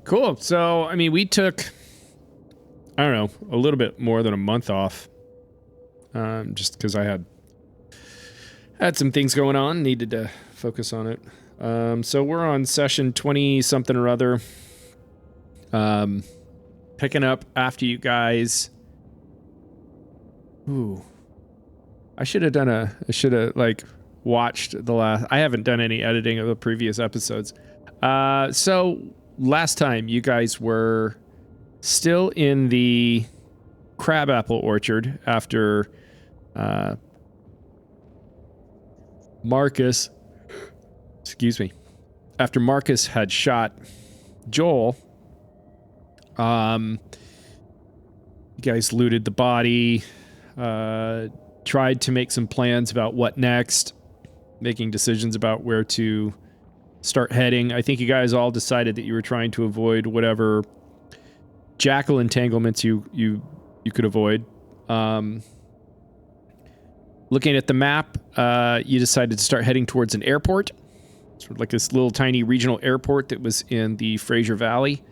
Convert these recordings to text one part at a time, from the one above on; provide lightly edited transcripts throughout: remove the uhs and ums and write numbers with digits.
Cool. So, I mean, we took, I don't know, a little bit more than a month off. Just because I had some things going on, needed to focus on it. So we're on session 20 something or other. Picking up after you guys. Ooh. I should have like watched the last, I haven't done any editing of the previous episodes. So last time you guys were still in the crabapple orchard after, Marcus had shot Joel. You guys looted the body, tried to make some plans about what next, making decisions about where to start heading. I think you guys all decided that you were trying to avoid whatever jackal entanglements you could avoid. Looking at the map, you decided to start heading towards an airport. Sort of like this little tiny regional airport that was in the Fraser Valley.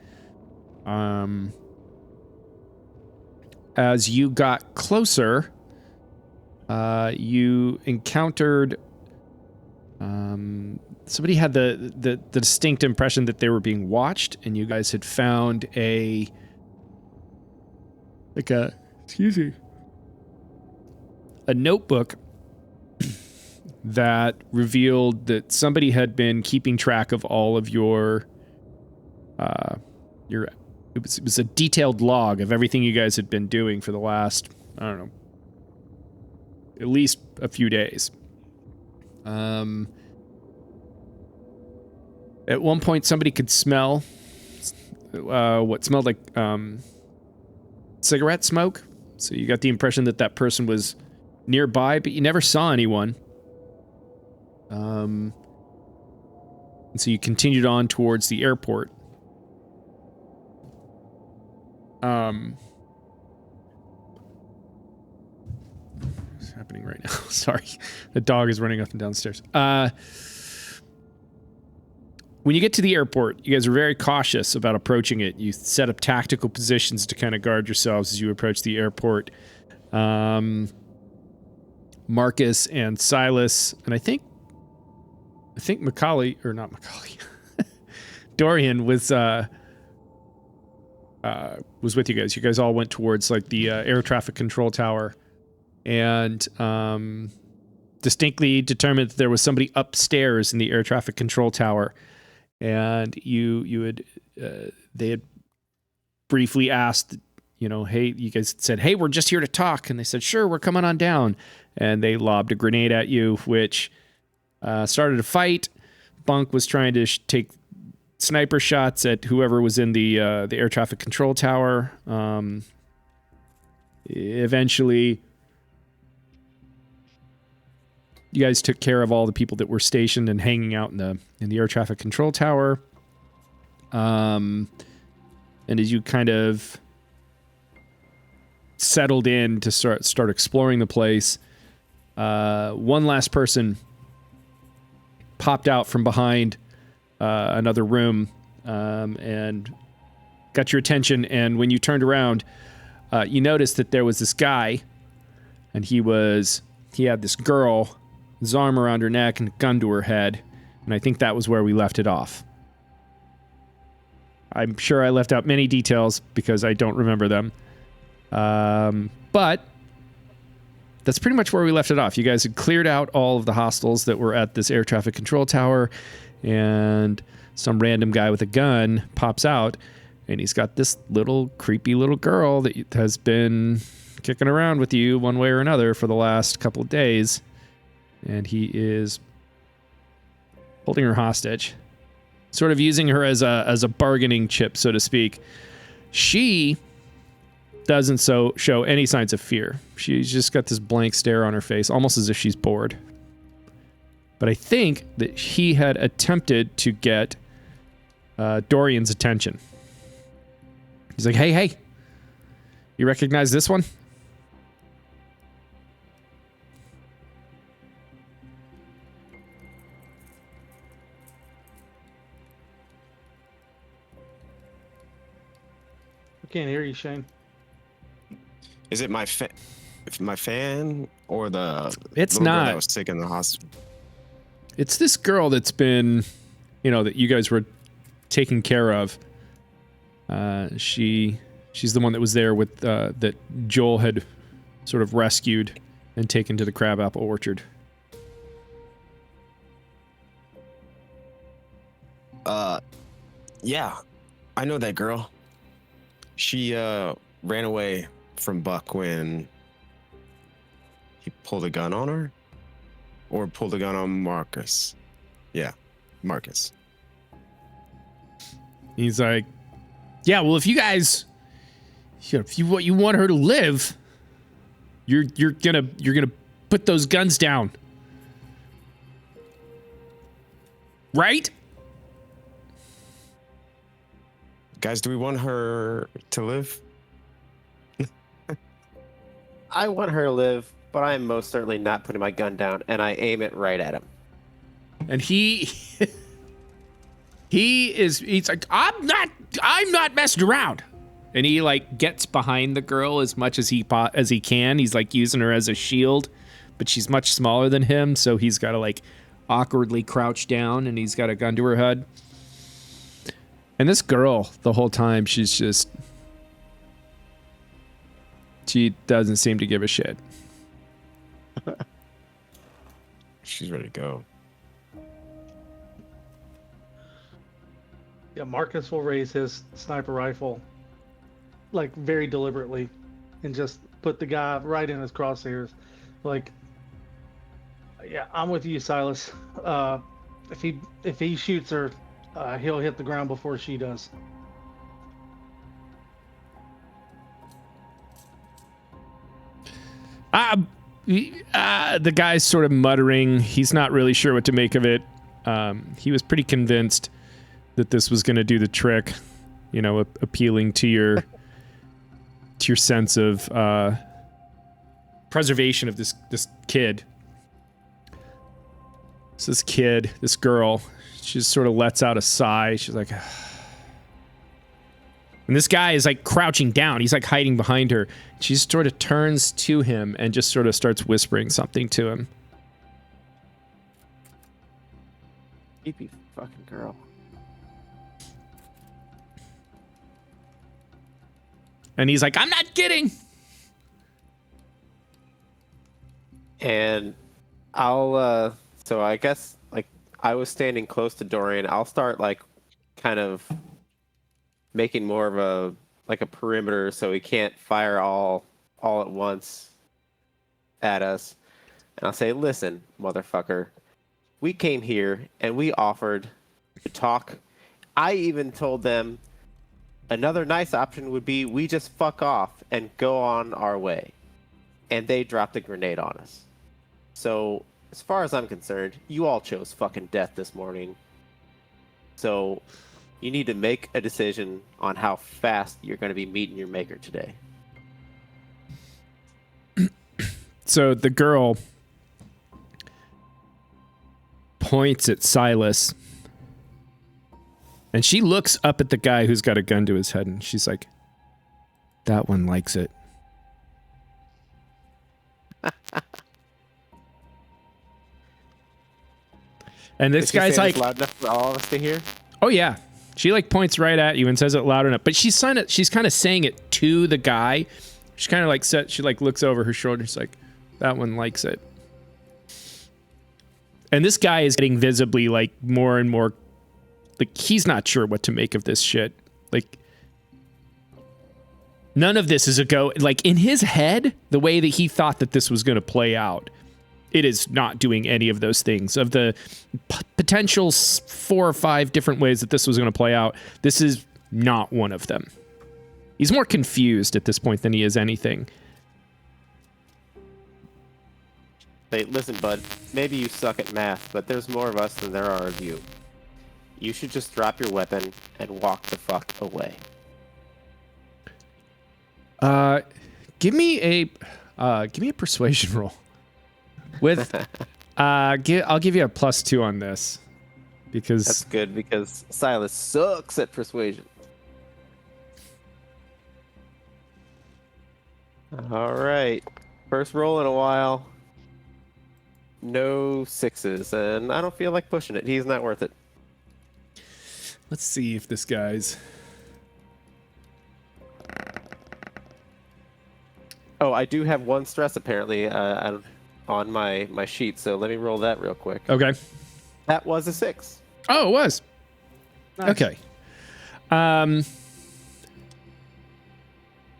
As you got closer, you encountered somebody had the distinct impression that they were being watched, and you guys had found a notebook that revealed that somebody had been keeping track of all of your it was a detailed log of everything you guys had been doing for the last, I don't know, at least a few days. At one point, somebody could smell what smelled like cigarette smoke. So you got the impression that that person was nearby, but you never saw anyone. And so you continued on towards the airport. What's happening right now? Sorry. The dog is running up and down the stairs. When you get to the airport, you guys are very cautious about approaching it. You set up tactical positions to kind of guard yourselves as you approach the airport. Marcus and Silas, and I think Macaulay, or not Macaulay, Dorian was with you guys. You guys all went towards like the air traffic control tower, and distinctly determined that there was somebody upstairs in the air traffic control tower, and they had briefly asked, hey, you guys said, hey, we're just here to talk, and they said, sure, we're coming on down, and they lobbed a grenade at you, which started a fight. Bunk was trying to take sniper shots at whoever was in the air traffic control tower. Eventually, you guys took care of all the people that were stationed and hanging out in the air traffic control tower. And as you kind of settled in to start exploring the place, one last person popped out from behind another room and got your attention. And when you turned around, you noticed that there was this guy, and he had this girl, his arm around her neck and a gun to her head. And I think that was where we left it off. I'm sure I left out many details because I don't remember them. But that's pretty much where we left it off. You guys had cleared out all of the hostiles that were at this air traffic control tower, and some random guy with a gun pops out, and he's got this little creepy little girl that has been kicking around with you one way or another for the last couple of days, and he is holding her hostage, sort of using her as a bargaining chip, so to speak. She doesn't show any signs of fear. She's just got this blank stare on her face, almost as if she's bored. But I think that he had attempted to get Dorian's attention. He's like, hey, you recognize this one? can't hear you, Shane. Is it my fan or the It's little girl not. that was sick in the hospital? It's this girl that's been, that you guys were taking care of. She's the one that was there with that Joel had sort of rescued and taken to the crabapple orchard. Yeah, I know that girl. She ran away from Buck when he pulled a gun on her, or pulled a gun on Marcus. Yeah, Marcus. He's like, yeah, well, if you guys, if you want her to live, you're gonna put those guns down, right? Guys, do we want her to live? I want her to live, but I am most certainly not putting my gun down, and I aim it right at him. And he's like, I'm not messing around. And he like gets behind the girl as much as he can. He's like using her as a shield, but she's much smaller than him, so he's got to like awkwardly crouch down, and he's got a gun to her head. And this girl, the whole time, she doesn't seem to give a shit. She's ready to go. Yeah, Marcus will raise his sniper rifle, like very deliberately, and just put the guy right in his crosshairs. Like, yeah, I'm with you, Silas. If he shoots her, he'll hit the ground before she does. The guy's sort of muttering. He's not really sure what to make of it. He was pretty convinced that this was going to do the trick, appealing to your sense of preservation of this kid. So this girl, she just sort of lets out a sigh. She's like, and this guy is like crouching down. He's like hiding behind her. She just sort of turns to him and just sort of starts whispering something to him. Creepy fucking girl. And he's like, I'm not kidding. And I'll, so I guess, like, I was standing close to Dorian. I'll start, like, kind of making more of a perimeter so he can't fire all at once at us. And I'll say, listen, motherfucker, we came here and we offered to talk. I even told them another nice option would be we just fuck off and go on our way. And they dropped a grenade on us. So, as far as I'm concerned, you all chose fucking death this morning. So, you need to make a decision on how fast you're going to be meeting your maker today. So the girl points at Silas, and she looks up at the guy who's got a gun to his head, and she's like, that one likes it. And this guy's like, loud enough for all of us to hear? oh yeah. She like points right at you and says it loud enough, but she's kind of saying it to the guy. She kind of like she like looks over her shoulder. She's like, that one likes it. And this guy is getting visibly like more and more like he's not sure what to make of this shit. Like none of this is a go. Like in his head, the way that he thought that this was going to play out, it is not doing any of those things. Of the potential 4 or 5 different ways that this was going to play out, this is not one of them. He's more confused at this point than he is anything. Hey, listen, bud, maybe you suck at math, but there's more of us than there are of you. You should just drop your weapon and walk the fuck away. Give me a persuasion roll. With I'll give you a +2 on this because That's good because Silas sucks at persuasion. All right. First roll in a while. No 6s, and I don't feel like pushing it. He's not worth it. Let's see if this guy's... Oh, I do have 1 stress apparently on my sheet, so let me roll that real quick. Okay. That was a 6. Oh, it was. Nice. Okay.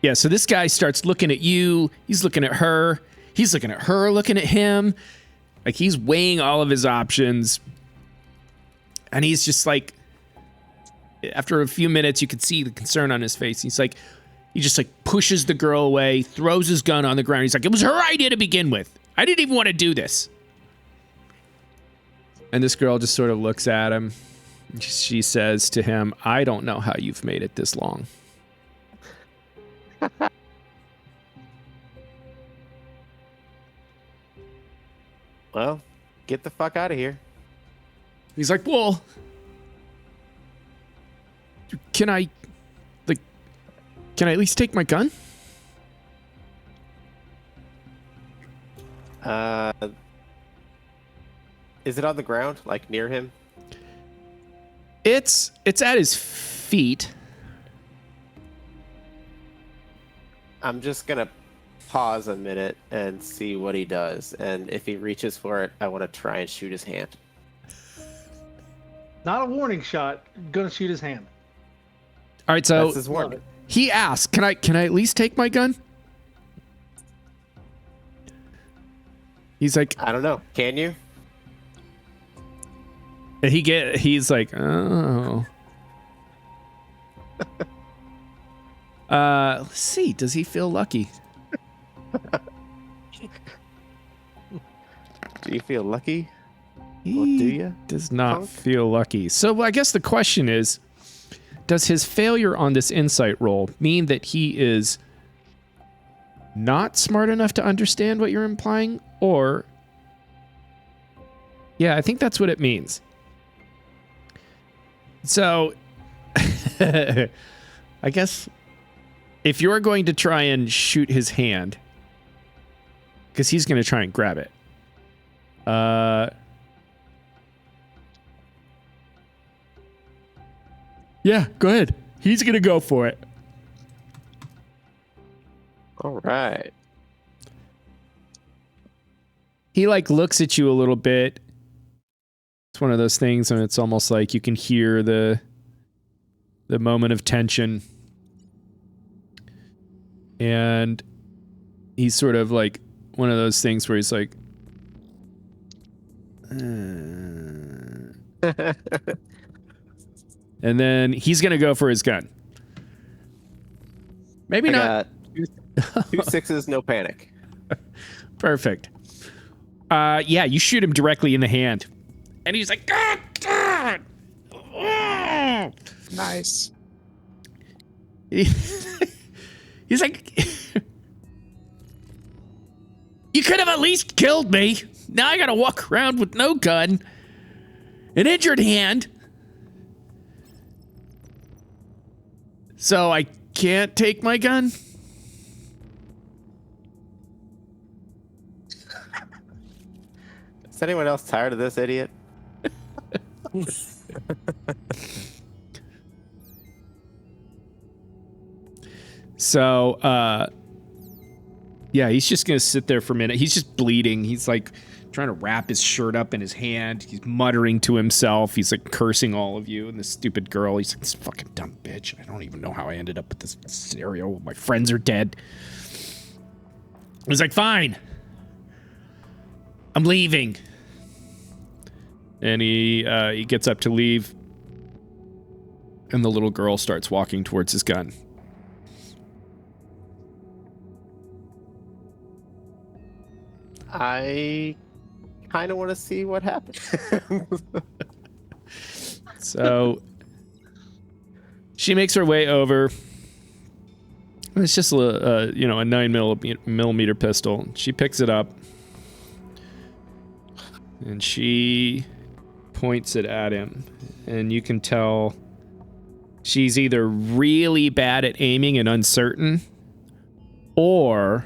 Yeah, so this guy starts looking at you. He's looking at her. He's looking at her, looking at him. Like, he's weighing all of his options. And he's just like, after a few minutes, you could see the concern on his face. He's like, he just like pushes the girl away, throws his gun on the ground. He's like, it was her idea to begin with. I didn't even want to do this. And this girl just sort of looks at him. She says to him, I don't know how you've made it this long. Well, get the fuck out of here. He's like, well, can I at least take my gun? Is it on the ground, like near him? It's at his feet. I'm just gonna pause a minute and see what he does, and if he reaches for it, I want to try and shoot his hand. Not a warning shot. Gonna shoot his hand. All right, so That's his warning. he asks, "Can I at least take my gun?" He's like, I don't know. Can you? and he's like, "Oh." Let's see. Does he feel lucky? Do you feel lucky? He Well, do you? does not punk? feel lucky. So I guess the question is, does his failure on this insight roll mean that he is not smart enough to understand what you're implying? Or, yeah, I think that's what it means. So, I guess if you're going to try and shoot his hand, because he's going to try and grab it. Yeah, go ahead. He's going to go for it. All right. He like looks at you a little bit. It's one of those things, and it's almost like you can hear the moment of tension. And he's sort of like one of those things where he's like, and then he's going to go for his gun. Maybe I not. got two sixes, no panic. Perfect. Yeah, you shoot him directly in the hand. And he's like, God, God. Oh. Nice. He's like, you could have at least killed me. Now I gotta walk around with no gun, an injured hand. So I can't take my gun? Is anyone else tired of this idiot? So, yeah, he's just gonna sit there for a minute. He's just bleeding. He's like trying to wrap his shirt up in his hand. He's muttering to himself. He's like cursing all of you and this stupid girl. He's like, this fucking dumb bitch. I don't even know how I ended up with this scenario. My friends are dead. He's like, fine. I'm leaving. And he gets up to leave. And the little girl starts walking towards his gun. I kind of want to see what happens. So she makes her way over. It's just a 9mm pistol. She picks it up and she points it at him, and you can tell she's either really bad at aiming and uncertain, or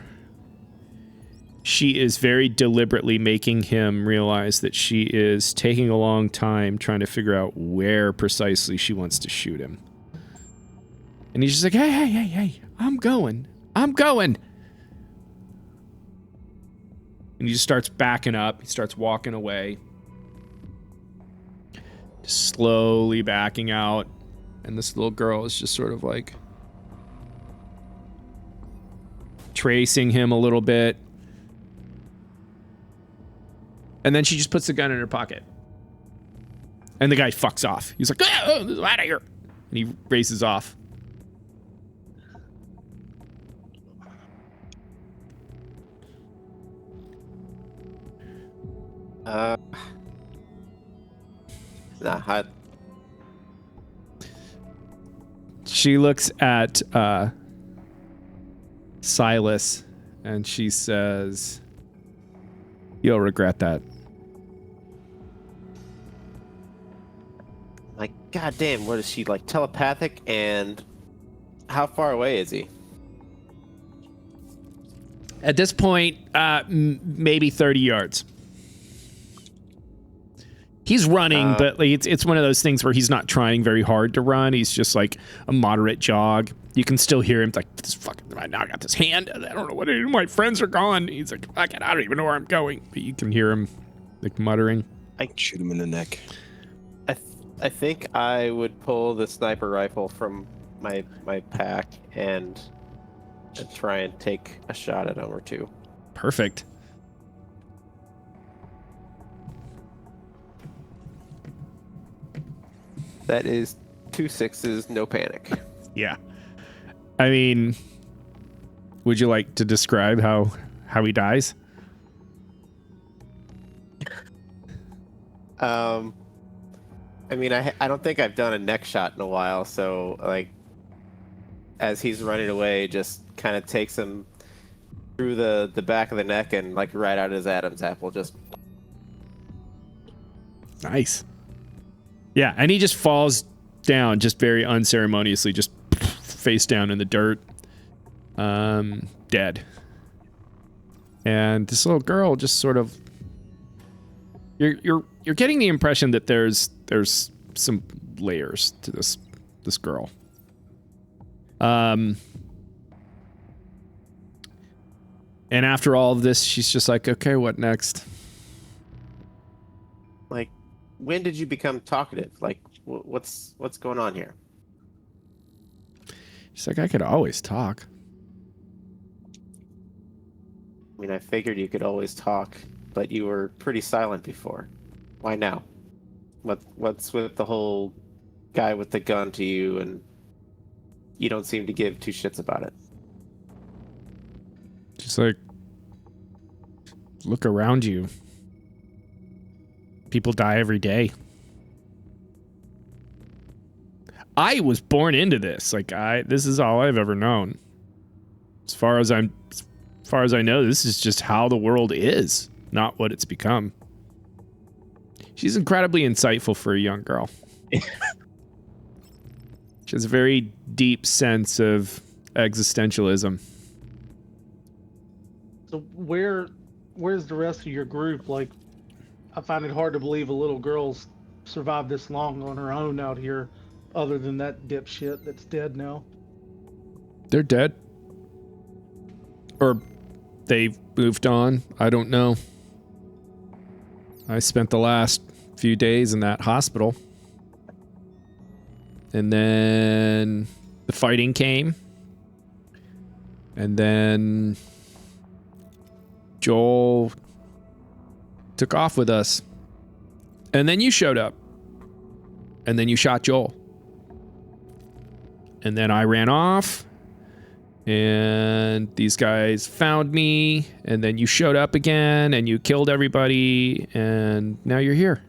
she is very deliberately making him realize that she is taking a long time trying to figure out where precisely she wants to shoot him. And he's just like, hey, I'm going. And he just starts backing up. He starts walking away. Just slowly backing out. And this little girl is just sort of like tracing him a little bit. And then she just puts the gun in her pocket. And the guy fucks off. He's like, out of here. And he races off. She looks at Silas and she says, "You'll regret that." Like, goddamn, what is she, like, telepathic? And how far away is he? At this point, maybe 30 yards. He's running, but like, it's one of those things where he's not trying very hard to run. He's just like a moderate jog. You can still hear him like, this fucking, now I got this hand. I don't know what to do. My friends are gone. He's like, I don't even know where I'm going. But you can hear him like muttering. I shoot him in the neck. I think I would pull the sniper rifle from my pack and try and take a shot at him or two. Perfect. That is 2 6s, no panic. Yeah. I mean, would you like to describe how he dies? I mean, I don't think I've done a neck shot in a while, so like, as he's running away, just kind of takes him through the back of the neck and like right out his Adam's apple. Just nice. Yeah, and he just falls down, just very unceremoniously, just face down in the dirt, dead. And this little girl just sort of, you're getting the impression that there's some layers to this girl. And after all of this, she's just like, okay, what next? like, when did you become talkative? Like, what's going on here? She's like, I could always talk. I mean, I figured you could always talk, but you were pretty silent before. Why now? What's with the whole guy with the gun to you, and you don't seem to give two shits about it? She's like, look around you. People die every day. I was born into this. Like, this is all I've ever known. As far as I know, this is just how the world is, not what it's become. She's incredibly insightful for a young girl. She has a very deep sense of existentialism. So where's the rest of your group? Like, I find it hard to believe a little girl's survived this long on her own out here, other than that dipshit that's dead now. They're dead. Or they've moved on. I don't know. I spent the last few days in that hospital. And then the fighting came. And then Joel took off with us. And then you showed up. And then you shot Joel. And then I ran off. And these guys found me. And then you showed up again. And you killed everybody. And now you're here.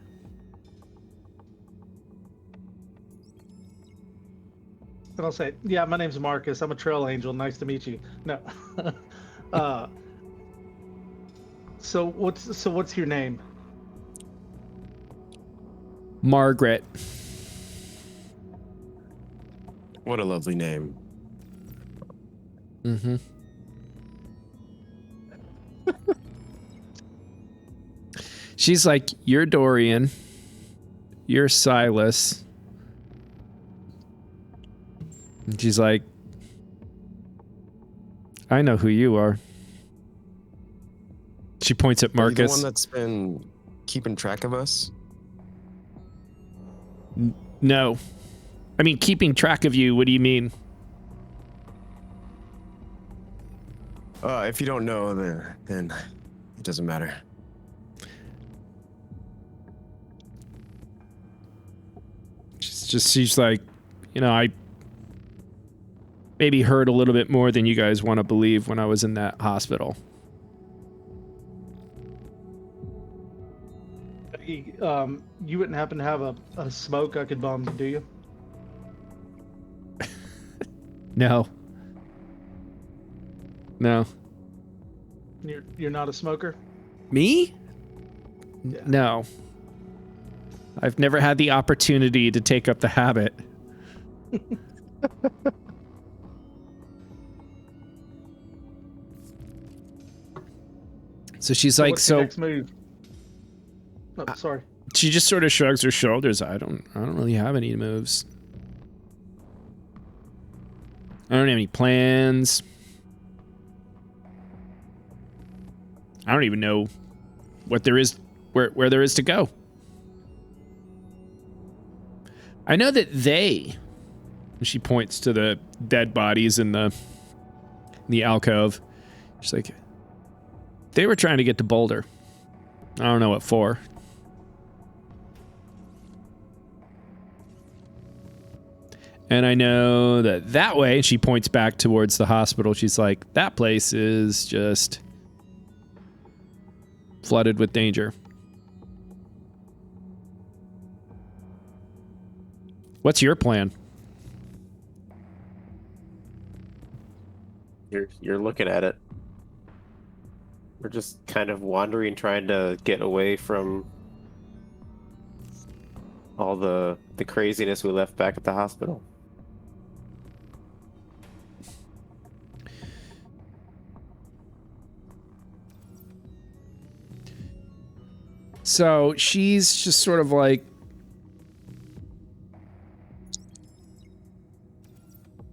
And I'll say, yeah, my name's Marcus. I'm a trail angel. Nice to meet you. No. So what's your name? Margaret. What a lovely name. Mm-hmm. She's like, you're Dorian. You're Silas. And she's like, I know who you are. She points at Are you Marcus. the one that's been keeping track of us? No. I mean, keeping track of you, what do you mean? If you don't know, then it doesn't matter. She's like, I maybe heard a little bit more than you guys want to believe when I was in that hospital. You wouldn't happen to have a smoke I could bum, do you? No. No. You're not a smoker? Me? Yeah. No. I've never had the opportunity to take up the habit. So she's like, what's your next move? Oh, sorry. She just sort of shrugs her shoulders. I don't really have any moves. I don't have any plans. I don't even know what there is, where there is to go. I know that she points to the dead bodies in the alcove. She's like, they were trying to get to Boulder. I don't know what for. And I know that way, she points back towards the hospital. She's like, that place is just flooded with danger. What's your plan? You're looking at it. We're just kind of wandering, trying to get away from all the craziness we left back at the hospital. So she's just sort of like,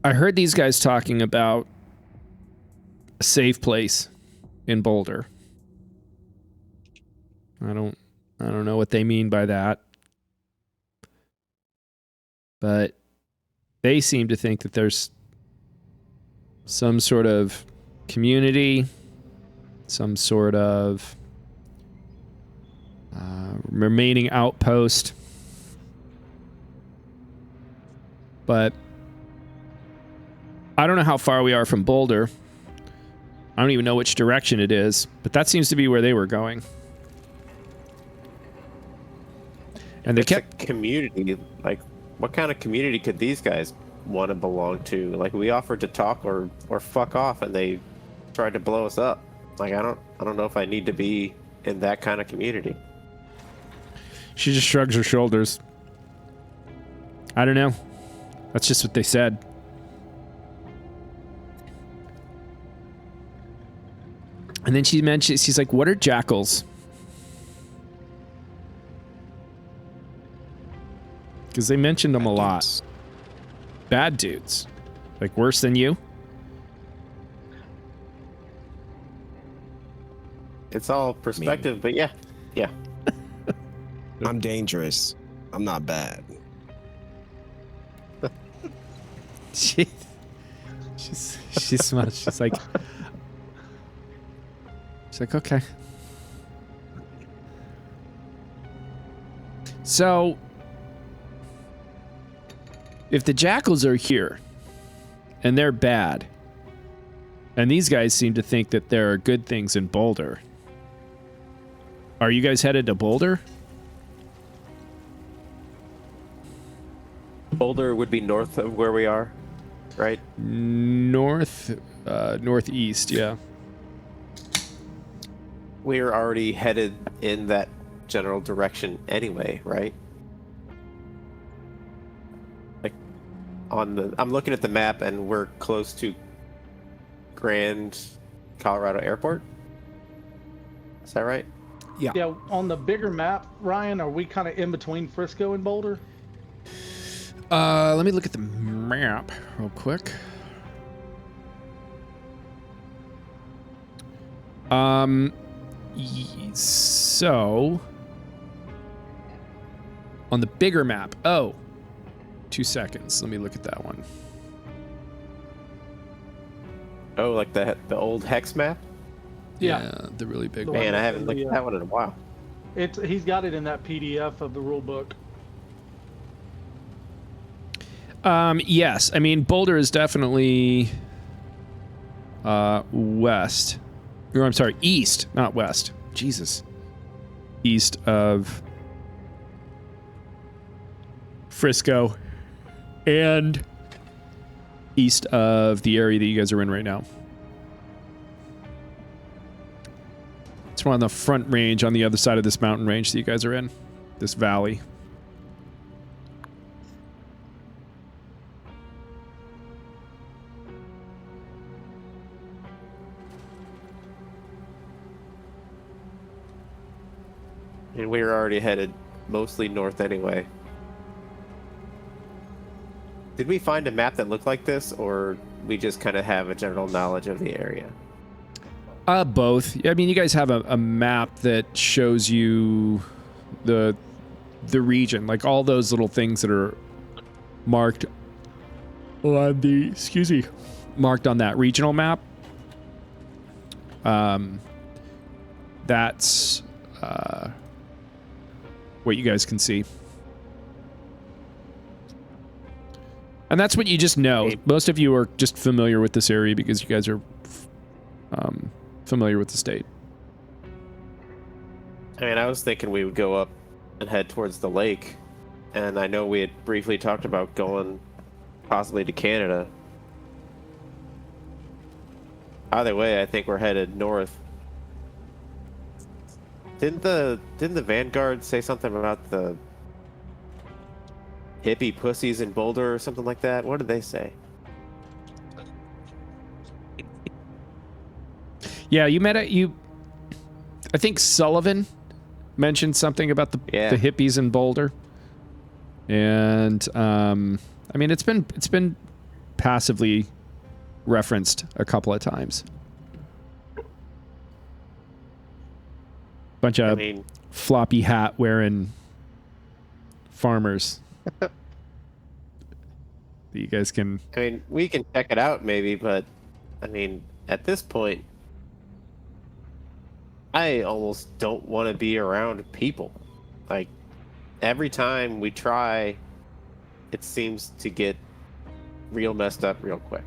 I heard these guys talking about a safe place in Boulder. I don't know what they mean by that. But they seem to think that there's some sort of community, some sort of remaining outpost. But I don't know how far we are from Boulder. I don't even know which direction it is, but that seems to be where they were going. And they kept community. Like, what kind of community could these guys want to belong to? Like, we offered to talk or fuck off, and they tried to blow us up. Like, I don't know if I need to be in that kind of community. She just shrugs her shoulders. I don't know. That's just what they said. And then she's like, what are jackals? Because they mentioned them a lot. Bad dudes. Like worse than you? It's all perspective, but yeah. Yeah. I'm dangerous. I'm not bad. She smiles. She's like, okay. So, if the jackals are here and they're bad, and these guys seem to think that there are good things in Boulder, are you guys headed to Boulder? Boulder would be north of where we are, right? Northeast, yeah. We're already headed in that general direction anyway, right? Like, I'm looking at the map and we're close to Grand Colorado Airport. Is that right? Yeah, on the bigger map, Ryan, are we kind of in between Frisco and Boulder? Let me look at the map real quick. So on the bigger map. Oh, 2 seconds. Let me look at that one. Oh, like the old hex map? Yeah. The really big The one. Man, I that's haven't in looked the, at that one in a while. He's got it in that PDF of the rule book. Yes, I mean Boulder is definitely west. Or I'm sorry, east, not west. Jesus. East of Frisco and east of the area that you guys are in right now. It's on the front range on the other side of this mountain range that you guys are in. This valley. And we were already headed mostly north anyway. Did we find a map that looked like this, or we just kind of have a general knowledge of the area? Both. I mean, you guys have a map that shows you the region, like all those little things that are marked on the, marked on that regional map. That's what you guys can see. And that's what you just know. Most of you are just familiar with this area because you guys are familiar with the state. I mean, I was thinking we would go up and head towards the lake, and I know we had briefly talked about going possibly to Canada. Either way, I think we're headed north. Didn't the Vanguard say something about the hippie pussies in Boulder or something like that? What did they say? Yeah, I think Sullivan mentioned something about the hippies in Boulder. And I mean it's been passively referenced a couple of times. Bunch of floppy hat wearing farmers. You guys can... I mean, we can check it out maybe, but I mean, at this point, I almost don't want to be around people. Like, every time we try, it seems to get real messed up real quick.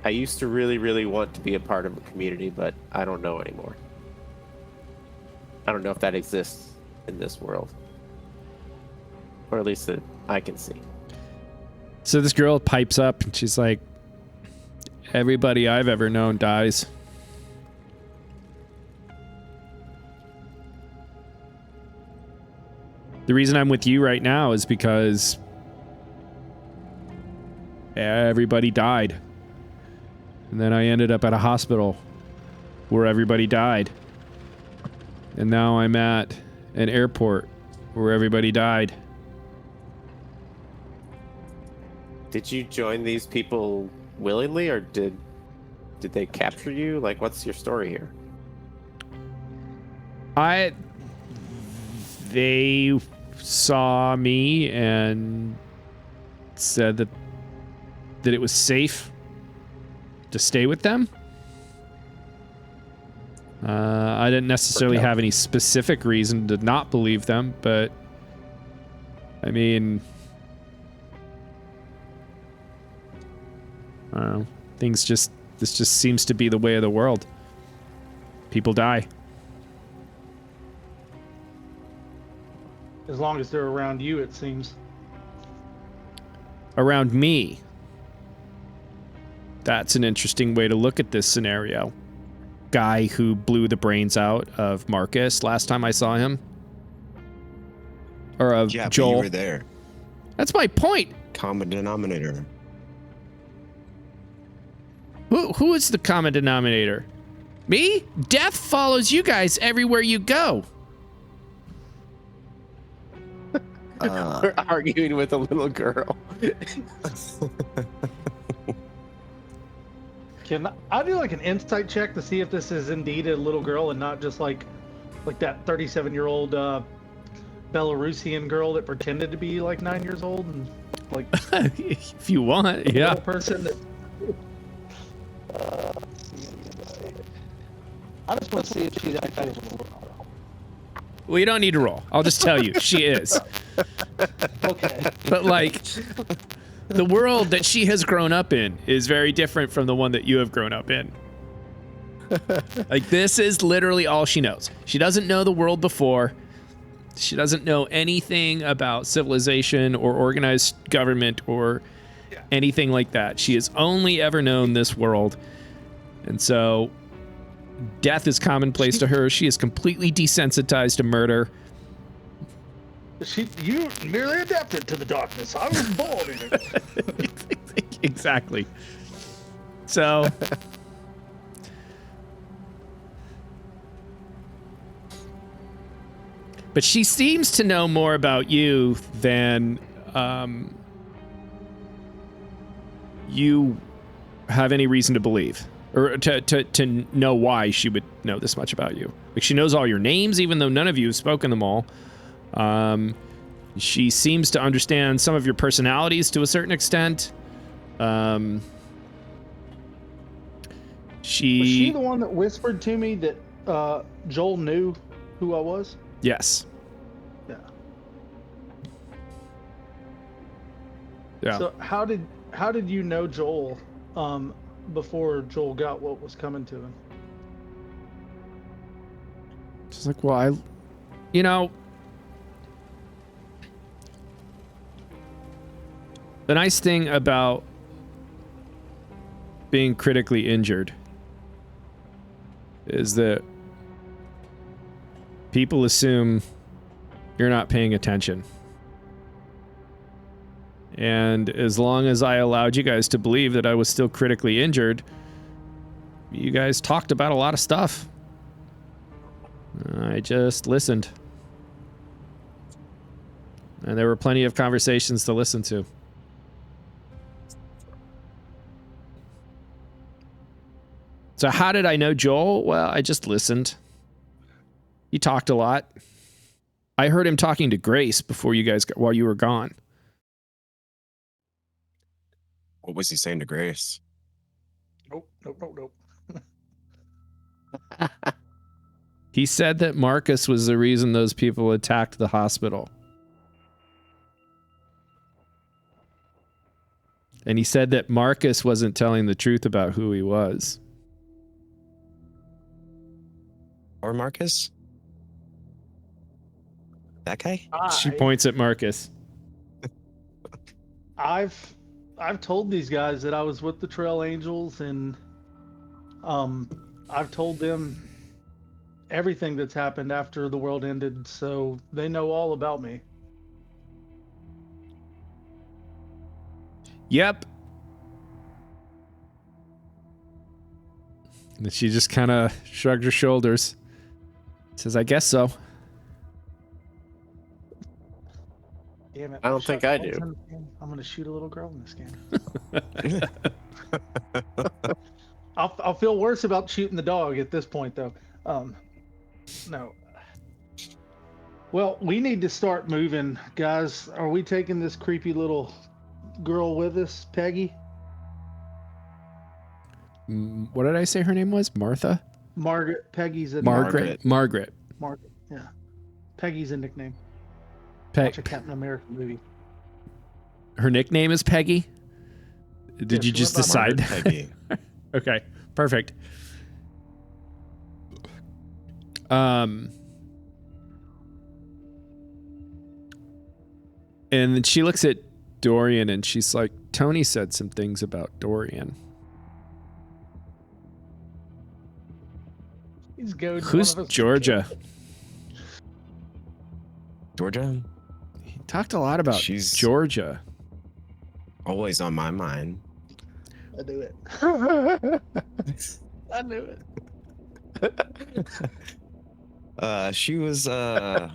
I used to really, really want to be a part of a community, but I don't know anymore. I don't know if that exists in this world. Or at least that I can see. So this girl pipes up and she's like, everybody I've ever known dies. The reason I'm with you right now is because everybody died. And then I ended up at a hospital where everybody died. And now I'm at an airport where everybody died. Did you join these people willingly, or did they capture you? Like, what's your story here? They saw me and said that it was safe to stay with them. I didn't necessarily have any specific reason to not believe them, but I mean, I don't know. This just seems to be the way of the world. People die. As long as they're around you, it seems. Around me. That's an interesting way to look at this scenario. Guy who blew the brains out of Marcus last time I saw him. Or of Yeah, Joel. but you were there. That's my point. Common denominator. Who is the common denominator? Me? Death follows you guys everywhere you go. We're arguing with a little girl. Can I do like an insight check to see if this is indeed a little girl and not just like that 37-year-old Belarusian girl that pretended to be like 9 years old and like If you want, yeah. little person that. I just want to see if she's actually a little girl. Well, you don't need to roll. I'll just tell you, she is. Okay. But like, the world that she has grown up in is very different from the one that you have grown up in. Like, this is literally all she knows. She doesn't know the world before. She doesn't know anything about civilization or organized government or anything like that. She has only ever known this world. And so death is commonplace to her. She is completely desensitized to murder. You merely adapted to the darkness. I was born in it. Exactly. So but she seems to know more about you than you have any reason to believe, or to know why she would know this much about you. Like, she knows all your names, even though none of you have spoken them all. She seems to understand some of your personalities to a certain extent. Was she the one that whispered to me that Joel knew who I was? Yes. Yeah. Yeah. So how did you know Joel before Joel got what was coming to him? She's like, well, the nice thing about being critically injured is that people assume you're not paying attention. And as long as I allowed you guys to believe that I was still critically injured, you guys talked about a lot of stuff. I just listened. And there were plenty of conversations to listen to. So how did I know Joel? Well, I just listened. He talked a lot. I heard him talking to Grace before you guys while you were gone. What was he saying to Grace? Nope. He said that Marcus was the reason those people attacked the hospital. And he said that Marcus wasn't telling the truth about who he was. Or Marcus? That guy? She points at Marcus. I've told these guys that I was with the Trail Angels, and I've told them everything that's happened after the world ended, so they know all about me. Yep. And she just kind of shrugged her shoulders. Says, I guess so. Damn it. I don't think I do. I'm going to shoot a little girl in this game. I'll feel worse about shooting the dog at this point, though. No. Well, we need to start moving, guys. Are we taking this creepy little girl with us, Peggy? What did I say her name was? Martha? Margaret. Peggy's a Margaret. Margaret, yeah. Peggy's a nickname. Watch a Captain America movie. Her nickname is Peggy? Did you just decide? Peggy. Okay, perfect. And then she looks at Dorian and she's like, Tony said some things about Dorian. Who's Georgia? Georgia? He talked a lot about Georgia. Always on my mind. I knew it. I knew it. She was a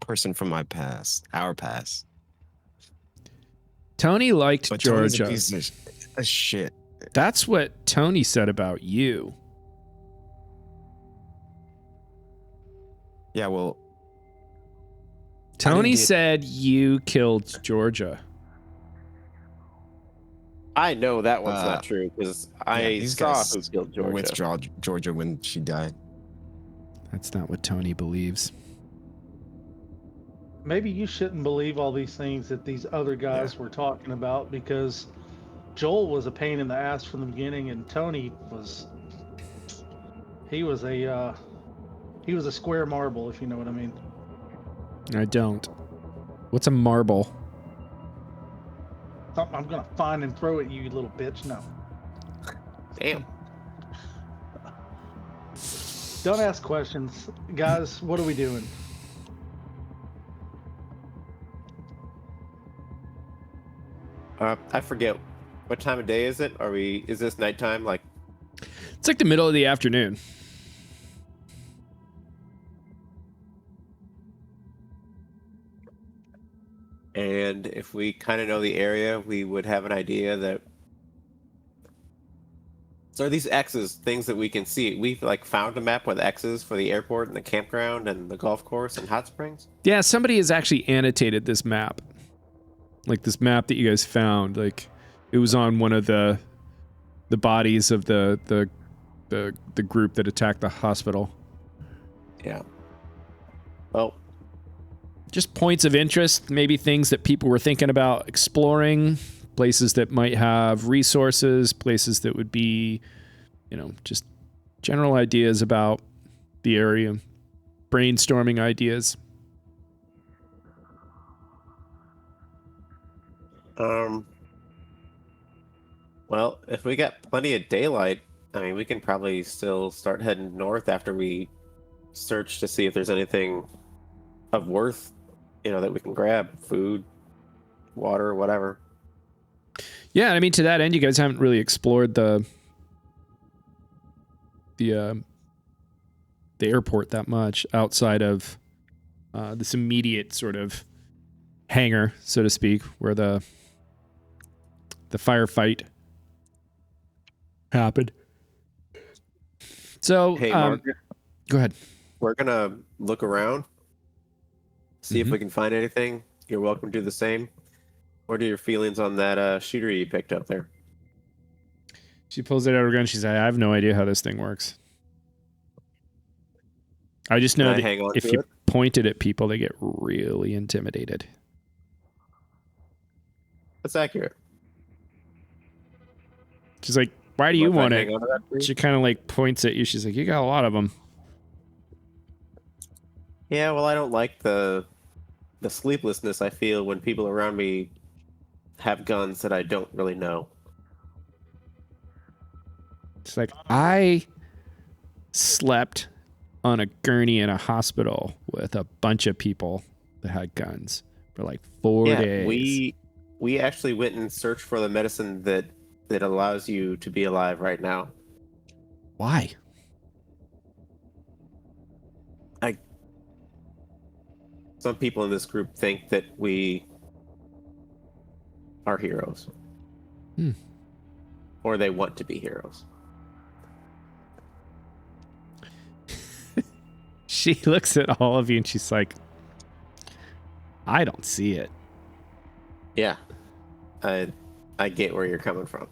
person from my past, our past. Tony liked But Tony's a Georgia. piece of shit. That's what Tony said about you. Yeah, well, Tony get- said you killed Georgia. I know that one's not true because I these saw guys who killed Georgia. withdraw Georgia when she died. That's not what Tony believes. Maybe you shouldn't believe all these things that these other guys were talking about, because Joel was a pain in the ass from the beginning, and Tony was he was a square marble, if you know what I mean. I don't. What's a marble? Something I'm gonna find and throw at you, you little bitch. No. Damn. Don't ask questions. Guys, what are we doing? I forget what time of day is it? Is this nighttime? Like, It's like the middle of the afternoon. and if we kind of know the area, we would have an idea that. So are these X's things that we can see? We've like found a map with X's for the airport and the campground and the golf course and hot springs. Yeah, somebody has actually annotated this map. Like this map that you guys found. Like it was on one of the bodies of the group that attacked the hospital. Yeah. Well, Just points of interest, maybe things that people were thinking about exploring, places that might have resources, places that would be, just general ideas about the area, brainstorming ideas. well, if we got plenty of daylight, I mean, we can probably still start heading north after we search to see if there's anything of worth, that we can grab, food, water, whatever. Yeah, I mean, to that end, you guys haven't really explored the airport that much outside of this immediate sort of hangar, so to speak, where the firefight happened. So, Hey, Margaret, go ahead. we're gonna look around, see if we can find anything. You're welcome to do the same. What are your feelings on that shooter you picked up there? She pulls it out of her gun. She says, I have no idea how this thing works. I just know Can I hang that on if to you it? point it at people, they get really intimidated. That's accurate. She's like, why do you Mind if I want hang it? on to that for you? She kind of like points at you. She's like, you got a lot of them. Yeah, well, I don't like the sleeplessness I feel when people around me have guns that I don't really know. She's like, I slept on a gurney in a hospital with a bunch of people that had guns for like 4 days. We actually went and searched for the medicine that allows you to be alive right now. Why? Some people in this group think that we are heroes. Or they want to be heroes. She looks at all of you and she's like, I don't see it. Yeah. I get where you're coming from.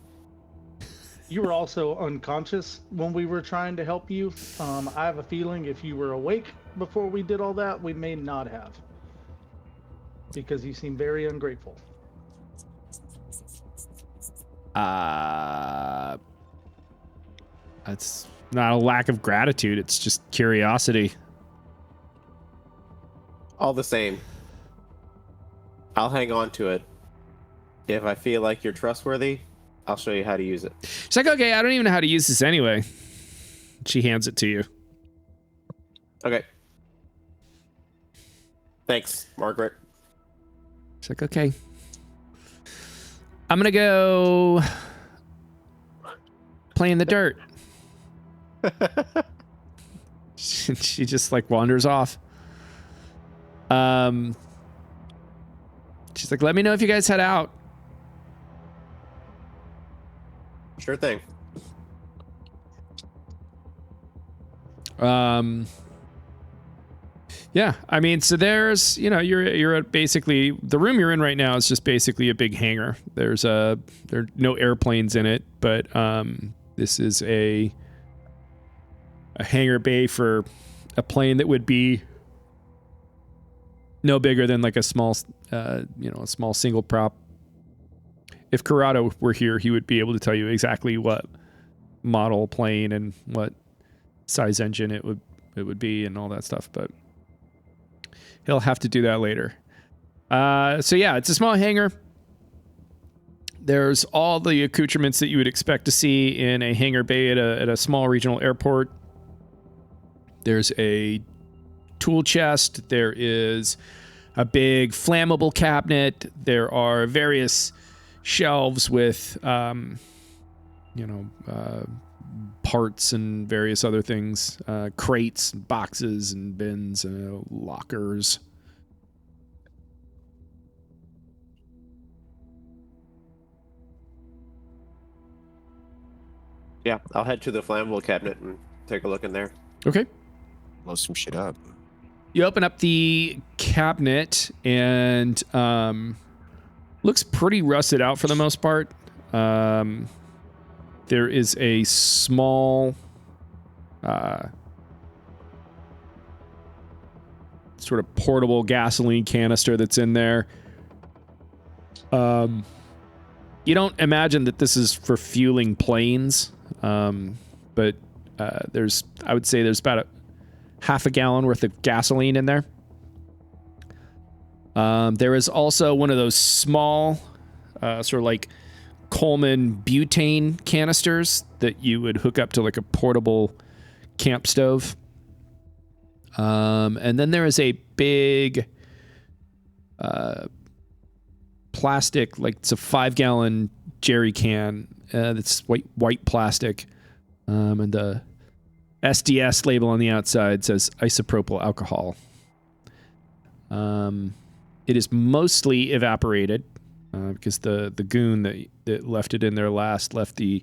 You were also unconscious when we were trying to help you. I have a feeling if you were awake before we did all that, we may not have. Because you seem very ungrateful. That's not a lack of gratitude. It's just curiosity. All the same, I'll hang on to it. If I feel like you're trustworthy, I'll show you how to use it. She's like, okay, I don't even know how to use this anyway. She hands it to you. Okay. Thanks, Margaret. She's like, okay. I'm going to go play in the dirt. She just like wanders off. She's like, let me know if you guys head out. Sure thing. Yeah, I mean, so there's, you're at basically, the room you're in right now is just basically a big hangar. There are no airplanes in it, but this is a hangar bay for a plane that would be no bigger than like a small, a small single prop. If Corrado were here, he would be able to tell you exactly what model plane and what size engine it would be and all that stuff, but he'll have to do that later. So yeah, it's a small hangar. There's all the accoutrements that you would expect to see in a hangar bay at a small regional airport. There's a tool chest. There is a big flammable cabinet. There are various shelves with, parts and various other things, crates, and boxes, and bins, and lockers. Yeah, I'll head to the flammable cabinet and take a look in there. Okay. Blow some shit up. You open up the cabinet and looks pretty rusted out for the most part. There is a small sort of portable gasoline canister that's in there. You don't imagine that this is for fueling planes, but I would say there's about half a gallon worth of gasoline in there. There is also one of those small, sort of like Coleman butane canisters that you would hook up to like a portable camp stove. And then there is a big plastic, like it's a 5-gallon jerry can that's white plastic. And the SDS label on the outside says isopropyl alcohol. It is mostly evaporated because the goon that left it in there left the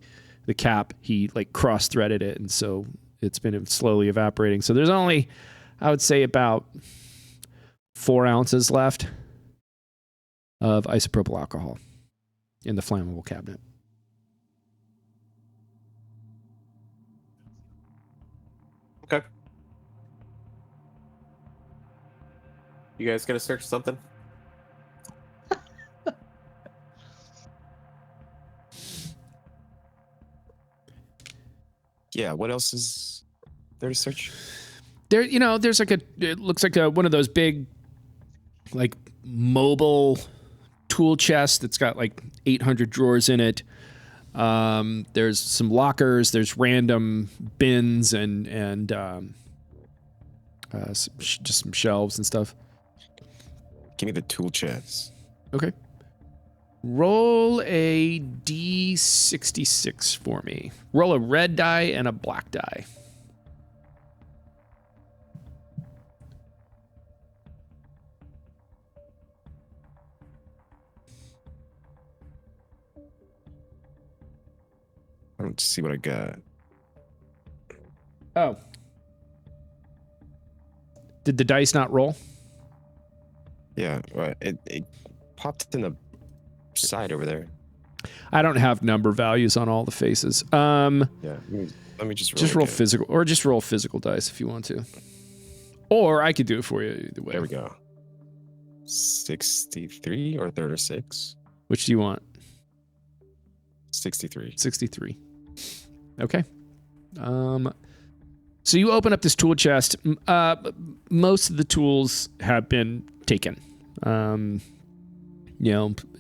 cap. He like cross-threaded it, and so it's been slowly evaporating. So there's only, I would say, about 4 ounces left of isopropyl alcohol in the flammable cabinet. Okay. You guys gonna search something? Yeah, what else is there to search? There's like it looks like one of those big, like, mobile tool chests that's got like 800 drawers in it. There's some lockers, there's random bins and just some shelves and stuff. Give me the tool chest. Okay. Roll a D66 for me. Roll a red die and a black die. I don't see what I got. Oh. Did the dice not roll? Yeah, it popped in the side over there. I don't have number values on all the faces. Yeah, let me just roll physical, or just roll physical dice if you want to. Or I could do it for you either way. There we go. 63 or 36? Which do you want? 63. 63. Okay. So you open up this tool chest. Most of the tools have been taken.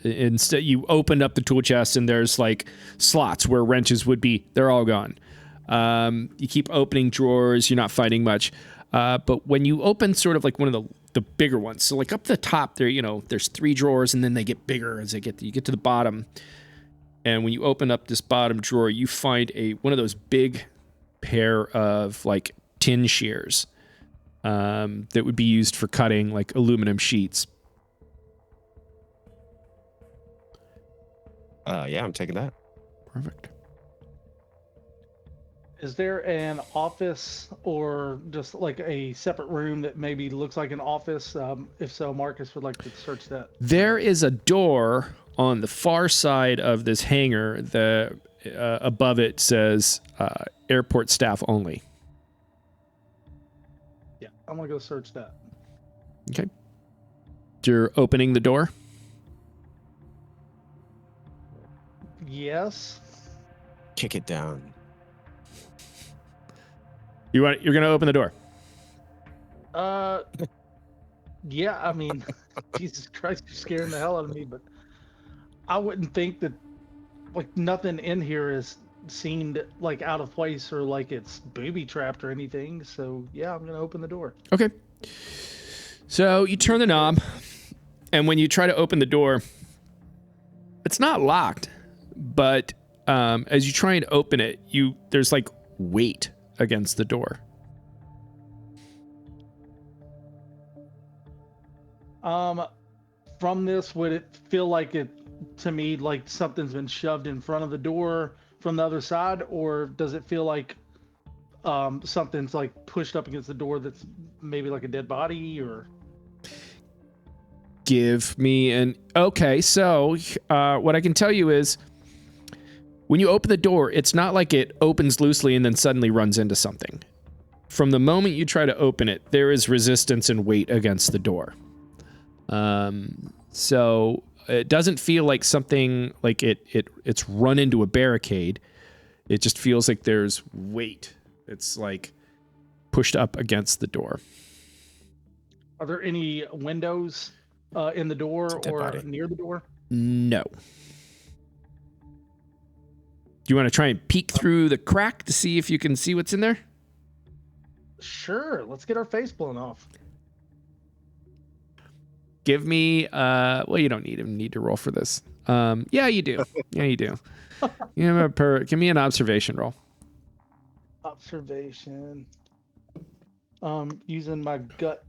Instead you open up the tool chest and there's like slots where wrenches would be. They're all gone. You keep opening drawers. You're not finding much. But when you open sort of like one of the bigger ones, so like up the top there, there's 3 drawers and then they get bigger as you get to the bottom. And when you open up this bottom drawer, you find one of those big pair of like tin shears that would be used for cutting like aluminum sheets. Yeah, I'm taking that. Perfect. Is there an office or just like a separate room that maybe looks like an office? If so, Marcus would like to search that. There is a door on the far side of this hangar. The above it says airport staff only. Yeah, I'm gonna go search that. Okay. You're opening the door. Yes. Kick it down. You're going to open the door. Yeah, I mean, Jesus Christ, you're scaring the hell out of me, but I wouldn't think that, like, nothing in here is seemed like out of place or like it's booby trapped or anything. So, yeah, I'm going to open the door. Okay. So you turn the knob, and when you try to open the door, it's not locked, but as you try and open it, there's like weight against the door. From this, would it feel like it, to me, like something's been shoved in front of the door from the other side, or does it feel like something's like pushed up against the door that's maybe like a dead body? Or Give me an... Okay, so what I can tell you is when you open the door, it's not like it opens loosely and then suddenly runs into something. From the moment you try to open it, there is resistance and weight against the door. So it doesn't feel like something like it's run into a barricade. It just feels like there's weight. It's like pushed up against the door. are there any windows in the door dead or body. near the door? No. Do you want to try and peek through the crack to see if you can see what's in there? Sure, let's get our face blown off. Give me, well, you don't need to roll for this. Yeah, you do. Yeah, you do. Give me an observation roll. Observation. Using my gut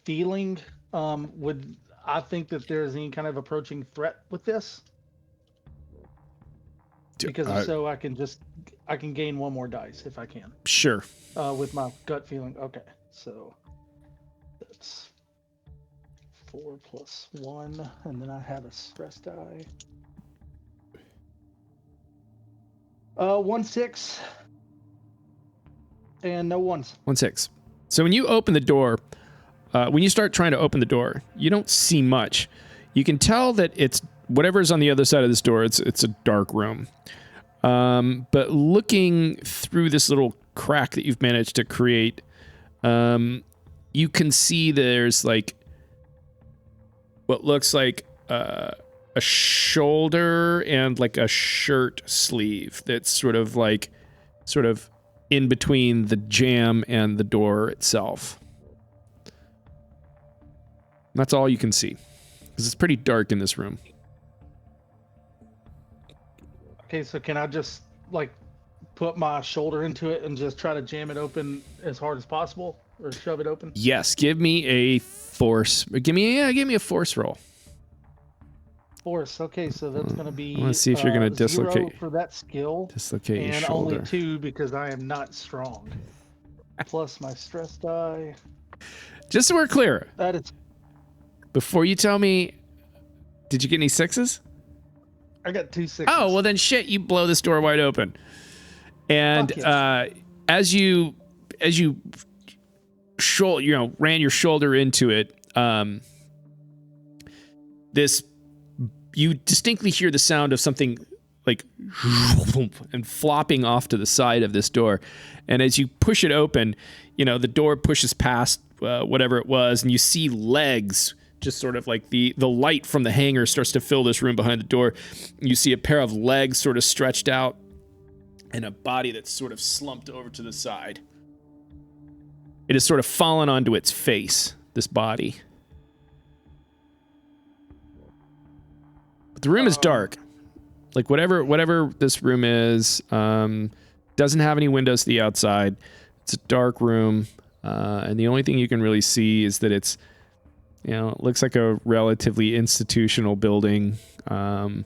feeling, would I think that there's any kind of approaching threat with this? Because if so, I can gain one more dice if I can. Sure. With my gut feeling. Okay, so that's 4 plus 1, and then I have a stress die. 1 6 and no ones. 1 6. So when you open the door, when you start trying to open the door, you don't see much. You can tell that it's whatever's on the other side of this door. It's a dark room. But looking through this little crack that you've managed to create, you can see there's like what looks like a shoulder and like a shirt sleeve that's sort of in between the jamb and the door itself. That's all you can see, because it's pretty dark in this room. Okay, so can I just like put my shoulder into it and just try to jam it open as hard as possible, or shove it open? Yes, give me a force. Give me a force roll. Force. Okay, so that's going to be. I want to see if you're going to 0 dislocate. for that skill, Dislocate your and shoulder. only 2 because I am not strong. Plus my stress die. Just so we're clear, That is. before you tell me, did you get any 6s? I got 2 6s. Oh, well then shit, you blow this door wide open. And Fuck yes. as you ran your shoulder into it, you distinctly hear the sound of something like and flopping off to the side of this door. And as you push it open, the door pushes past whatever it was, and you see legs. Just sort of like the light from the hangar starts to fill this room behind the door. You see a pair of legs sort of stretched out and a body that's sort of slumped over to the side. It has sort of fallen onto its face, this body. But the room is dark. Like whatever this room is, Doesn't have any windows to the outside. It's a dark room, and the only thing you can really see is that it's, it looks like a relatively institutional building. The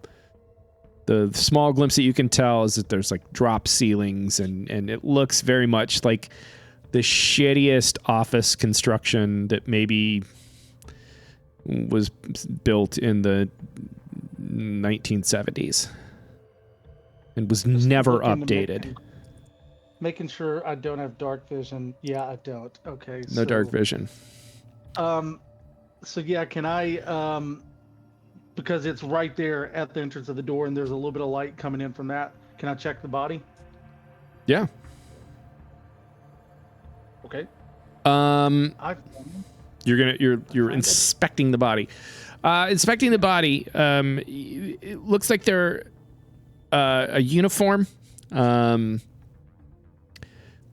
small glimpse that you can tell is that there's like drop ceilings, and it looks very much like the shittiest office construction that maybe was built in the 1970s and was Just never looking to updated. Making sure I don't have dark vision. Yeah, I don't. Okay. No dark vision. So yeah, can I because it's right there at the entrance of the door and there's a little bit of light coming in from that. Can I check the body? Yeah. Okay. You're inspecting the body. Inspecting the body, it looks like they're a uniform.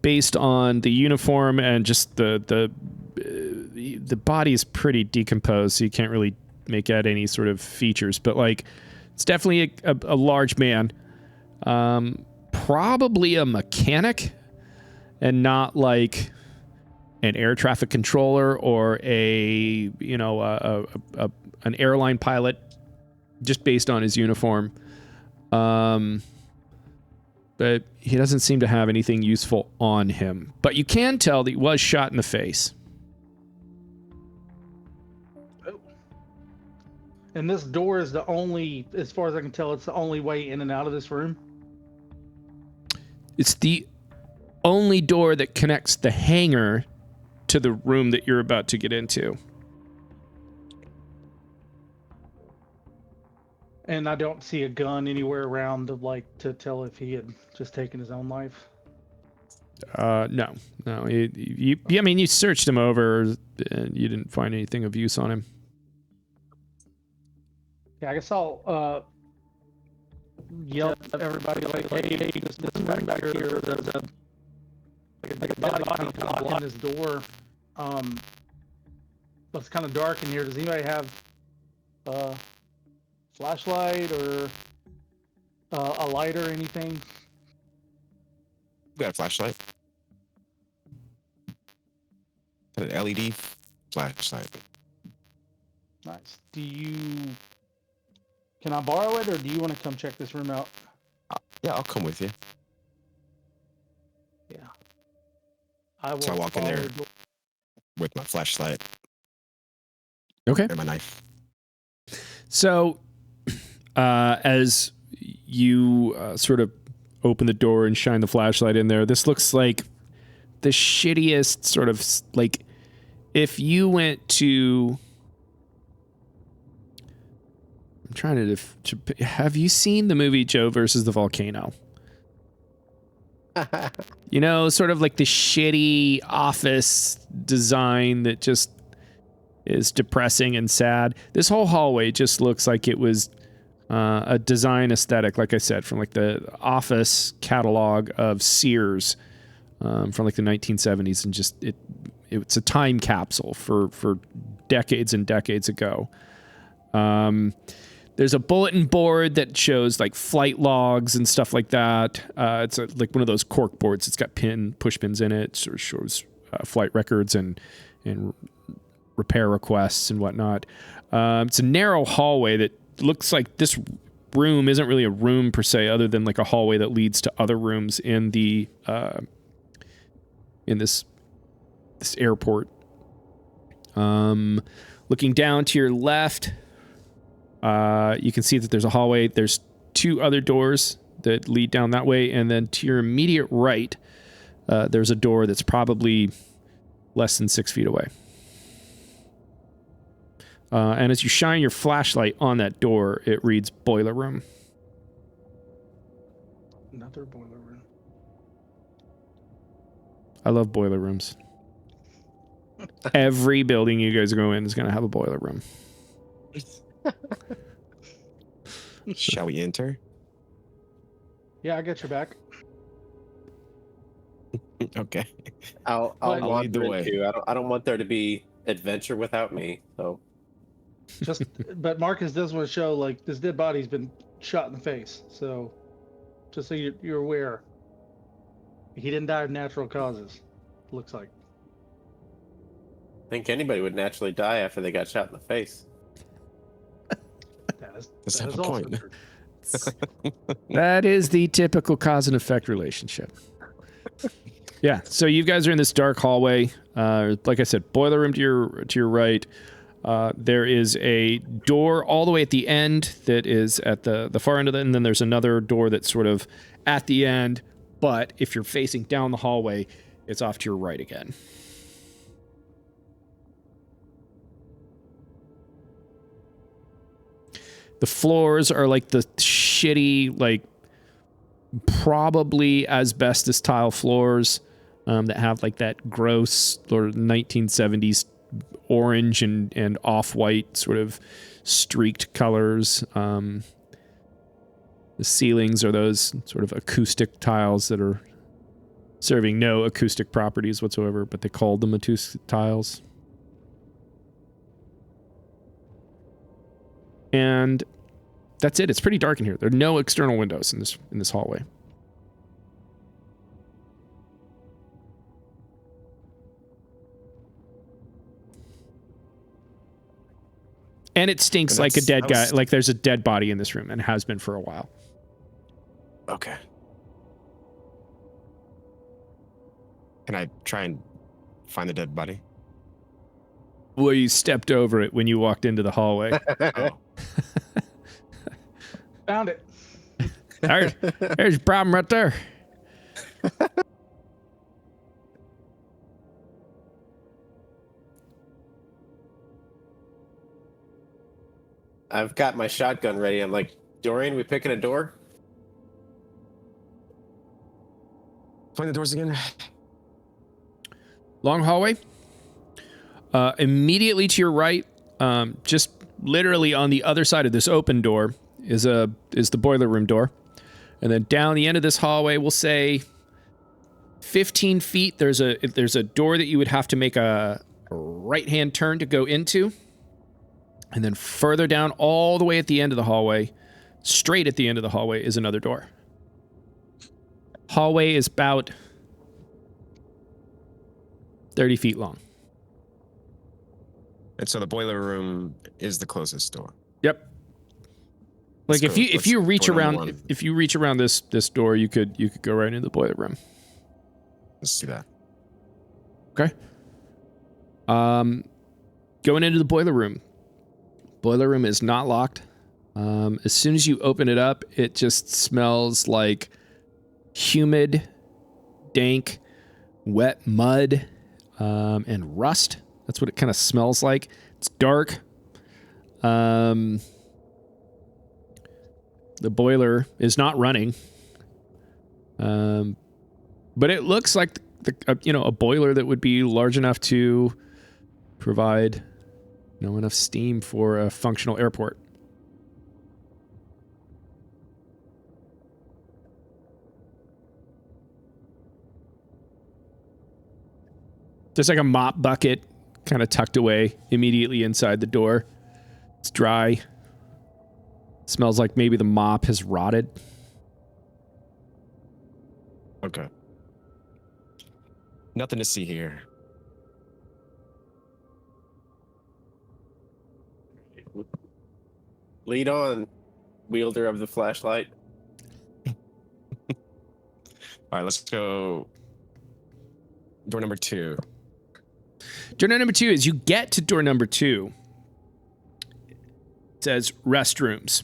Based on the uniform and just the body is pretty decomposed, so you can't really make out any sort of features. But like, it's definitely a large man, probably a mechanic, and not like an air traffic controller or an airline pilot, just based on his uniform. But he doesn't seem to have anything useful on him. But you can tell that he was shot in the face. Oh. And this door is the only, as far as I can tell, it's the only way in and out of this room? It's the only door that connects the hangar to the room that you're about to get into. And I don't see a gun anywhere around to tell if he had just taken his own life. No. You searched him over and you didn't find anything of use on him. Yeah, I guess I'll yell at everybody like, hey, this room back here, there's a body kind of blocking this door. But it's kind of dark in here. Does anybody have flashlight or a light or anything? Got a flashlight. An LED flashlight. Nice. Can I borrow it, or do you want to come check this room out? Yeah, I'll come with you. Yeah. I So I walk in follow there. the door. With my flashlight. Okay. And my knife. So, as you sort of open the door and shine the flashlight in there, this looks like the shittiest sort of, like, if you went to... I'm trying to have you seen the movie Joe versus the Volcano? Sort of like the shitty office design that just is depressing and sad. This whole hallway just looks like it was a design aesthetic, like I said, from like the office catalog of Sears from like the 1970s, and just it's a time capsule for decades and decades ago. There's a bulletin board that shows like flight logs and stuff like that. It's like one of those cork boards. It's got push pins in it. Sort of shows flight records and repair requests and whatnot. It's a narrow hallway that looks like this room isn't really a room per se, other than like a hallway that leads to other rooms in the in this airport. Looking down to your left, you can see that there's a hallway. There's two other doors that lead down that way, and then to your immediate right, there's a door that's probably less than 6 feet away. And as you shine your flashlight on that door, it reads boiler room. Another boiler room. I love boiler rooms. Every building you guys go in is going to have a boiler room. Shall we enter? Yeah, I got your back. Okay. I'll I'll lead the wander way. into. I don't want there to be adventure without me. So But Marcus does want to show like this dead body's been shot in the face. So just so you're aware. He didn't die of natural causes. Looks like. I think anybody would naturally die after they got shot in the face. That is, That's that not is the also point. true. That is the typical cause and effect relationship. Yeah, so you guys are in this dark hallway. Like I said, boiler room to your right. There is a door all the way at the end that is at the far end of it, and then there's another door that's sort of at the end, but if you're facing down the hallway, it's off to your right again. The floors are like the shitty, like probably asbestos tile floors that have like that gross or 1970s orange and off-white sort of streaked colors. The ceilings are those sort of acoustic tiles that are serving no acoustic properties whatsoever, but they called them acoustic tiles. And that's it. It's pretty dark in here. There are no external windows in this hallway. And it stinks like a dead guy. Like there's a dead body in this room and has been for a while. Okay. Can I try and find the dead body? Well, you stepped over it when you walked into the hallway. Oh. Found it. There's your problem right there. I've got my shotgun ready. I'm like, Dorian, we picking a door? Find the doors again. Long hallway. Immediately to your right, just literally on the other side of this open door is the boiler room door. And then down the end of this hallway, we'll say 15 feet, there's a door that you would have to make a right-hand turn to go into. And then further down, all the way at the end of the hallway, straight at the end of the hallway, is another door. Hallway is about 30 feet long. And so the boiler room is the closest door. Yep. Like Let's if you reach door number around one. if you reach around this door, you could go right into the boiler room. Let's do that. Okay. Going into the boiler room. Boiler room is not locked. As soon as you open it up, it just smells like humid, dank, wet mud, and rust. That's what it kind of smells like. It's dark. The boiler is not running. But it looks like a boiler that would be large enough to provide enough steam for a functional airport. There's like a mop bucket kind of tucked away immediately inside the door. It's dry. Smells like maybe the mop has rotted. Okay. Nothing to see here. Lead on, wielder of the flashlight. All right, let's go. Door number 2. Door number 2 is you get to door number 2. It says restrooms.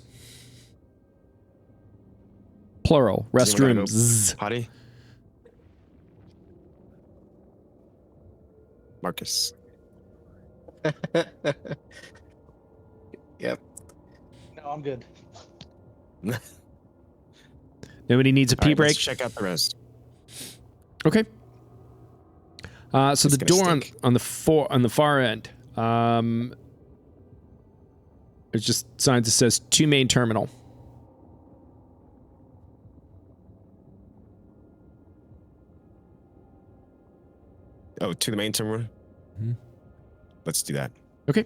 Plural, Does anyone gotta restrooms. go potty? Marcus. Yep. No, I'm good. Nobody needs a All pee right, break. let's check out the rest. Okay. So It's the door gonna stink. on the far end, there's just signs that says 2 main terminal. Oh, to the main terminal? Mhm. Let's do that. Okay.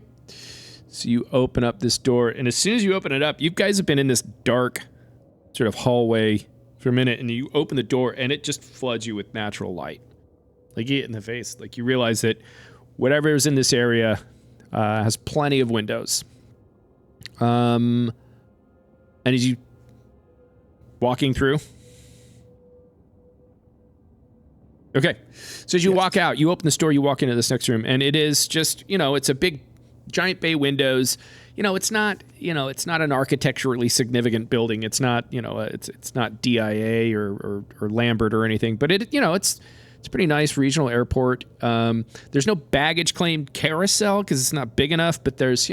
So you open up this door, and as soon as you open it up, you guys have been in this dark sort of hallway for a minute, and you open the door, and it just floods you with natural light. Like you get in the face. Like you realize that whatever is in this area has plenty of windows. And as you walking through. Okay. So as you walk out, you open the store, you walk into this next room, and it is just, it's a big, giant bay windows. It's not an architecturally significant building. It's not, it's not DIA or Lambert or anything, but it's a pretty nice regional airport. There's no baggage claim carousel because it's not big enough, but there's,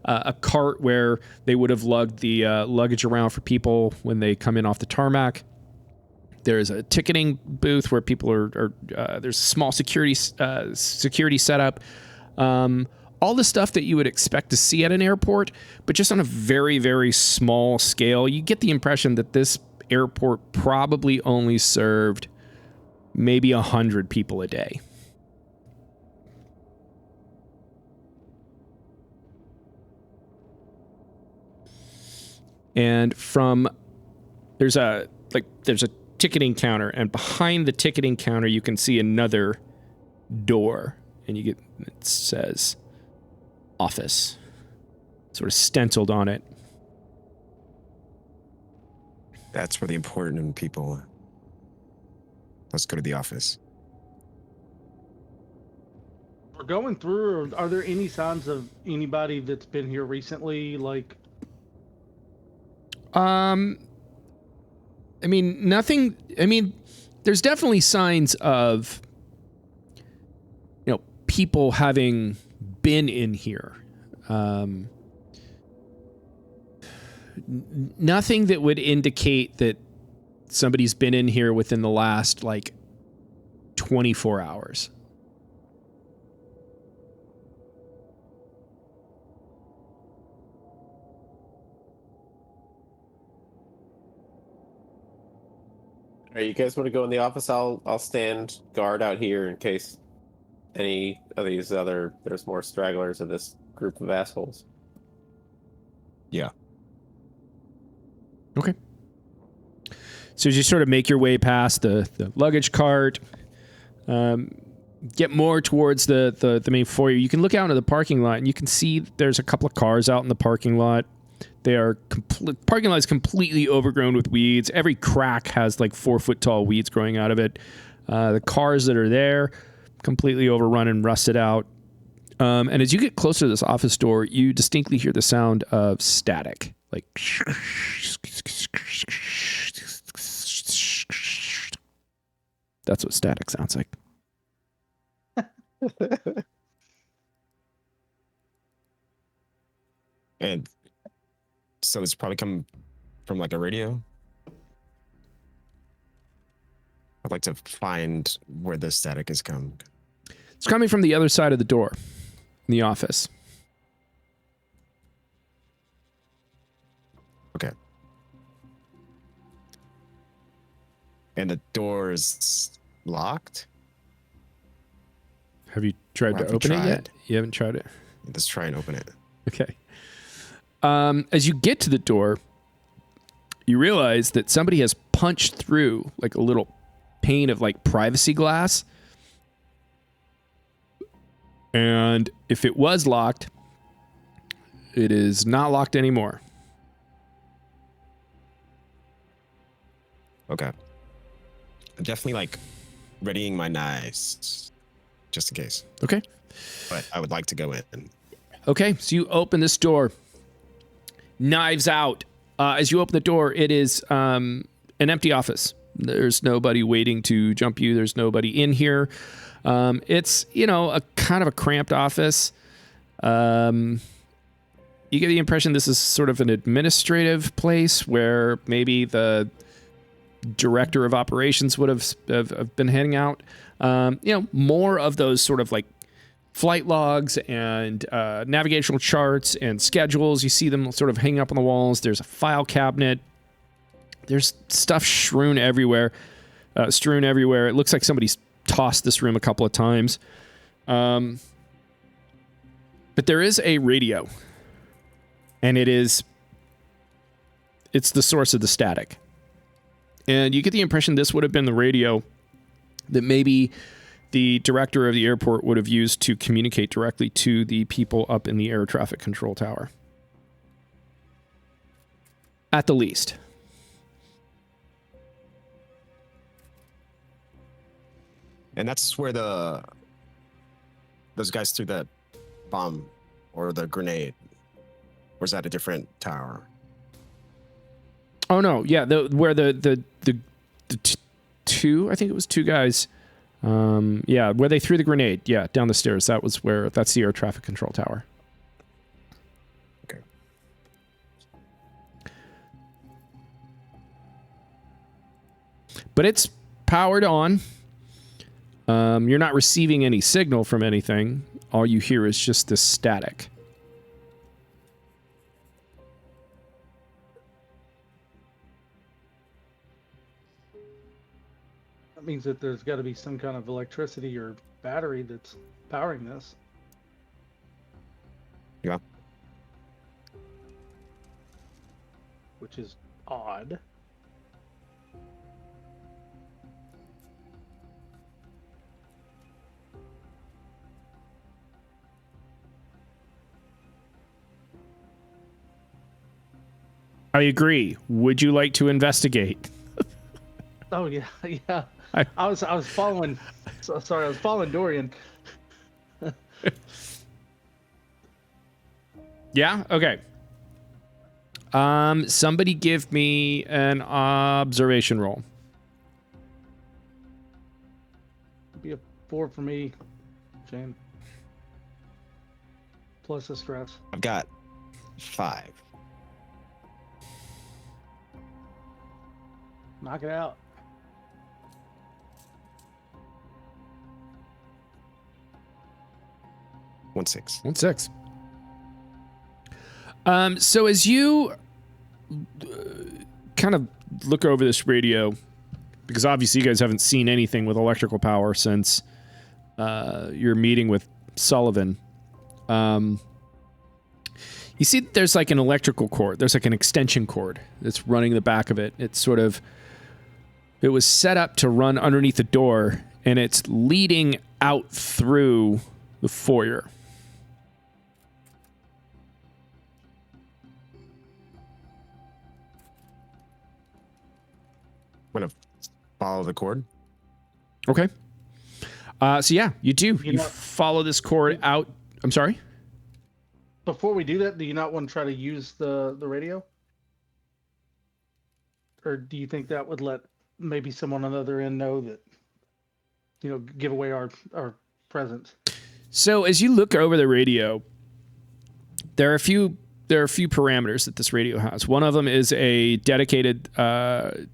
a cart where they would have lugged the luggage around for people when they come in off the tarmac. There's a ticketing booth where people are there's a small security setup. All the stuff that you would expect to see at an airport, but just on a very, very small scale. You get the impression that this airport probably only served maybe 100 people a day. And there's a ticketing counter, and behind the ticketing counter you can see another door, and it says office, sort of stenciled on it. That's for the important people. Let's go to the office. We're going through, or are there any signs of anybody that's been here recently? Like, nothing. There's definitely signs of, people having been in here. Nothing that would indicate that somebody's been in here within the last 24 hours. All right, you guys want to go in the office? I'll stand guard out here in case any of there's more stragglers in this group of assholes. Yeah. Okay. So as you sort of make your way past the luggage cart, get more towards the main foyer, you can look out into the parking lot and you can see there's a couple of cars out in the parking lot. Parking lot is completely overgrown with weeds. Every crack has 4-foot tall weeds growing out of it. The cars that are there, completely overrun and rusted out. And as you get closer to this office door, you distinctly hear the sound of static. That's what static sounds like. And so it's probably come from a radio. I'd like to find where the static is coming. It's coming from the other side of the door in the office. Okay. And the door is locked? Have you tried to open it yet? You haven't tried it? Let's try and open it. Okay. As you get to the door, you realize that somebody has punched through a little pane of privacy glass. And if it was locked, it is not locked anymore. Okay. I'm definitely readying my knives just in case. Okay. But I would like to go in. Okay, so you open this door. Knives out. As you open the door, it is an empty office. There's nobody waiting to jump you. There's nobody in here. It's, a kind of a cramped office. You get the impression this is sort of an administrative place where maybe the director of operations would have been heading out. More of those sort of flight logs and navigational charts and schedules. You see them sort of hanging up on the walls. There's a file cabinet. There's stuff strewn everywhere. It looks like somebody's tossed this room a couple of times. But there is a radio. And it's the source of the static. And you get the impression this would have been the radio that maybe the director of the airport would have used to communicate directly to the people up in the air traffic control tower. At the least. And that's where those guys threw that bomb or the grenade. Or is that a different tower? Oh no, yeah, where the two, I think it was two guys. Yeah, where they threw the grenade. Yeah, down the stairs. That's the air traffic control tower. Okay. But it's powered on. You're not receiving any signal from anything. All you hear is just this static. That means that there's got to be some kind of electricity or battery that's powering this. Yeah. Which is odd. I agree. Would you like to investigate? Oh yeah, yeah. I was following. Sorry, I was following Dorian. Yeah? Okay. Somebody give me an observation roll. Be a 4 for me, Shane. Plus a stress. I've got 5. Knock it out. One six. 1-6. So as you kind of look over this radio, because obviously you guys haven't seen anything with electrical power since your meeting with Sullivan, you see that there's like an electrical cord. There's like an extension cord that's running the back of it. It was set up to run underneath the door, and it's leading out through the foyer. I'm gonna follow the cord. Okay. So yeah, you do. You follow this cord out. I'm sorry? Before we do that, do you not want to try to use the radio? Or do you think that would let maybe someone on the other end know that, give away our presence? So as you look over the radio, there are a few parameters that this radio has. One of them is a dedicated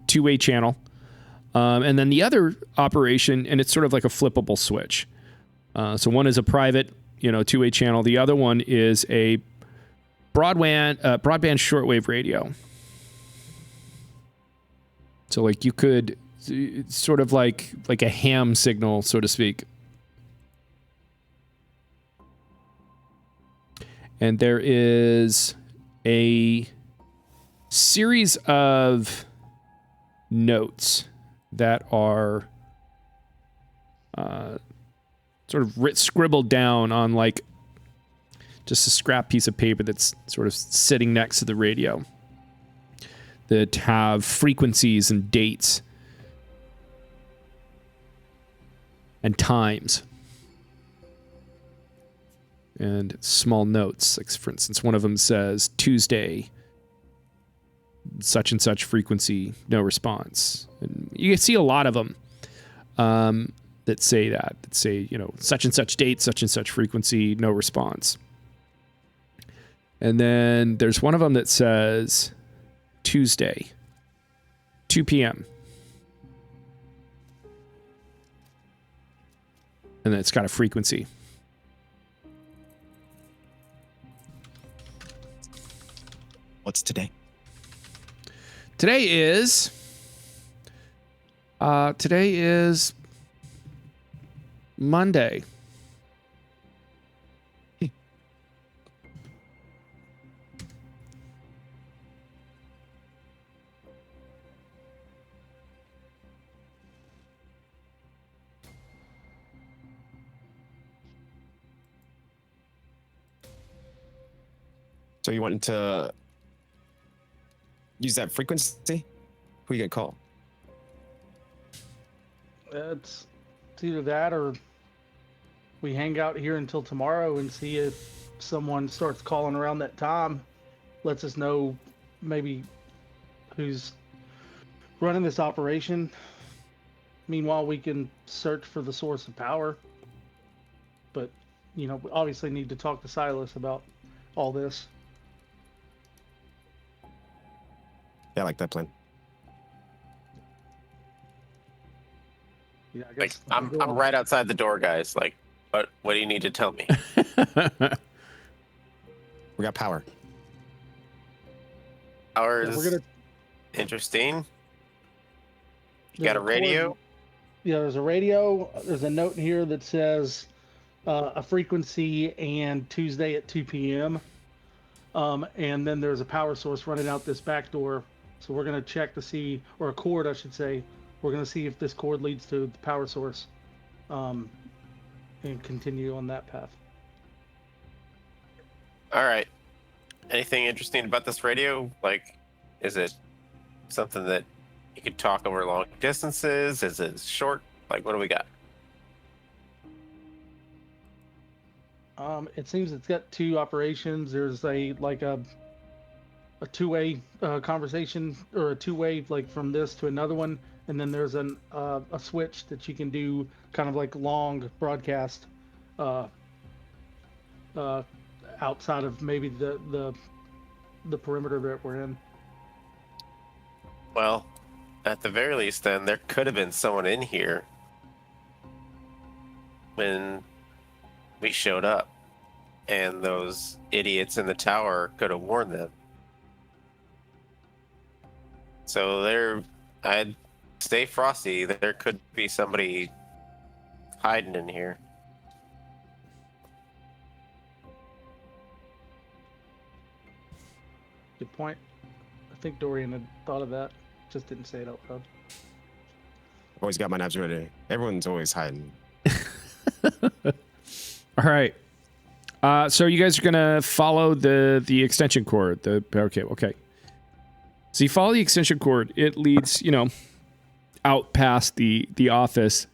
two-way channel. And then the other operation, and it's sort of like a flippable switch. So one is a private, two-way channel. The other one is a broadband shortwave radio. So like you could sort of like a ham signal, so to speak. And there is a series of notes that are sort of scribbled down on like just a scrap piece of paper that's sort of sitting next to the radio that have frequencies and dates and times. And small notes, like for instance, one of them says Tuesday, such and such frequency, no response. And you see a lot of them that say such and such date, such and such frequency, no response. And then there's one of them that says Tuesday, 2 p.m. And then it's got a frequency. What's today? Today is Monday. So you want to use that frequency? Who you gonna call? It's either that or we hang out here until tomorrow and see if someone starts calling around that time. Lets us know maybe who's running this operation. Meanwhile, we can search for the source of power. But, we obviously need to talk to Silas about all this. Yeah, I like that plan. Yeah, I Like, guess I'm right outside the door, guys. Like, what do you need to tell me? We got power. Ours we're gonna. interesting. You There's got a radio? cord- Yeah, there's a radio. There's a note in here that says a frequency and Tuesday at 2 p.m. And then there's a power source running out this back door. So we're going to check to see, or a cord, I should say. We're going to see if this cord leads to the power source and continue on that path. All right. Anything interesting about this radio? Like, is it something that you could talk over long distances? Is it short? Like, what do we got? It seems it's got two operations. There's a two-way conversation, or a two-way like from this to another one, and then there's a switch that you can do kind of like long broadcast outside of maybe the perimeter that we're in. Well, at the very least, then there could have been someone in here when we showed up, and those idiots in the tower could have warned them. So I'd stay frosty. There could be somebody hiding in here. Good point. I think Dorian had thought of that, just didn't say it out loud. Always got my knives ready. Everyone's always hiding. All right. So you guys are gonna follow the extension cord, the power cable. Okay. So you follow the extension cord. It leads, out past the office,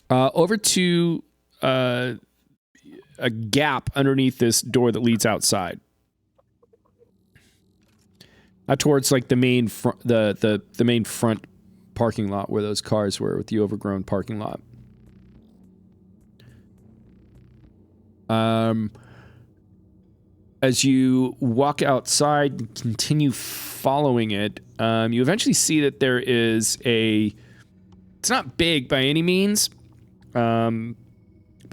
over to a gap underneath this door that leads outside. Towards like the main the main front parking lot where those cars were, with the overgrown parking lot. As you walk outside and continue following it, you eventually see that there is it's not big by any means, but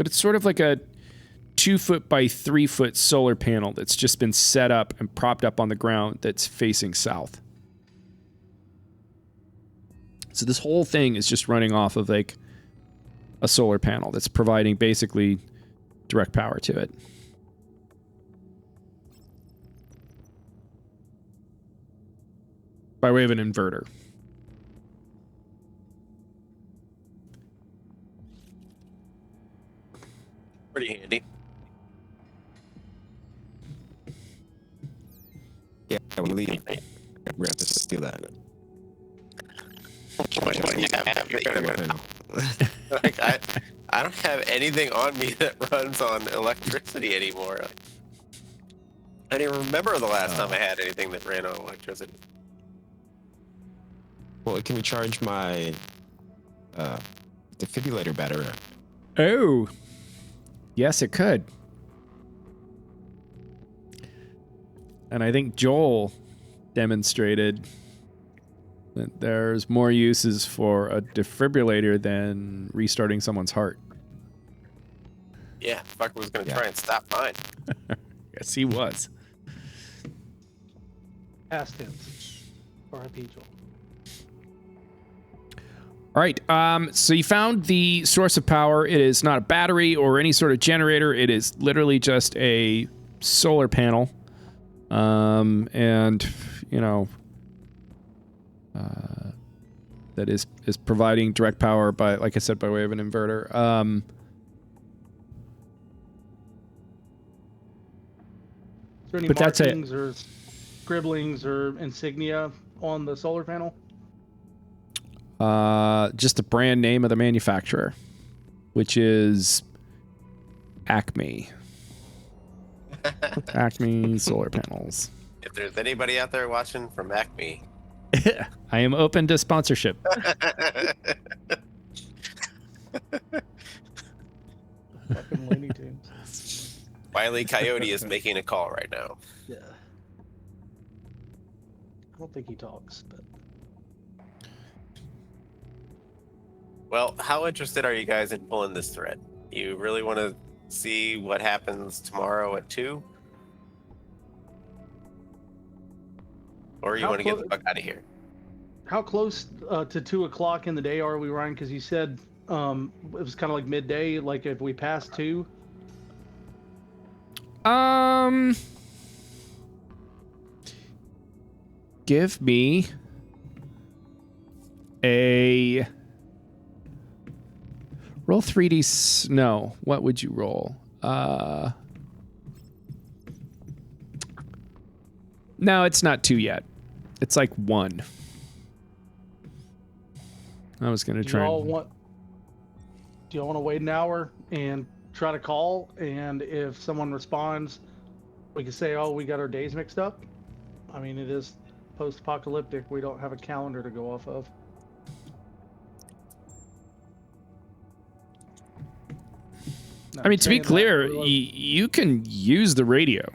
it's sort of like a 2-foot by 3-foot solar panel that's just been set up and propped up on the ground that's facing south. So this whole thing is just running off of like a solar panel that's providing basically direct power to it. By way of an inverter. Pretty handy. Yeah, when we leave, we're gonna have to steal that. Like, I don't have anything on me that runs on electricity anymore. I didn't remember the last time I had anything that ran on electricity. Well, can we charge my defibrillator battery? Oh. Yes, it could. And I think Joel demonstrated that there's more uses for a defibrillator than restarting someone's heart. Yeah, fucker was gonna try and stop mine. Yes, he was. Past tense. R.I.P. Joel. All right, so you found the source of power. It is not a battery or any sort of generator. It is literally just a solar panel. And, that is providing direct power by, like I said, by way of an inverter. Is there any But that's it. markings or scribblings or insignia on the solar panel? Just the brand name of the manufacturer, which is Acme. Acme solar panels. If there's anybody out there watching from Acme, I am open to sponsorship. Fucking Looney Tunes. Wile E. Coyote is making a call right now. Yeah. I don't think he talks, but Well, how interested are you guys in pulling this thread? You really want to see what happens tomorrow at 2? Or you How want to get clo- the fuck out of here? how close to 2 o'clock in the day are we, Ryan? Because you said it was kind of like midday. Like if we passed 2. Give me a roll 3D. No, what would you roll? No, it's not 2 yet. It's like 1. I was gonna Do try. y'all want to wait an hour and try to call? And if someone responds, we can say, "Oh, we got our days mixed up." I mean, it is post-apocalyptic. We don't have a calendar to go off of. I mean, to be Saying that, clear, we're like- you can use the radio,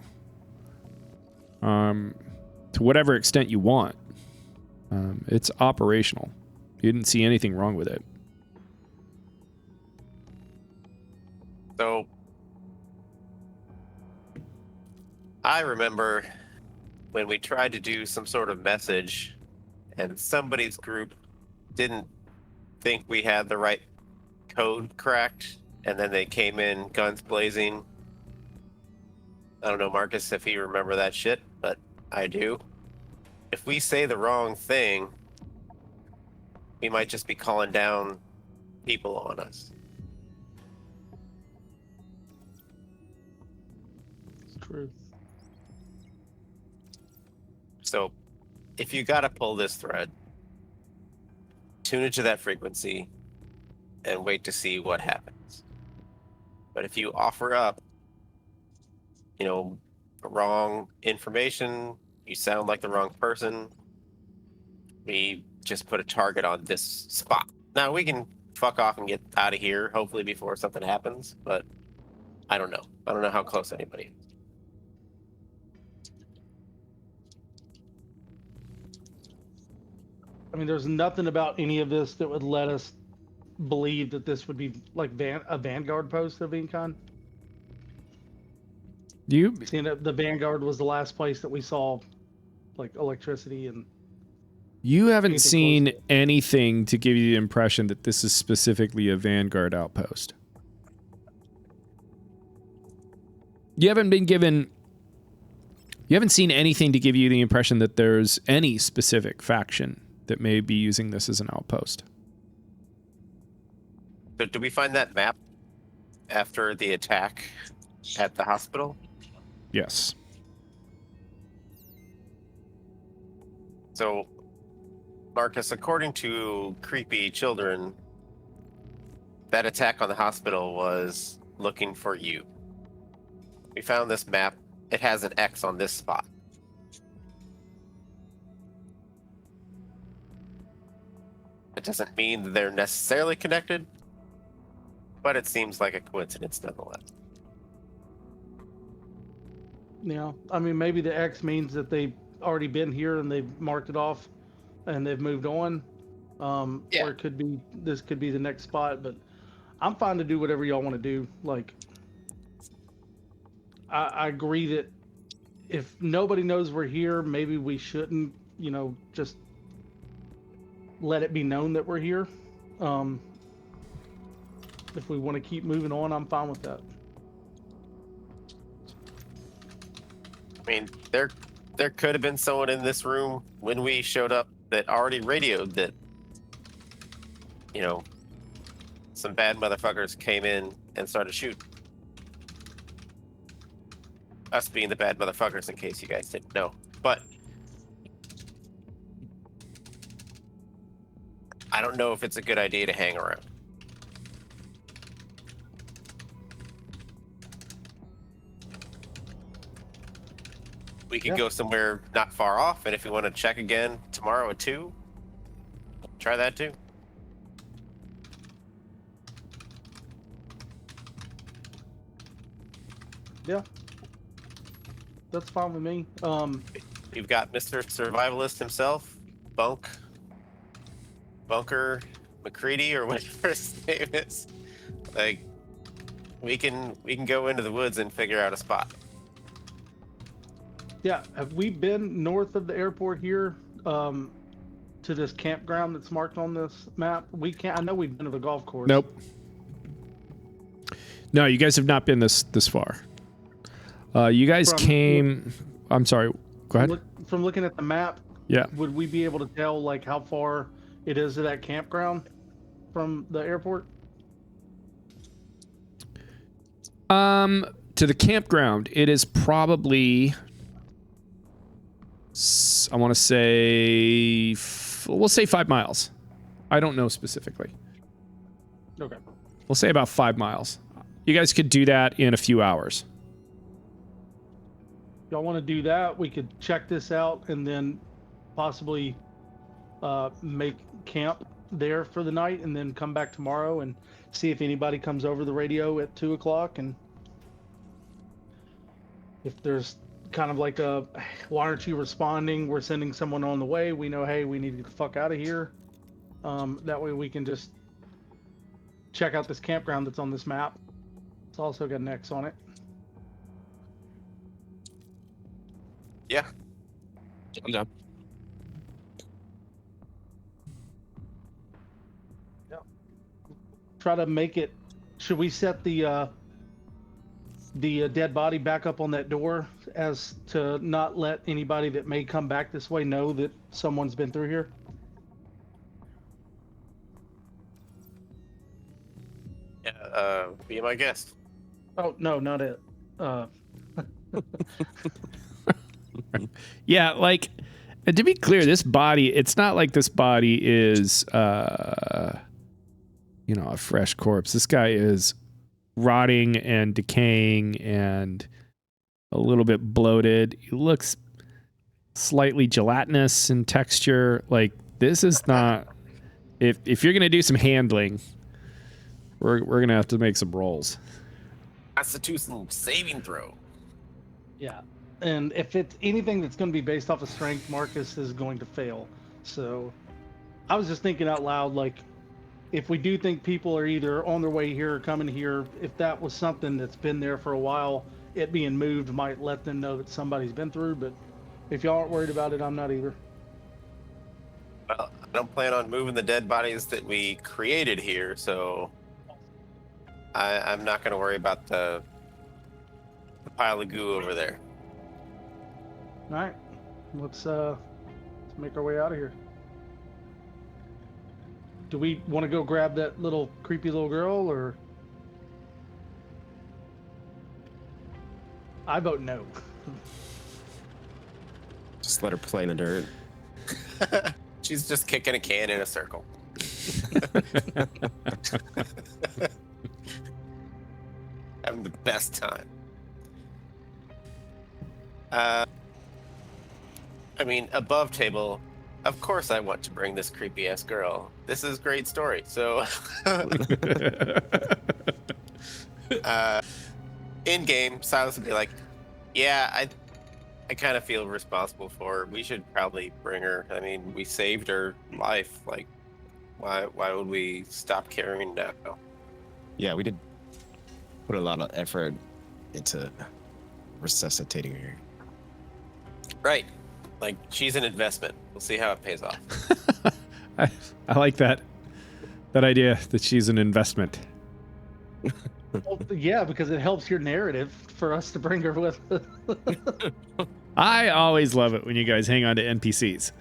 to whatever extent you want. It's operational. You didn't see anything wrong with it. So, I remember when we tried to do some sort of message and somebody's group didn't think we had the right code cracked, and then they came in guns blazing. I don't know, Marcus, if you remember that shit, but I do. If we say the wrong thing, we might just be calling down people on us. It's true. So, if you gotta pull this thread, tune into that frequency and wait to see what happens. But if you offer up, wrong information, you sound like the wrong person, we just put a target on this spot. Now, we can fuck off and get out of here, hopefully before something happens, but I don't know. I don't know how close anybody is. I mean, there's nothing about any of this that would let us believe that this would be like a Vanguard post of any kind. Seeing that the Vanguard was the last place that we saw like electricity and You haven't anything seen close to it. anything to give you the impression that this is specifically a Vanguard outpost. You haven't seen anything to give you the impression that there's any specific faction that may be using this as an outpost. So, did we find that map after the attack at the hospital? Yes. So, Marcus, according to Creepy Children, that attack on the hospital was looking for you. We found this map. It has an X on this spot. It doesn't mean that they're necessarily connected, but it seems like a coincidence nonetheless. I mean, maybe the X means that they've already been here and they've marked it off and they've moved on. Yeah. Or it could be, this could be the next spot, but I'm fine to do whatever y'all want to do. Like, I agree that if nobody knows we're here, maybe we shouldn't, just let it be known that we're here. If we want to keep moving on, I'm fine with that. I mean, there could have been someone in this room when we showed up that already radioed that, some bad motherfuckers came in and started shooting. us being the bad motherfuckers, in case you guys didn't know. But I don't know if it's a good idea to hang around. We could go somewhere not far off, and if you want to check again tomorrow at 2, try that too. Yeah, that's fine with me. You've got Mr. Survivalist himself, Bunker McCready, or whatever his name is. Like, we can go into the woods and figure out a spot. Yeah, have we been north of the airport here to this campground that's marked on this map? We can't. I know we've been to the golf course. Nope. No, you guys have not been this far. You guys came. I'm sorry. Go ahead. From looking at the map, Yeah. would we be able to tell like how far it is to that campground from the airport? To the campground, it is probably. I want to say. We'll say 5 miles. I don't know specifically. Okay. We'll say about 5 miles. You guys could do that in a few hours. If y'all want to do that, we could check this out and then possibly make camp there for the night and then come back tomorrow and see if anybody comes over the radio at 2 o'clock. And if there's kind of like a, why aren't you responding? We're sending someone on the way. We know, hey, we need to get the fuck out of here. That way we can just check out this campground that's on this map. It's also got an X on it. Yeah. I'm down. Yeah. Try to make it. Should we set the dead body back up on that door as to not let anybody that may come back this way know that someone's been through here? Yeah, be my guest. Oh no, not it. Yeah, like, to be clear, this body, it's not like this body is, a fresh corpse. This guy is rotting and decaying and a little bit bloated. He looks slightly gelatinous in texture. Like, this is not, if you're going to do some handling, we're going to have to make some rolls. Constitutional saving throw. Yeah. And if it's anything that's going to be based off of strength, Marcus is going to fail. So I was just thinking out loud, like, if we do think people are either on their way here or coming here, if that was something that's been there for a while, it being moved might let them know that somebody's been through. But if y'all aren't worried about it, I'm not either. Well, I don't plan on moving the dead bodies that we created here, so I'm not going to worry about the pile of goo over there. All right, let's make our way out of here. Do we want to go grab that little creepy little girl, or? I vote no. Just let her play in the dirt. She's just kicking a can in a circle. Having the best time. I mean, above table, of course I want to bring this creepy ass girl. This is a great story. So, in game, Silas would be like, "Yeah, I kind of feel responsible for her. We should probably bring her. I mean, we saved her life. Like, why would we stop caring now?" Yeah, we did put a lot of effort into resuscitating her. Right. Like, she's an investment. We'll see how it pays off. I like that idea that she's an investment. Well, yeah, because it helps your narrative for us to bring her with us. I always love it when you guys hang on to NPCs.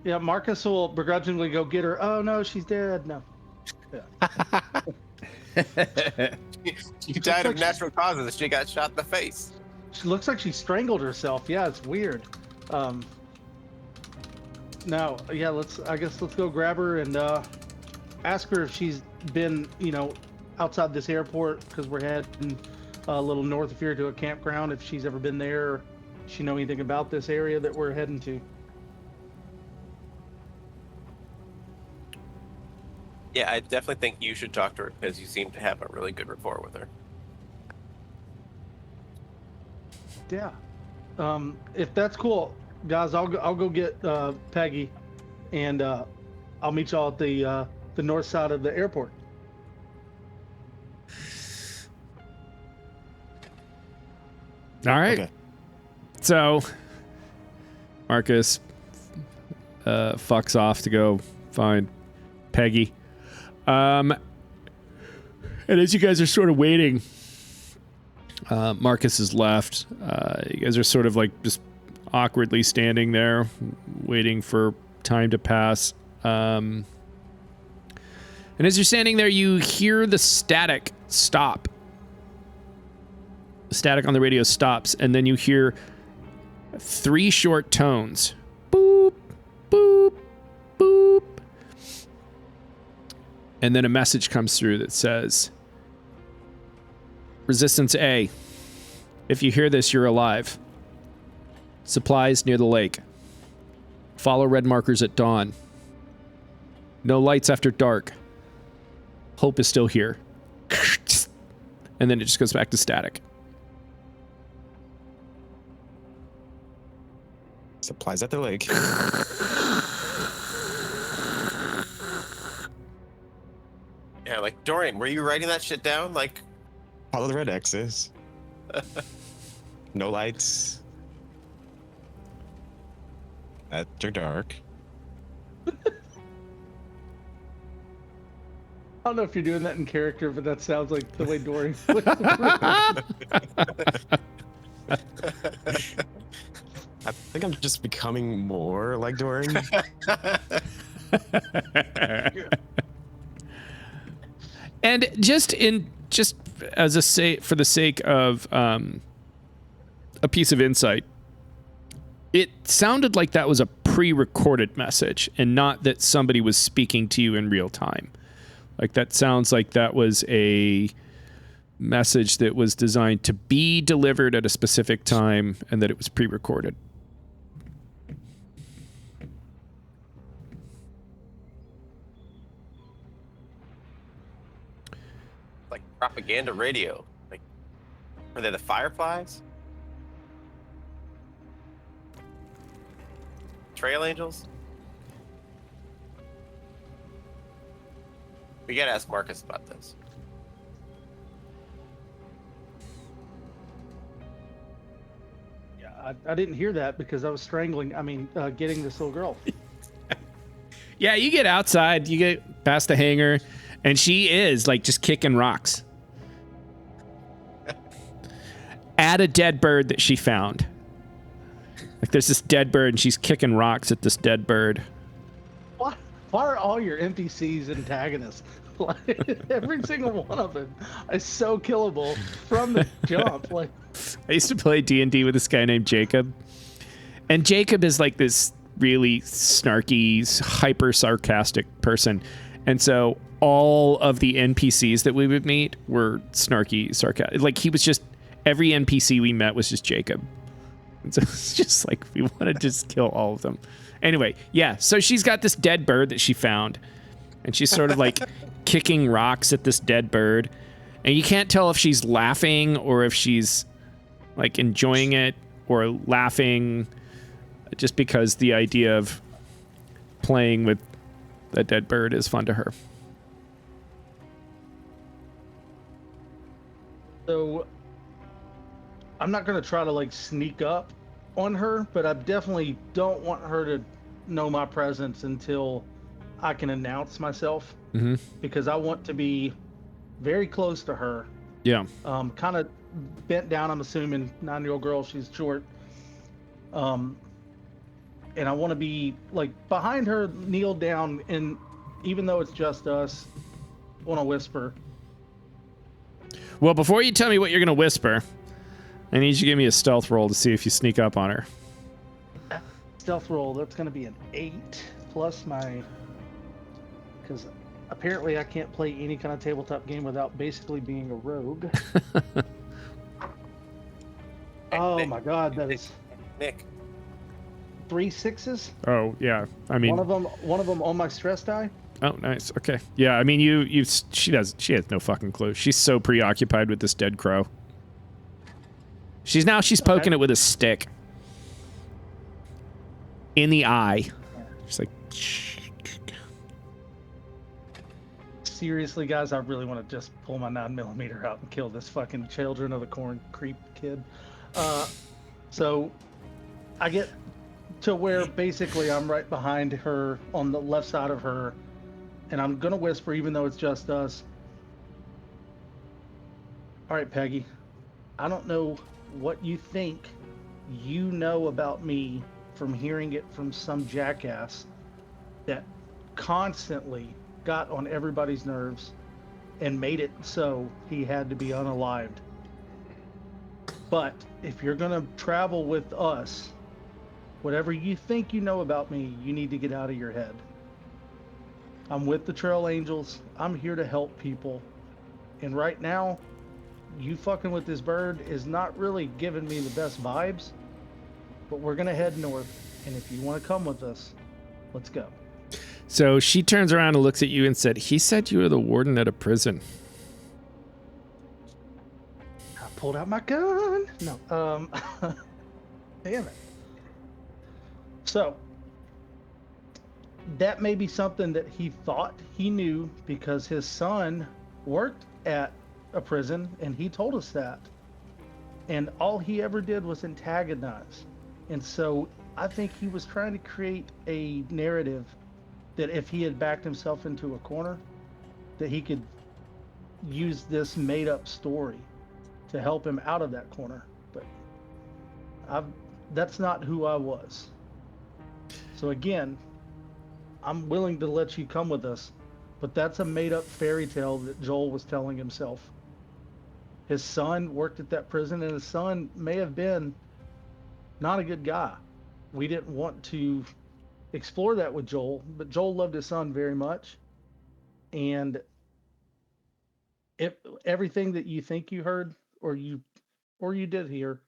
Yeah, Marcus will begrudgingly go get her. Oh no, she's dead. No. Yeah. She died of natural causes. She got shot in the face. She looks like she strangled herself. Yeah, it's weird. Now, yeah, I guess let's go grab her and ask her if she's been, outside this airport, because we're heading a little north of here to a campground. If she's ever been there, or she know anything about this area that we're heading to. Yeah, I definitely think you should talk to her because you seem to have a really good rapport with her. Yeah. If that's cool, guys, I'll go get Peggy, and I'll meet y'all at the north side of the airport. All right. Okay. So Marcus fucks off to go find Peggy. And as you guys are sort of waiting, Marcus is left. You guys are sort of like just awkwardly standing there, waiting for time to pass. And as you're standing there, you hear the static stop. The static on the radio stops, and then you hear 3 short tones. Boop, boop, boop. And then a message comes through that says, Resistance A. If you hear this, you're alive. Supplies near the lake. Follow red markers at dawn. No lights after dark. Hope is still here. And then it just goes back to static. Supplies at the lake. Yeah, like, Dorian, were you writing that shit down? Like, Follow the red X's. No lights. After dark. I don't know if you're doing that in character, but that sounds like the way Dory. I think I'm just becoming more like Dorian. And just as for the sake of a piece of insight, it sounded like that was a pre-recorded message and not that somebody was speaking to you in real time. Like, that sounds like that was a message that was designed to be delivered at a specific time and that it was pre-recorded. like propaganda radio. Like, are they the Fireflies? Trail Angels? We gotta ask Marcus about this. Yeah, I didn't hear that because I was getting this little girl. Yeah, you get outside, you get past the hangar, and she is like just kicking rocks at a dead bird that she found. Like, there's this dead bird and she's kicking rocks at this dead bird. Why are all your NPCs antagonists? Like, every single one of them is so killable from the jump. Like, I used to play D&D with this guy named Jacob. And Jacob is like this really snarky, hyper sarcastic person. And so all of the NPCs that we would meet were snarky, sarcastic. Like, he was just, every NPC we met was just Jacob. And so it's just like, we want to just kill all of them. Anyway, yeah, so she's got this dead bird that she found. And she's sort of like kicking rocks at this dead bird. And you can't tell if she's laughing or if she's like enjoying it or laughing, just because the idea of playing with a dead bird is fun to her. so I'm not going to try to like sneak up on her, but I definitely don't want her to know my presence until I can announce myself, because I want to be very close to her. Yeah. Kind of bent down, I'm assuming, 9-year-old girl, she's short. And I want to be like behind her, kneel down, and even though it's just us, I want to whisper, Well, before you tell me what you're going to whisper, I need you to give me a stealth roll to see if you sneak up on her. Stealth roll, that's going to be an 8 plus my... Because apparently I can't play any kind of tabletop game without basically being a rogue. Oh Nick, my god, that is Nick. 3 6s. Oh, yeah. I mean... One of them on my stress die. Oh, nice. Okay. Yeah, I mean, she has no fucking clue. She's so preoccupied with this dead crow. She's poking it with a stick. In the eye. She's like... Seriously, guys, I really want to just pull my 9mm out and kill this fucking Children of the Corn creep kid. So I get to where basically I'm right behind her on the left side of her, and I'm gonna whisper, even though it's just us. All right, Peggy, I don't know what you think you know about me from hearing it from some jackass that constantly got on everybody's nerves and made it so he had to be unalived. But if you're gonna travel with us, whatever you think you know about me, you need to get out of your head. I'm with the Trail Angels. I'm here to help people. And right now, you fucking with this bird is not really giving me the best vibes. But we're gonna head north, and if you want to come with us, let's go. So she turns around and looks at you and said, "He said you were the warden at a prison." I pulled out my gun. No, damn it. So that may be something that he thought he knew because his son worked at a prison, and he told us that. And all he ever did was antagonize. And so I think he was trying to create a narrative that if he had backed himself into a corner, that he could use this made-up story to help him out of that corner. But that's not who I was. So again, I'm willing to let you come with us, but that's a made-up fairy tale that Joel was telling himself. His son worked at that prison, and his son may have been not a good guy. We didn't want to explore that with Joel, but Joel loved his son very much. And everything that you think you heard or you did hear,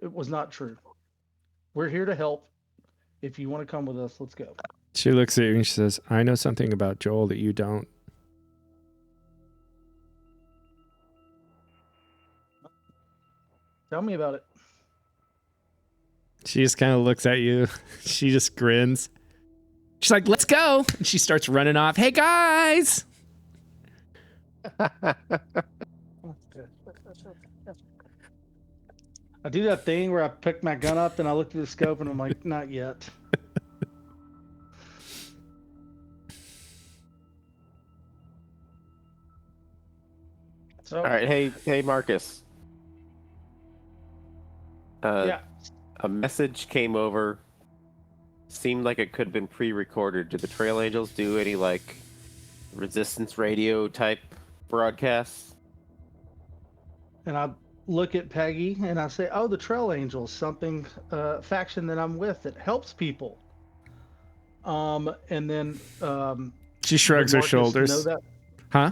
it was not true. We're here to help. If you want to come with us, let's go. She looks at you and she says, "I know something about Joel that you don't." Tell me about it. She just kind of looks at you. She just grins. She's like, "Let's go." And she starts running off. "Hey, guys." I do that thing where I pick my gun up and I look through the scope and I'm like, not yet. So, All right, hey, Marcus. yeah. A message came over. Seemed like it could have been pre-recorded. Did the Trail Angels do any like resistance radio type broadcasts? And I look at Peggy and I say, "Oh, the Trail Angels, something faction that I'm with that helps people." And then She shrugs her Marcus shoulders. know that? Huh?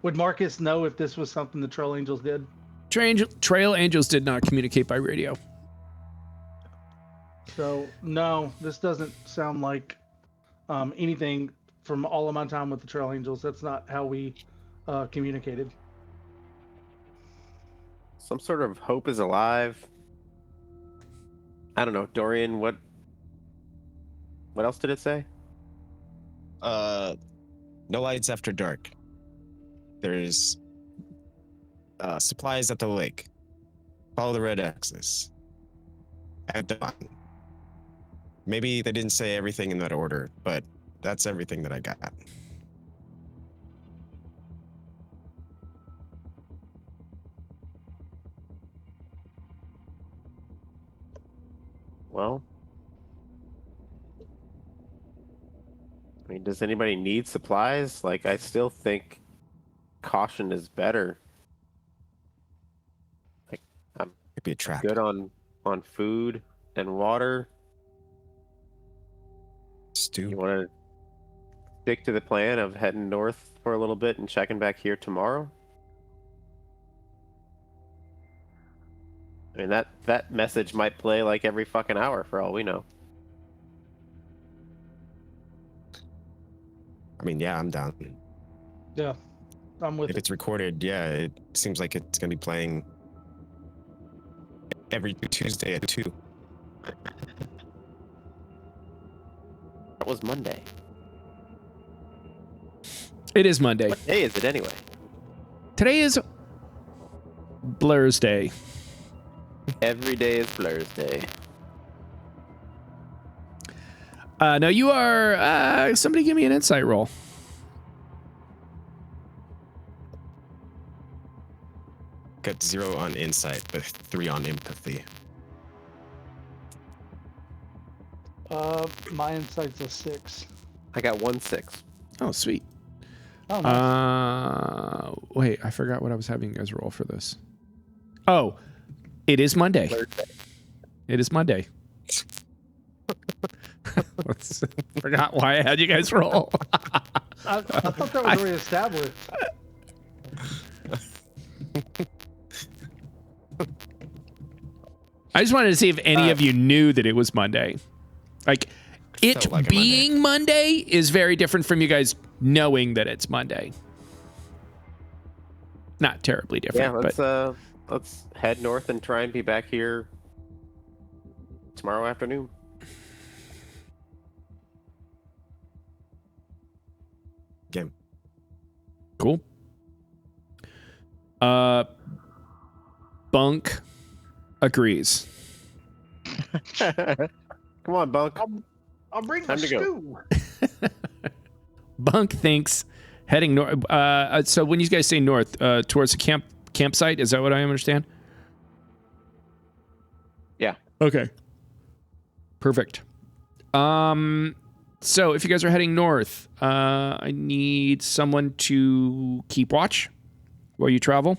Would Marcus know if this was something the Trail Angels did? Trail Angels did not communicate by radio. So no, this doesn't sound like anything from all of my time with the Trail Angels. That's not how we communicated. Some sort of hope is alive. I don't know, Dorian. What else did it say? No lights after dark. There's supplies at the lake. Follow the red axis. At dawn. Maybe they didn't say everything in that order, but that's everything that I got. Well, I mean, does anybody need supplies? Like, I still think caution is better. Like, I'm Could be a trap. good on food and water. Stew. You want to stick to the plan of heading north for a little bit and checking back here tomorrow? I mean, that message might play like every fucking hour for all we know. I mean, yeah, I'm down. Yeah, I'm with If it. it's recorded, yeah, it seems like it's gonna be playing every Tuesday at 2. That was Monday. It is Monday. What day is it anyway? Today is Blur's Day. Every day is Blur's Day. No, you are. Somebody give me an insight roll. Got 0 on insight, but 3 on empathy. My insight's a 6. I got 1-6. Oh, sweet. Oh, nice. Wait, I forgot what I was having you guys roll for this. Oh, it is Monday. Blur's Day. It is Monday. Forgot why I had you guys roll. I thought that was already established. I just wanted to see if any of you knew that it was Monday. Like, it Felt like a being Monday is very different from you guys knowing that it's Monday. Not terribly different, Yeah, but let's head north and try and be back here tomorrow afternoon. Game. cool. Bunk agrees. Come on, Bunk. I'll bring Time the to go. stew. Bunk thinks heading north. So when you guys say north, towards the campsite, is that what I understand? Yeah. Okay. Perfect. So if you guys are heading north, I need someone to keep watch while you travel.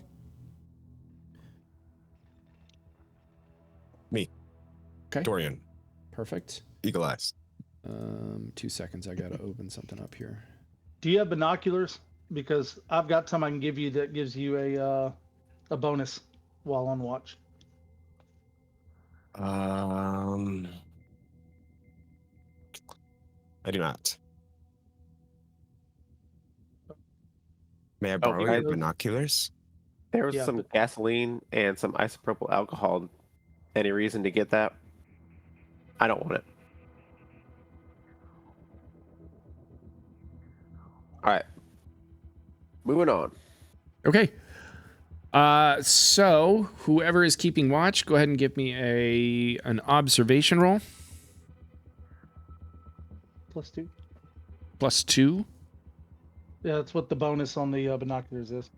Me. Okay. Dorian. Perfect. Eagle Eyes. 2 seconds. I gotta open something up here. Do you have binoculars? Because I've got some I can give you that gives you a bonus while on watch. I do not. May I borrow guys. your binoculars? There was Yeah, some but- gasoline and some isopropyl alcohol. Any reason to get that? I don't want it. All right. Moving on. Okay. So whoever is keeping watch, go ahead and give me an observation roll. +2. +2. Yeah, that's what the bonus on the binoculars is.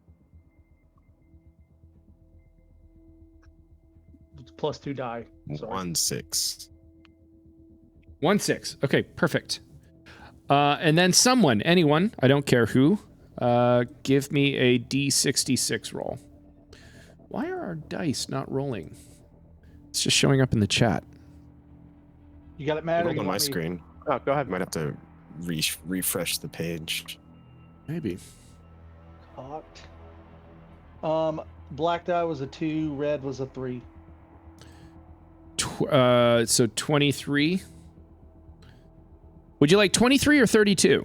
It's +2 die. Sorry. 1-6. 1-6. Okay, perfect. And then anyone, I don't care who, give me a D66 roll. Why are our dice not rolling? It's just showing up in the chat. You got it, Matt? or Rolled you on my want me- screen. Oh, go ahead. Might have to refresh the page. Maybe. Hot. Black die was a 2, red was a 3. So 23. Would you like 23 or 32?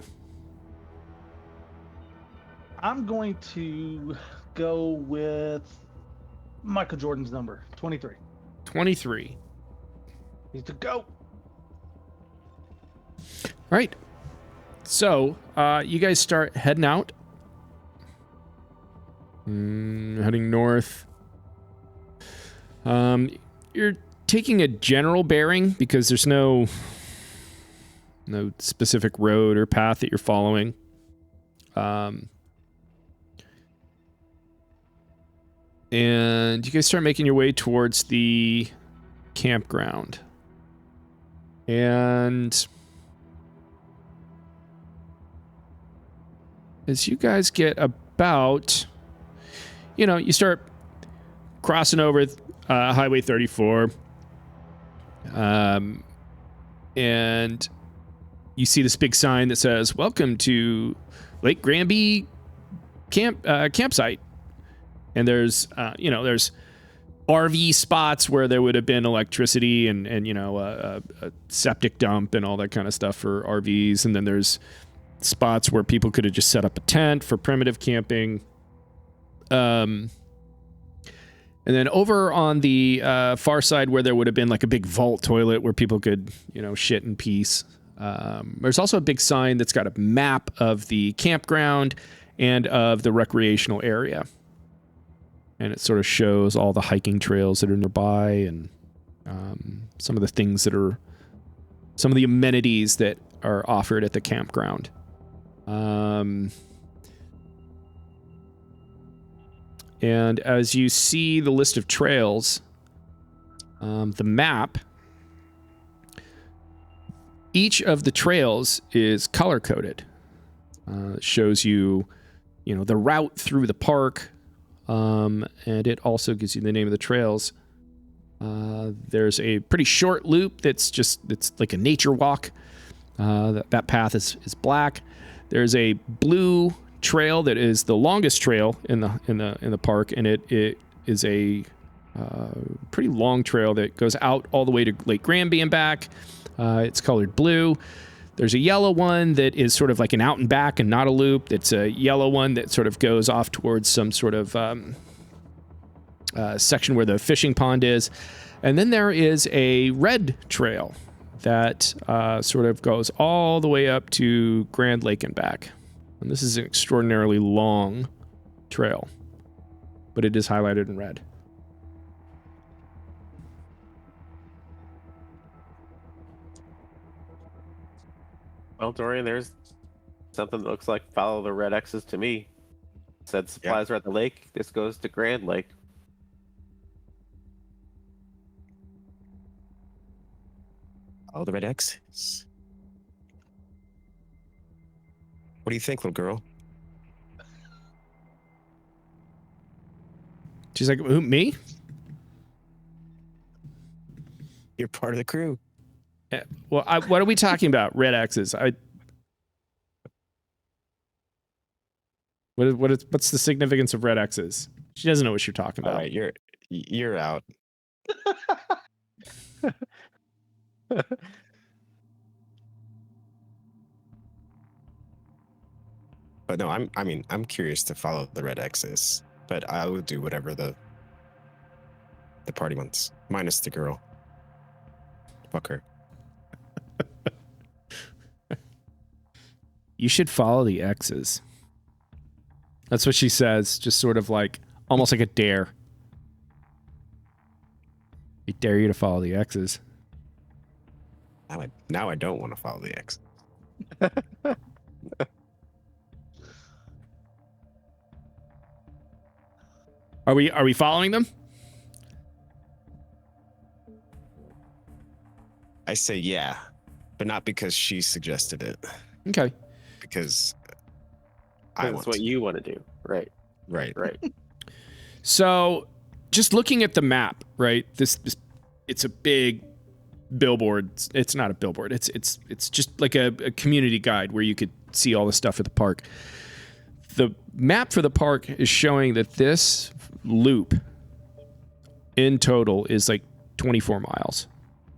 I'm going to go with Michael Jordan's number, 23. 23. He's the GOAT. All right. So, you guys start heading out. Heading north. You're taking a general bearing because there's no specific road or path that you're following. And you guys start making your way towards the campground. And as you guys get about, you start crossing over Highway 34, and you see this big sign that says, "Welcome to Lake Granby campsite." And there's RV spots where there would have been electricity and a septic dump and all that kind of stuff for RVs. And then there's spots where people could have just set up a tent for primitive camping. And then over on the far side where there would have been like a big vault toilet where people could, shit in peace. There's also a big sign that's got a map of the campground and of the recreational area. And it sort of shows all the hiking trails that are nearby and some of the things that are, some of the amenities that are offered at the campground. And as you see the list of trails, the map, each of the trails is color-coded. It shows you, the route through the park, and it also gives you the name of the trails. There's a pretty short loop it's like a nature walk. That path is black. There's a blue trail that is the longest trail in the park, and it is a pretty long trail that goes out all the way to Lake Granby and back. It's colored blue. There's a yellow one that is sort of like an out and back and not a loop. It's a yellow one that sort of goes off towards some sort of section where the fishing pond is. And then there is a red trail that sort of goes all the way up to Grand Lake and back. And this is an extraordinarily long trail, but it is highlighted in red. Well, Dorian, there's something that looks like follow the red X's to me. Said supplies are at the lake. This goes to Grand Lake. All the red X's. What do you think, little girl? She's like, who, me? You're part of the crew. Well, what are we talking about? Red X's. What's the significance of red X's? She doesn't know what you're talking about. All right, you're out. But no, I'm curious to follow the red X's, but I will do whatever the party wants, minus the girl. Fuck her. You should follow the X's. That's what she says, just sort of like, almost like a dare. I dare you to follow the X's. Now I don't want to follow the X. Are we following them? I say yeah, but not because she suggested it. Okay. Because That's what you want to do. Right. Right. So, just looking at the map, right? This it's a big billboard. It's not a billboard. It's just like a community guide where you could see all the stuff at the park. The map for the park is showing that this loop in total is like 24 miles.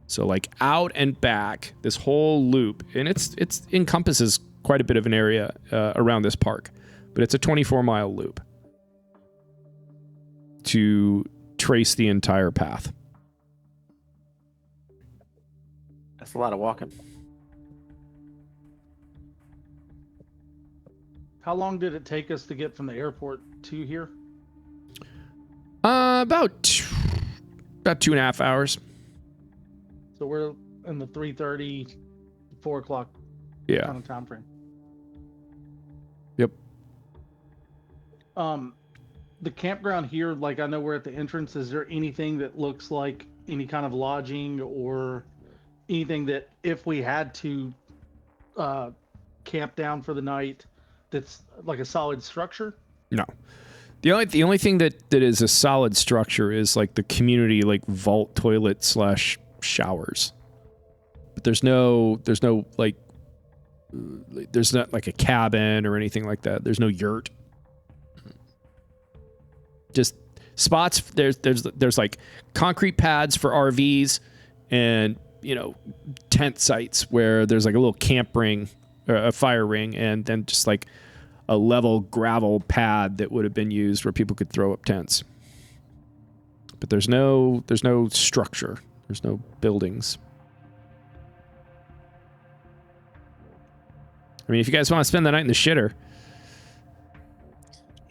So like out and back, this whole loop, and it's encompasses quite a bit of an area around this park, but it's a 24-mile loop to trace the entire path. That's a lot of walking. How long did it take us to get from the airport to here? About 2.5 hours. So we're in the 3:30, 4 o'clock Yeah. kind of time frame. Yep. The campground here, like I know we're at the entrance. Is there anything that looks like any kind of lodging or anything that if we had to camp down for the night, that's like a solid structure? No. The only thing that is a solid structure is like the community like vault toilet / showers. But there's not like a cabin or anything like that. There's no yurt. Just spots. There's like concrete pads for RVs and, you know, tent sites where there's like a little camp ring, or a fire ring, and then just like a level gravel pad that would have been used where people could throw up tents. But there's no structure. There's no buildings. I mean, if you guys want to spend the night in the shitter,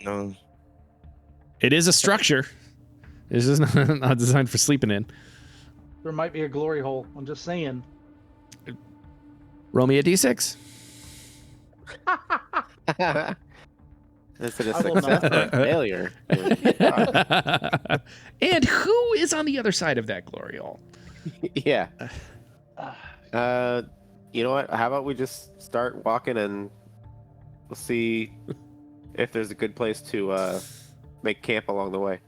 No. it is a structure. It's just not designed for sleeping in. There might be a glory hole. I'm just saying. Roll me a d6. Is it a I will success not. or a failure? And who is on the other side of that glory hole? Yeah. You know what? How about we just start walking and we'll see if there's a good place to make camp along the way.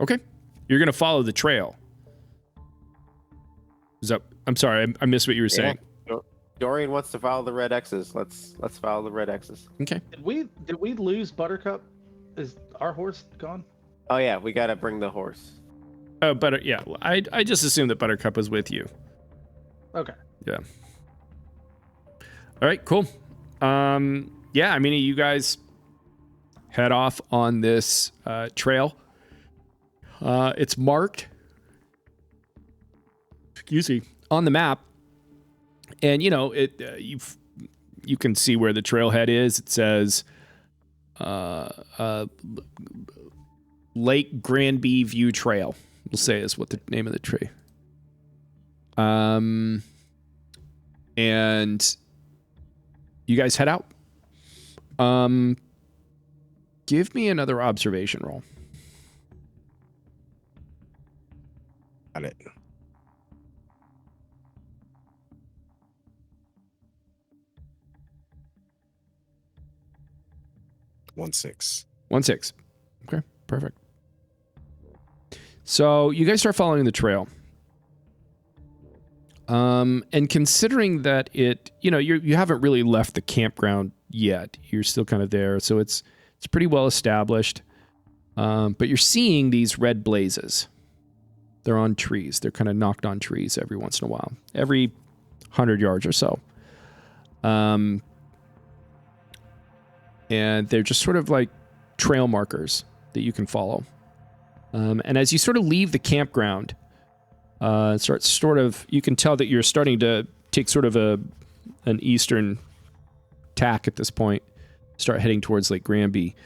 Okay. You're going to follow the trail. I'm sorry, I missed what you were saying. Dorian wants to follow the red X's. Let's follow the red X's. Okay. Did we lose Buttercup? Is our horse gone? Oh yeah, we gotta bring the horse. Oh, yeah. I just assumed that Buttercup was with you. Okay. Yeah. All right, cool. Yeah, I mean, you guys head off on this trail. It's marked, excuse me, on the map, and you know you can see where the trailhead is. It says Lake Granby View Trail. We'll say is what the name of the tree. And you guys head out. Give me another observation roll. Got it. One six. 1-6. Okay, perfect. So you guys start following the trail. And considering that you haven't really left the campground yet, you're still kind of there, so it's pretty well established. But you're seeing these red blazes. They're on trees. They're kind of knocked on trees every once in a while, every 100 yards or so. And they're just sort of like trail markers that you can follow. And as you sort of leave the campground, you can tell that you're starting to take sort of an eastern tack at this point, start heading towards Lake Granby.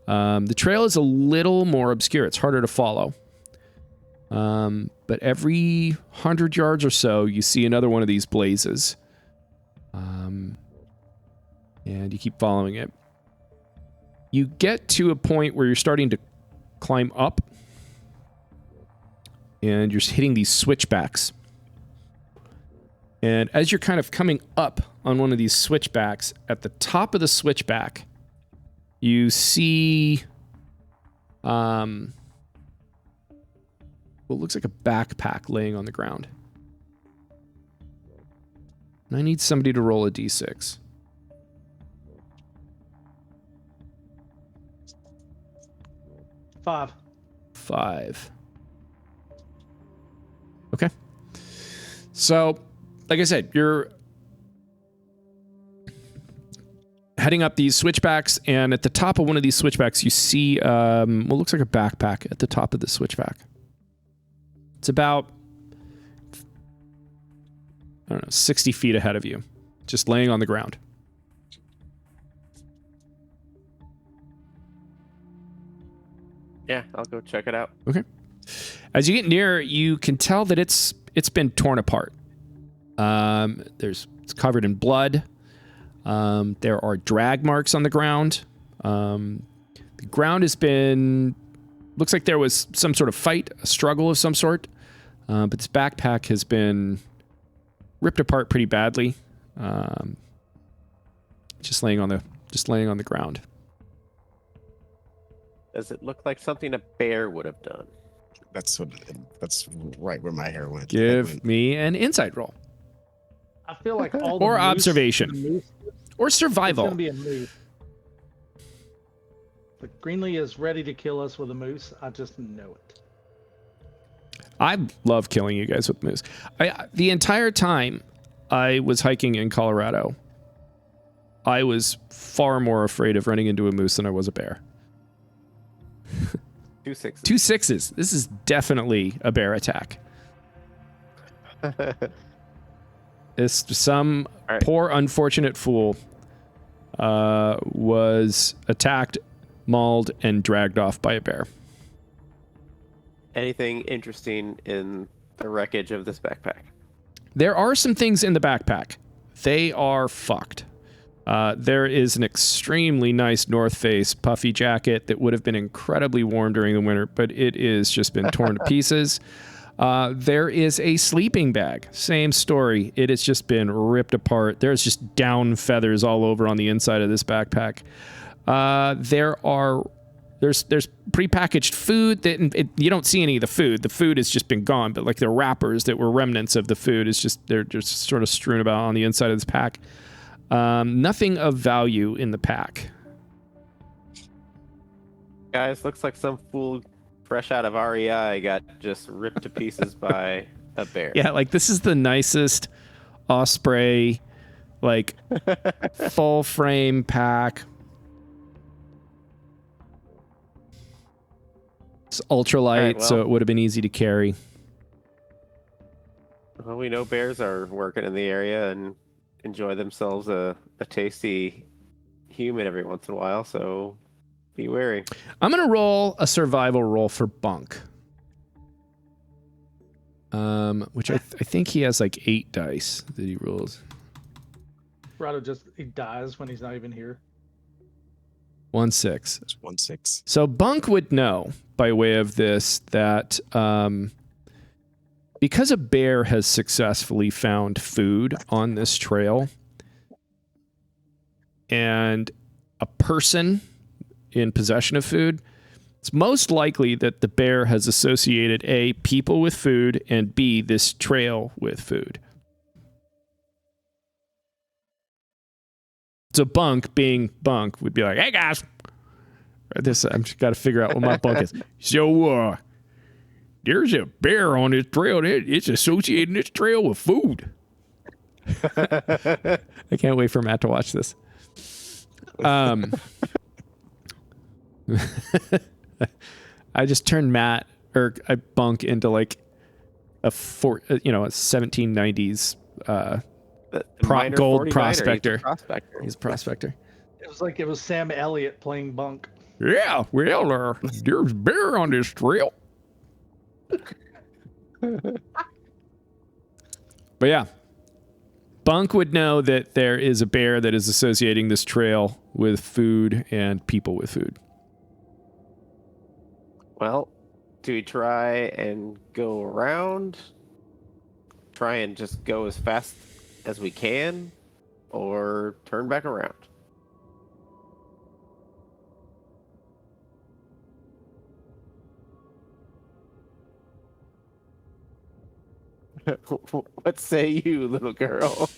The trail is a little more obscure. It's harder to follow. But every 100 yards or so, you see another one of these blazes. And you keep following it. You get to a point where you're starting to climb up. And you're hitting these switchbacks. And as you're kind of coming up on one of these switchbacks, at the top of the switchback, you see what looks like a backpack laying on the ground. And I need somebody to roll a d6. 5. Okay. So, like I said, you're heading up these switchbacks, and at the top of one of these switchbacks, you see what looks like a backpack at the top of the switchback. It's about, 60 feet ahead of you, just laying on the ground. Yeah, I'll go check it out. Okay. As you get near, you can tell that it's been torn apart. It's covered in blood. There are drag marks on the ground. The ground looks like there was some sort of fight, a struggle of some sort. But this backpack has been ripped apart pretty badly. just laying on the ground. Does it look like something a bear would have done? That's right where my hair went. Give me an insight roll. I feel like all the Or moose- observation. the moose- Or It's survival. gonna be a moose. But Greenlee is ready to kill us with a moose. I just know it. I love killing you guys with moose. The entire time I was hiking in Colorado, I was far more afraid of running into a moose than I was a bear. 2 6. 2 6s. This is definitely a bear attack. This some All right. poor unfortunate fool was attacked, mauled, and dragged off by a bear. Anything interesting in the wreckage of this backpack? There are some things in the backpack. They are fucked. There is an extremely nice North Face puffy jacket that would have been incredibly warm during the winter, but it is just been torn to pieces. There is a sleeping bag. Same story. It has just been ripped apart. There's just down feathers all over on the inside of this backpack. There's prepackaged food that you don't see any of the food. The food has just been gone, but like the wrappers that were remnants of the food they're just sort of strewn about on the inside of this pack. Nothing of value in the pack. Guys, looks like some fool fresh out of REI got just ripped to pieces by a bear. Yeah, like this is the nicest Osprey, like full frame pack. It's ultralight, Alright, so well. it would have been easy to carry. Well, we know bears are working in the area and enjoy themselves a tasty human every once in a while, so be wary. I'm gonna roll a survival roll for Bunk. Which I think he has like 8 dice that he rolls. Rado he dies when he's not even here. 1 6. It's 1 6. So Bunk would know by way of this that because a bear has successfully found food on this trail and a person in possession of food, it's most likely that the bear has associated A, people with food, and B, this trail with food. So Bunk, being Bunk, would be like, "Hey guys, I'm just got to figure out what my Bunk is." So, there's a bear on this trail. It's associating this trail with food. I can't wait for Matt to watch this. I just turned Matt or I Bunk into like a 1790s Minor gold 49er, prospector. He's He's a prospector. a prospector. It was like it was Sam Elliott playing Bunk. Yeah, well, there's bear on this trail. But yeah, Bunk would know that there is a bear that is associating this trail with food and people with food. Well, do we try and go around? Try and just go as fast as we can? Or turn back around? What say you, little girl?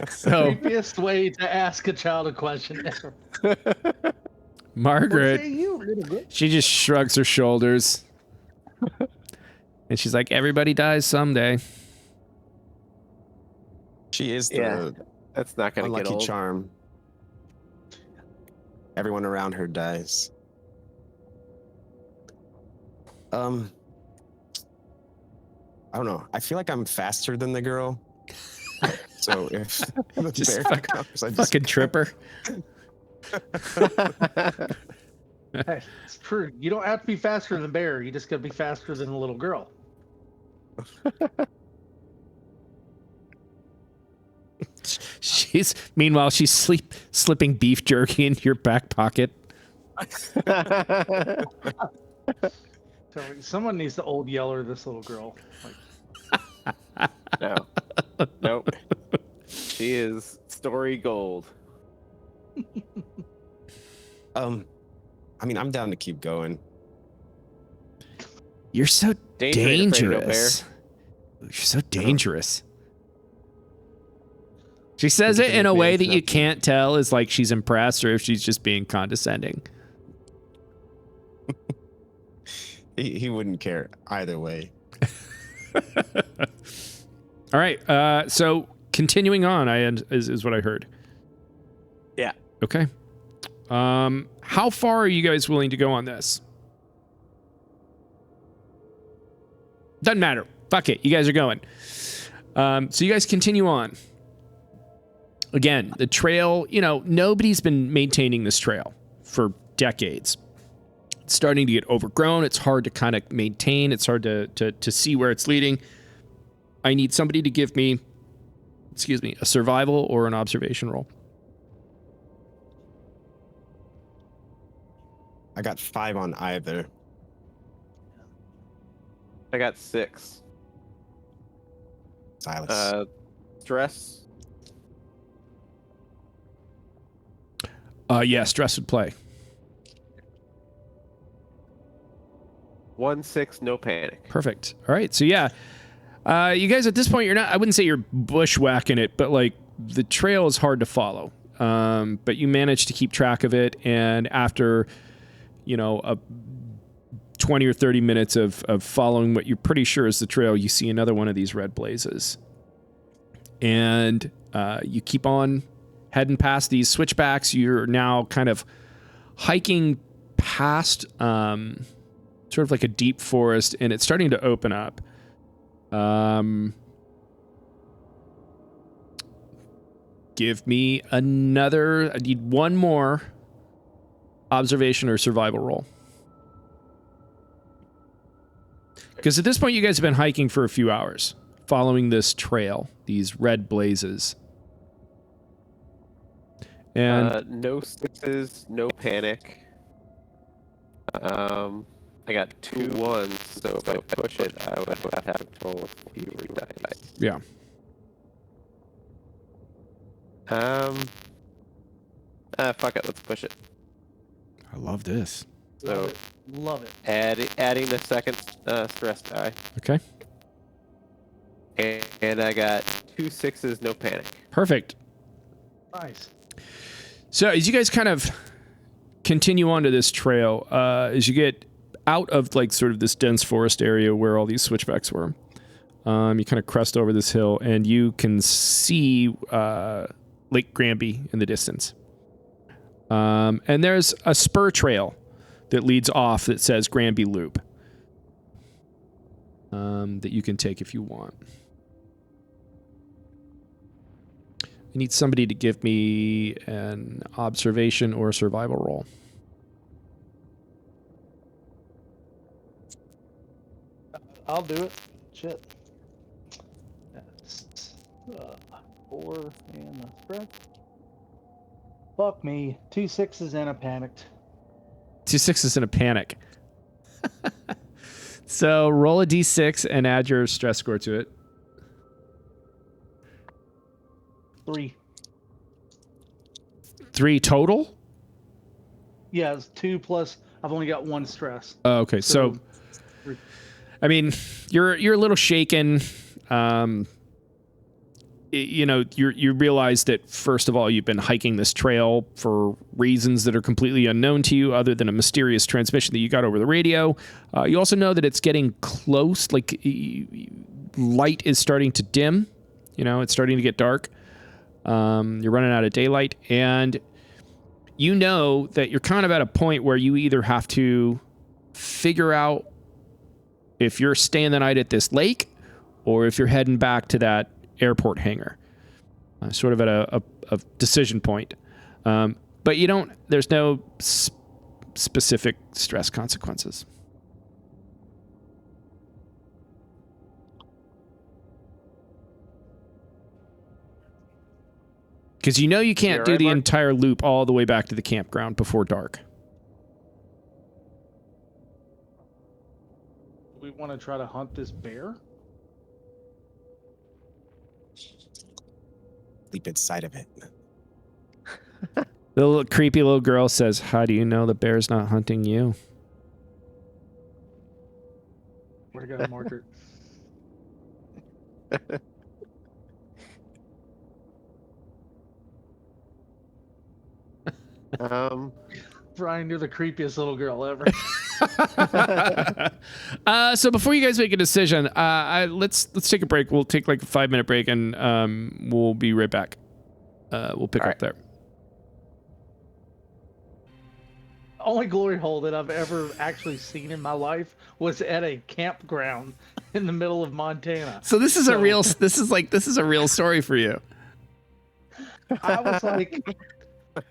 So Creepiest way to ask a child a question ever. Margaret, What say you, little girl? she just shrugs her shoulders. And she's like, everybody dies someday. She is the Yeah, that's not going to get unlucky old. charm. Everyone around her dies. I don't know. I feel like I'm faster than the girl. So if the Just bear comes, I just Fucking tripper. Hey, it's true. You don't have to be faster than the bear. You just got to be faster than the little girl. Meanwhile, she's slipping beef jerky into your back pocket. So someone needs to old yeller this little girl. Like, No. Nope. She is story gold. I mean, I'm down to keep going. You're so Danger ain't afraid of no bear. dangerous. You're so dangerous. She says it in a way that you can't tell is like she's impressed or if she's just being condescending. He wouldn't care either way. All right. So continuing on, is what I heard. Yeah. Okay. How far are you guys willing to go on this? Doesn't matter. Fuck it. You guys are going. So you guys continue on. Again, the trail, nobody's been maintaining this trail for decades. It's starting to get overgrown. It's hard to kind of maintain. It's hard to see where it's leading. I need somebody to give me, a survival or an observation roll. I got 5 on either. I got 6. Silas. Stress. Yeah, stress would play. 1-6, no panic. Perfect. All right. So yeah, you guys at this point, I wouldn't say you're bushwhacking it, but like the trail is hard to follow. But you manage to keep track of it. And after, a 20 or 30 minutes of following what you're pretty sure is the trail, you see another one of these red blazes. And you keep on heading past these switchbacks. You're now kind of hiking past sort of like a deep forest, and it's starting to open up. Give me I need one more observation or survival roll. Because at this point, you guys have been hiking for a few hours, following this trail, these red blazes. And no 6s, no panic. I got 2 1s, so if I push it, I would have to roll a few dice. yeah. Fuck it, let's push it. I love this. So Love it. adding the second stress die. Okay. And I got 2 6s, no panic. Perfect. Nice. So as you guys kind of continue onto this trail, as you get out of like sort of this dense forest area where all these switchbacks were, you kind of crest over this hill and you can see Lake Granby in the distance. And there's a spur trail that leads off that says Granby Loop that you can take if you want. I need somebody to give me an observation or a survival roll. I'll do it. Shit. That's 4 and a spread. Fuck me. 2 6s and a panicked. 2 6s and a panic. So roll a d6 and add your stress score to it. 3. 3 total? Yeah, it's 2 plus. I've only got 1 stress. Oh, okay. So I mean, you're a little shaken. You realize that, first of all, you've been hiking this trail for reasons that are completely unknown to you, other than a mysterious transmission that you got over the radio. You also know that it's getting close, like light is starting to dim. It's starting to get dark. You're running out of daylight, and you know that you're kind of at a point where you either have to figure out if you're staying the night at this lake or if you're heading back to that airport hangar, sort of at a decision point. But there's no specific stress consequences. Because you can't do the entire loop all the way back to the campground before dark. Do we want to try to hunt this bear? sleep inside of it. The little creepy little girl says, "How do you know the bear's not hunting you?" Where to go, Margaret? Brian, you're the creepiest little girl ever. So before you guys make a decision, let's take a break. We'll take like a 5-minute break, and we'll be right back. We'll pick up there. Only glory hole that I've ever actually seen in my life was at a campground in the middle of Montana. So this is a real story for you. I was like,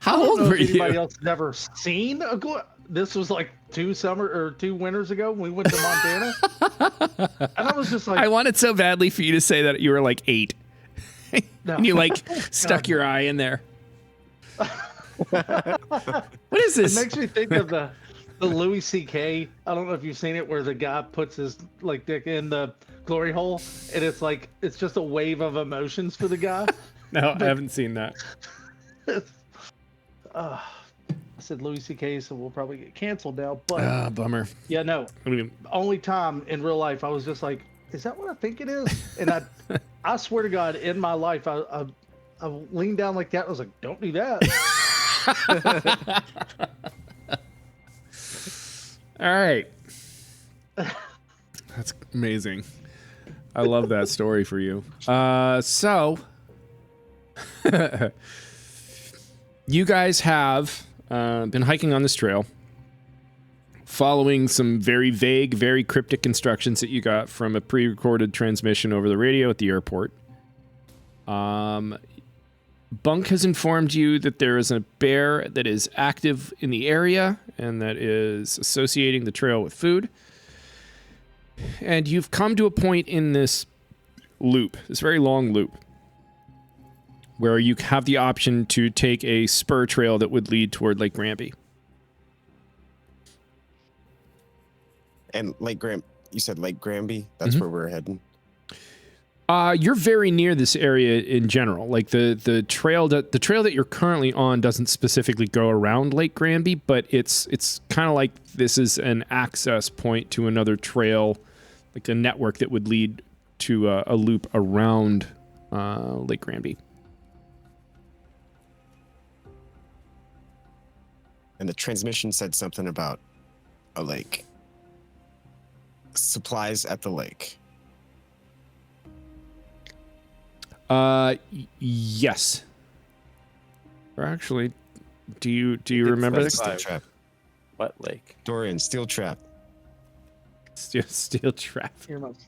How old were you? Anybody else has ever seen a glory? This was like 2 winters ago when we went to Montana, and I was just like, I wanted so badly for you to say that you were like 8, no. and you like stuck your eye in there. What is this? It makes me think of the Louis C.K. I don't know if you've seen it, where the guy puts his like dick in the glory hole, and it's just a wave of emotions for the guy. No, I haven't seen that. I said Louis C.K., so we'll probably get canceled now. But bummer. yeah, no. I mean, Only time in real life I was just like, is that what I think it is? And I swear to God, in my life, I leaned down like that. I was like, don't do that. All right. That's amazing. I love that story for you. So you guys have been hiking on this trail, following some very vague, very cryptic instructions that you got from a pre-recorded transmission over the radio at the airport. Bunk has informed you that there is a bear that is active in the area and that is associating the trail with food. And you've come to a point in this loop, this very long loop, where you have the option to take a spur trail that would lead toward Lake Granby. And you said Lake Granby? That's where we're heading? You're very near this area in general. Like the trail that you're currently on doesn't specifically go around Lake Granby, but it's kind of like this is an access point to another trail, like a network that would lead to a loop around Lake Granby. And the transmission said something about a lake. Supplies at the lake. Yes. Or actually, do you remember this? Steel trap. What lake? Dorian, steel trap. Steel trap. Earmuffs.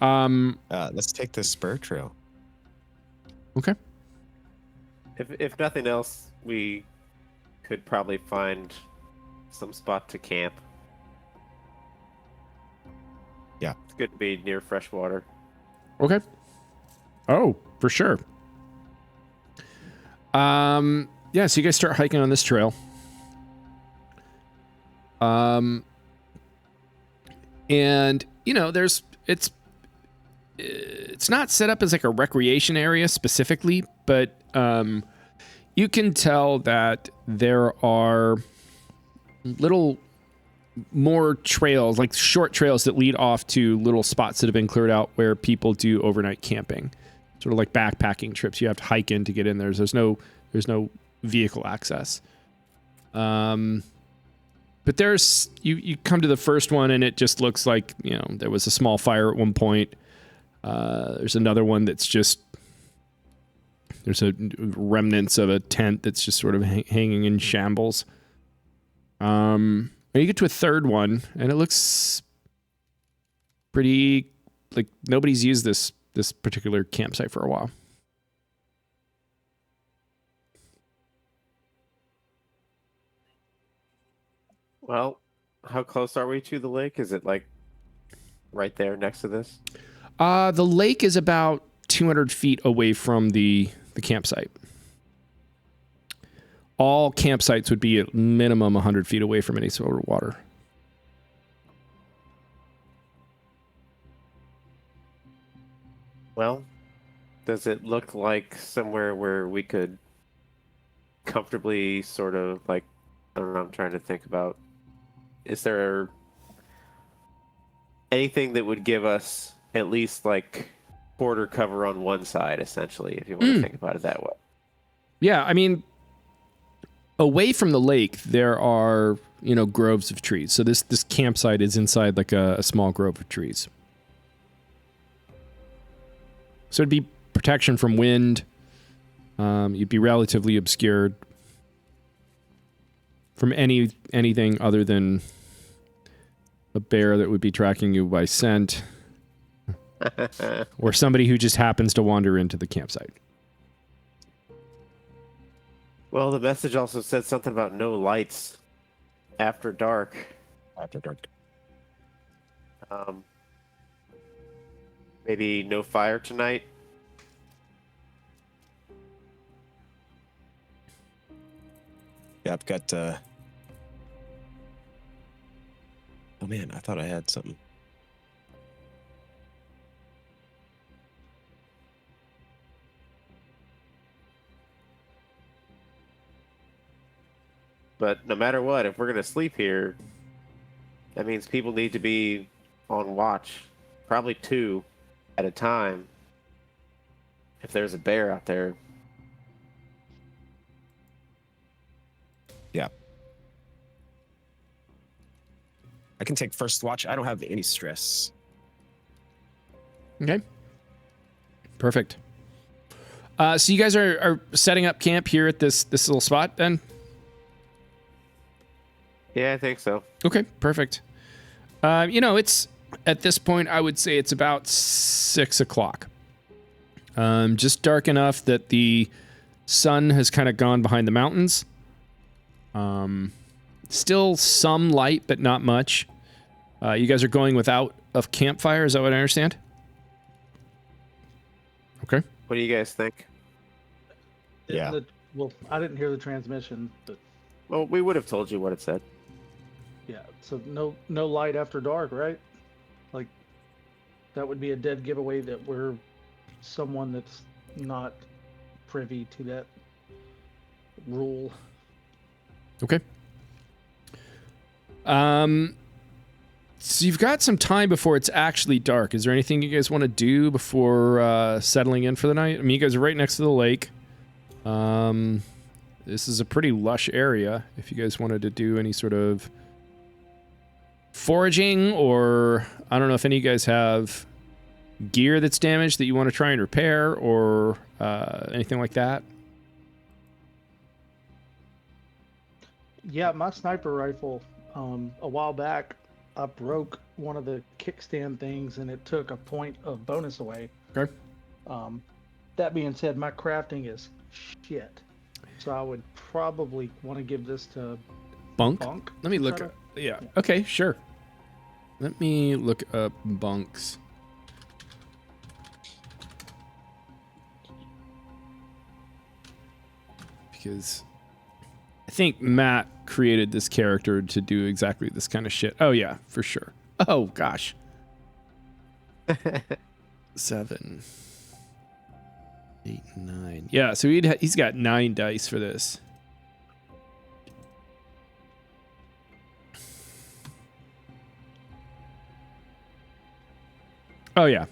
Let's take the spur trail. Okay. If nothing else, we could probably find some spot to camp. Yeah. It's good to be near fresh water. Okay. Oh, for sure. Yeah, so you guys start hiking on this trail. And you know, it's not set up as like a recreation area specifically, but you can tell that there are little more trails, like short trails that lead off to little spots that have been cleared out where people do overnight camping, sort of like backpacking trips. You have to hike in to get in there. There's no vehicle access. But there's you come to the first one and it just looks like, you know, there was a small fire at one point. There's another one that's just there's a remnants of a tent that's just sort of hanging in shambles. You get to a third one, and it looks pretty like nobody's used this particular campsite for a while. Well, how close are we to the lake? Is it like right there next to this? The lake is about 200 feet away from the campsite. All campsites would be at minimum 100 feet away from any sort of water. Well, Does it look like somewhere where we could comfortably sort of like, I don't know, I'm trying to think about, is there anything that would give us at least like quarter cover on one side, essentially, if you want to think about it that way? Yeah, I mean, away from the lake, there are, groves of trees. So this campsite is inside like a small grove of trees. So it'd be protection from wind. You'd be relatively obscured from anything other than a bear that would be tracking you by scent, or somebody who just happens to wander into the campsite. Well, the message also said something about no lights after dark. After dark. Maybe no fire tonight. Yeah, I've got. Oh man, I thought I had something. But no matter what, if we're going to sleep here, that means people need to be on watch. Probably 2 at a time. If there's a bear out there. Yeah. I can take first watch. I don't have any stress. Okay. Perfect. So you guys are setting up camp here at this little spot then? Yeah, I think so. Okay, perfect. It's at this point, I would say it's about 6 o'clock. Just dark enough that the sun has kind of gone behind the mountains. Still some light, but not much. You guys are going without a campfire, is that what I understand? Okay. What do you guys think? Yeah. Well, I didn't hear the transmission, but Well, we would have told you what it said. yeah. So no light after dark, right? Like that would be a dead giveaway that we're someone that's not privy to that rule. Okay. So you've got some time before it's actually dark. Is there anything you guys want to do before settling in for the night? I mean, you guys are right next to the lake. This is a pretty lush area. If you guys wanted to do any sort of foraging, or I don't know if any of you guys have gear that's damaged that you want to try and repair, or anything like that. Yeah, my sniper rifle, a while back, I broke one of the kickstand things and it took a point of bonus away. Okay. That being said, my crafting is shit. So I would probably want to give this to Bunk? Bunk. Let me look Try up. Yeah. Okay, sure. Let me look up bunks. Because I think Matt created this character to do exactly this kind of shit. Oh, yeah, for sure. Oh, gosh. 7, 8, 9. Yeah, so he's got 9 dice for this. Oh, yeah.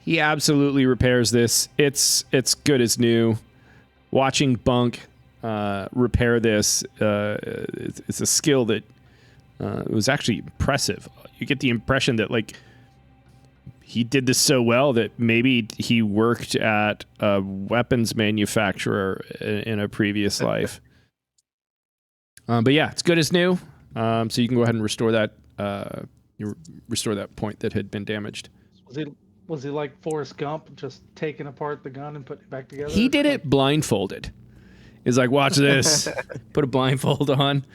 He absolutely repairs this. It's good as new. Watching Bunk repair this, it's a skill that it was actually impressive. You get the impression that like he did this so well that maybe he worked at a weapons manufacturer in a previous life. But yeah, it's good as new. So you can go ahead and restore that. Restore that point that had been damaged. Was he like Forrest Gump, just taking apart the gun and putting it back together? He did it blindfolded. He's like, watch this. Put a blindfold on.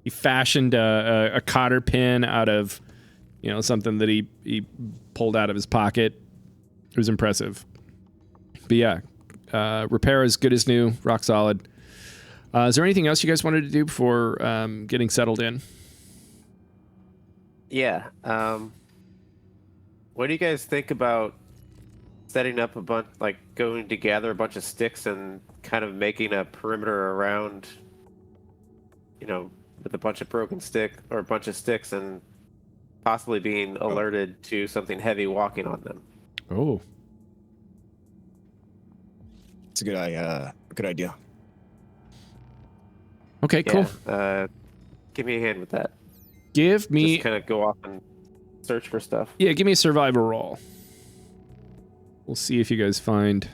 He fashioned a cotter pin out of, something that he pulled out of his pocket. It was impressive. But yeah, repair is good as new, rock solid. Is there anything else you guys wanted to do before getting settled in? Yeah. what do you guys think about setting up a bunch, like going to gather a bunch of sticks and kind of making a perimeter around, with a bunch of broken stick or a bunch of sticks and possibly being alerted to something heavy walking on them? Oh, It's a good idea. okay, cool. Give me a hand with that. Give me Just kind of go off and search for stuff. Yeah, give me a survival roll. We'll see if you guys find.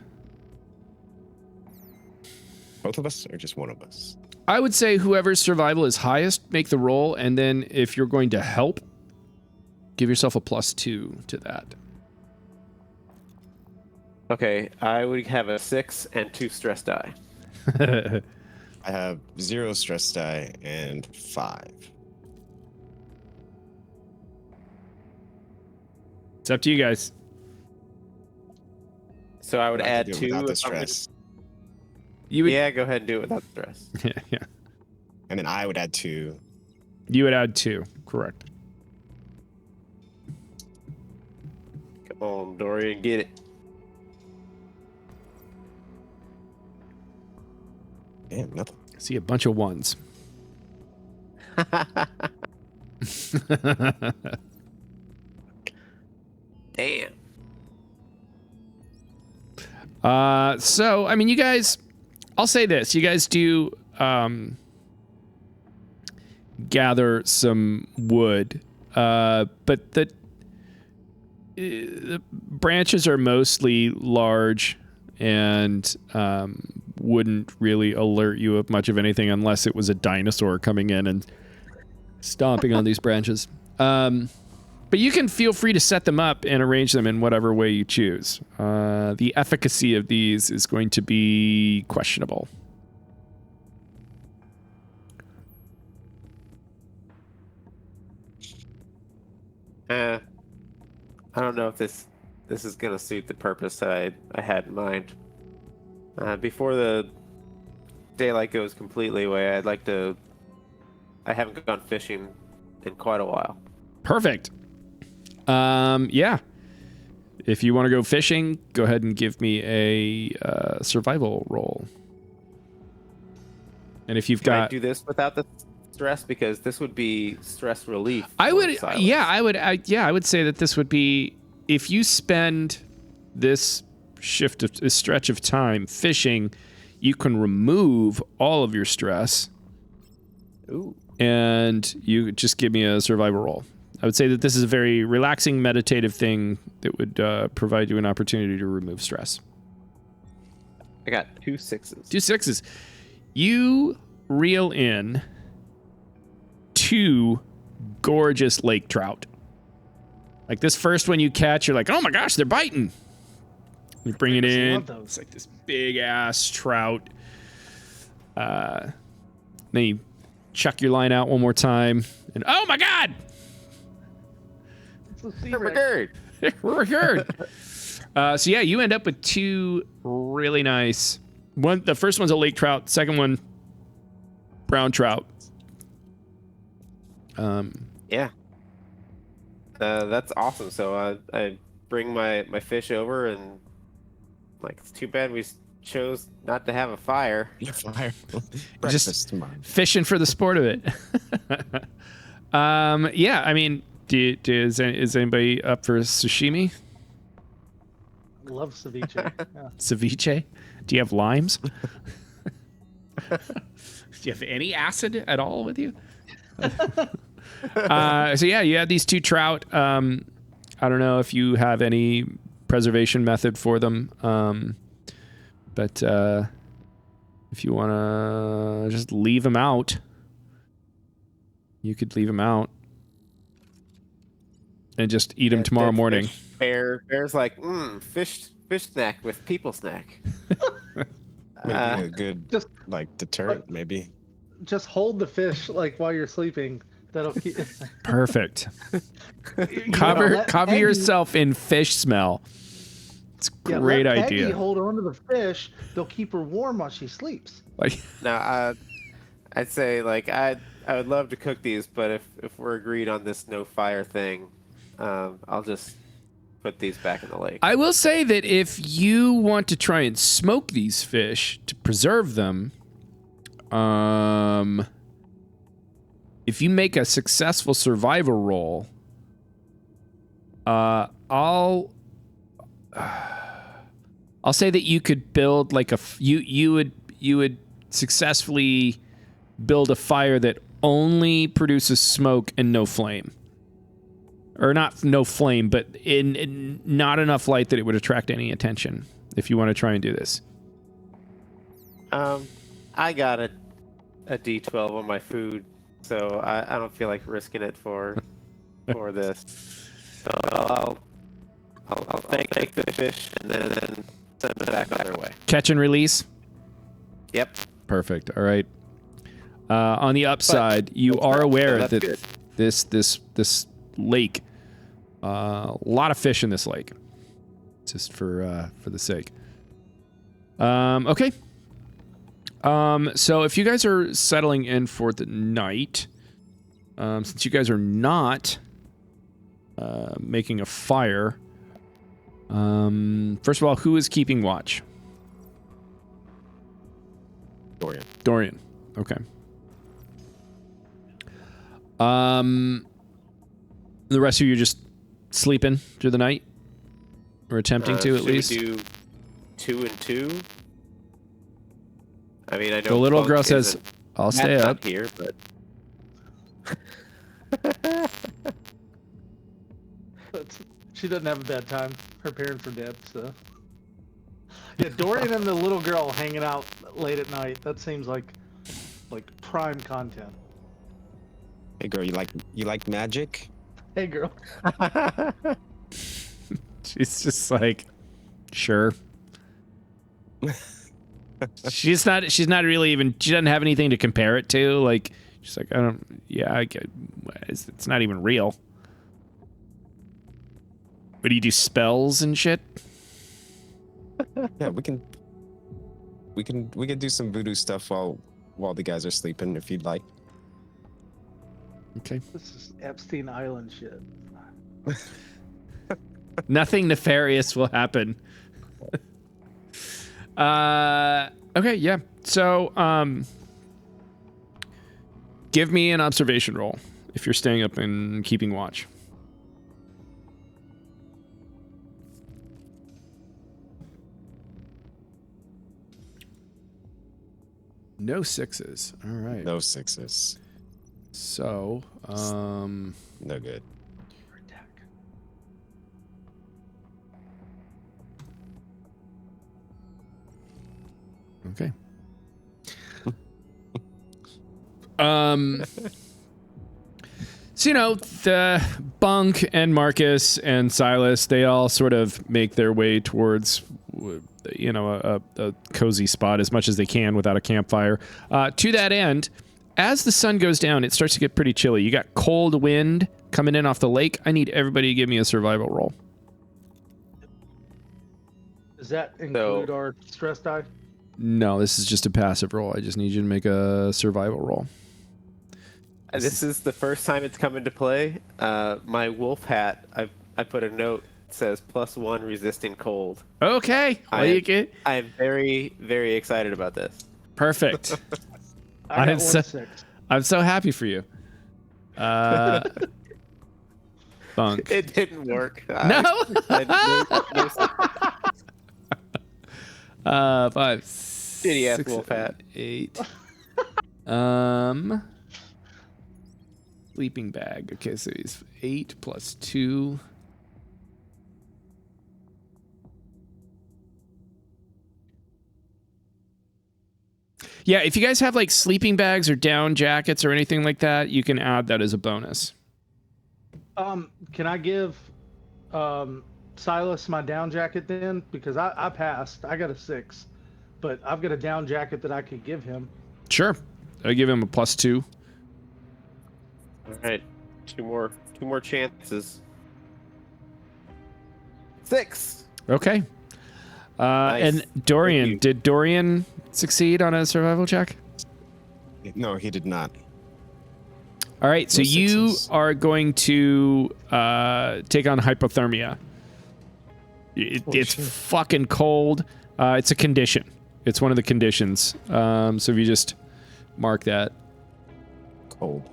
Both of us or just one of us? I would say whoever's survival is highest, make the roll, and then if you're going to help, give yourself a +2 to that. Okay, I would have a 6 and 2 stress die. I have 0 stress die and 5. It's up to you guys. So I would I add could do it 2 without the if I'm gonna- stress, You would, Yeah, go ahead and do it without stress. yeah. and then I would add 2. You would add 2, correct. Come on, Dorian, get it. Damn, nothing. See a bunch of 1s. Damn. So, I mean, you guys, I'll say this. You guys do gather some wood, but the branches are mostly large and wouldn't really alert you of much of anything unless it was a dinosaur coming in and stomping on these branches. But you can feel free to set them up and arrange them in whatever way you choose. The efficacy of these is going to be questionable. I don't know if this is gonna suit the purpose that I had in mind. Before the daylight goes completely away, I haven't gone fishing in quite a while. Perfect. Yeah. If you want to go fishing, go ahead and give me a survival roll. And if you've Can I got, do this without the stress, because this would be stress relief. I for would, Silas. yeah, I would say that this would be, if you spend this stretch of time fishing, you can remove all of your stress. Ooh. And you just give me a survival roll. I would say that this is a very relaxing, meditative thing that would provide you an opportunity to remove stress. I got 2 6s. 2 6s. You reel in 2 gorgeous lake trout. Like this first one you catch, you're like, oh my gosh, they're biting. You bring it in. Love those. It's like this big ass trout. Then you chuck your line out one more time, and oh my god, It's a sea Herb wreck. Gerd. so yeah, you end up with 2 really nice. The first one's a lake trout. Second one, brown trout. Yeah. That's awesome. So I bring my fish over, and it's too bad we chose not to have a fire. You're fire. Just Breakfast tomorrow. fishing for the sport of it. Yeah, I mean, is anybody up for sashimi? Love ceviche. Yeah. Ceviche? Do you have limes? Do you have any acid at all with you? So yeah, you had these 2 trout. I don't know if you have any preservation method for them, but if you want to just leave them out, you could leave them out and just eat them tomorrow morning. Bear's like, fish snack with people snack. Maybe a good Just deterrent, maybe. just hold the fish while you're sleeping. That'll keep. Perfect. You Cover know, let Peggy- yourself in fish smell. It's a Yeah, great let Peggy idea. hold on to the fish. They'll keep her warm while she sleeps. Like, Now, I'd say I would love to cook these, but if we're agreed on this no fire thing, I'll just put these back in the lake. I will say that if you want to try and smoke these fish to preserve them, if you make a successful survival roll, I'll say that you could build like you would successfully build a fire that only produces smoke and no flame. Or not no flame, but in not enough light that it would attract any attention if you want to try and do this. I got a D12 on my food, so I don't feel like risking it for this. So I'll thank the fish and then send it back on their way. Catch and release? Yep. Perfect. All right. On the upside, you are aware that good. this lake, a lot of fish in this lake, just for the sake. Okay. So if you guys are settling in for the night, since you guys are not making a fire, first of all, who is keeping watch? Dorian. Okay. The rest of you just sleeping through the night, or attempting to at least. We do 2 and 2. I mean, I know The little Bunk girl says, isn't "I'll stay not up." here, but She doesn't have a bad time. Her parents are dead, so. Yeah, Dorian and the little girl hanging out late at night. That seems like prime content. Hey girl, you like magic? Hey, girl. She's just like, sure. She's not really even. She doesn't have anything to compare it to. Like, she's like, I don't. Yeah, I get. It's not even real. But do you do spells and shit? Yeah, we can do some voodoo stuff while the guys are sleeping if you'd like. Okay. This is Epstein Island shit. Nothing nefarious will happen. Okay, yeah. So, give me an observation roll if you're staying up and keeping watch. No sixes. All right. No sixes. So, No good. okay. So, you know, the Bunk and Marcus and Silas, they all sort of make their way towards, you know, a cozy spot as much as they can without a campfire. To that end, as the sun goes down, it starts to get pretty chilly. You got cold wind coming in off the lake. I need everybody to give me a survival roll. Does that include our stress die? No, this is just a passive roll. I just need you to make a survival roll. this is the first time it's come into play. My wolf hat, I put a note that says +1 resisting cold. Okay. Well, you get I am very, very excited about this. perfect. I got I'm so- 1-6. I'm so happy for you. Bunk. It didn't work. No. No, 5, Shitty ass 6, wolf hat. 8. Sleeping bag. Okay, so he's 8 plus 2. Yeah, if you guys have like sleeping bags or down jackets or anything like that, you can add that as a bonus. Can I give Silas my down jacket then? Because I passed. I got a 6. But I've got a down jacket that I could give him. Sure. I give him a +2. All right, two more chances. 6. Okay. Nice. And Dorian, Thank you. did Dorian succeed on a survival check? No, he did not. All right, so No you sixes. are going to take on hypothermia. It's shit. fucking cold. It's a condition. It's one of the conditions. So if you just mark that, Cold.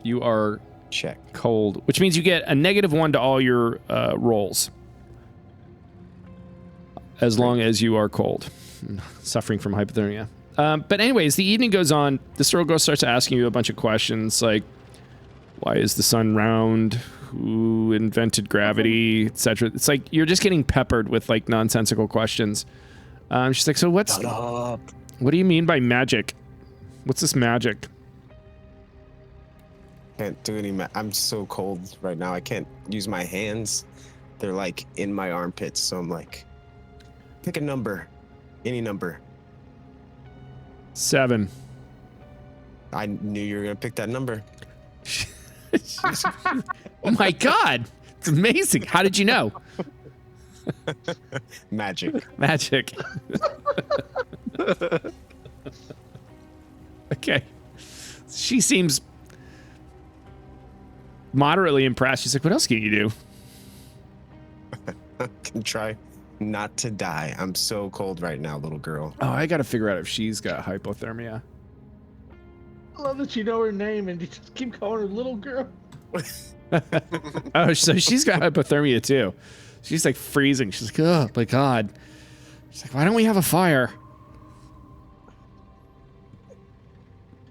you are Check. cold, which means you get a -1 to all your rolls. As long as you are cold, suffering from hypothermia. But anyways, the evening goes on. This little girl starts asking you a bunch of questions like, why is the sun round? Who invented gravity, etc. It's like you're just getting peppered with like nonsensical questions. She's like, so what do you mean by magic? What's this magic? Can't do any. I'm so cold right now. I can't use my hands. They're like in my armpits. So I'm like, pick a number, any number. 7. I knew you were gonna pick that number. Oh my God. It's amazing. How did you know? Magic. Magic. Okay. She seems moderately impressed. She's like, what else can you do? Can try not to die. I'm so cold right now, little girl. Oh, I got to figure out if she's got hypothermia. I love that you know her name and you just keep calling her little girl. Oh, so she's got hypothermia too. She's like freezing. She's like, oh my God. She's like, why don't we have a fire?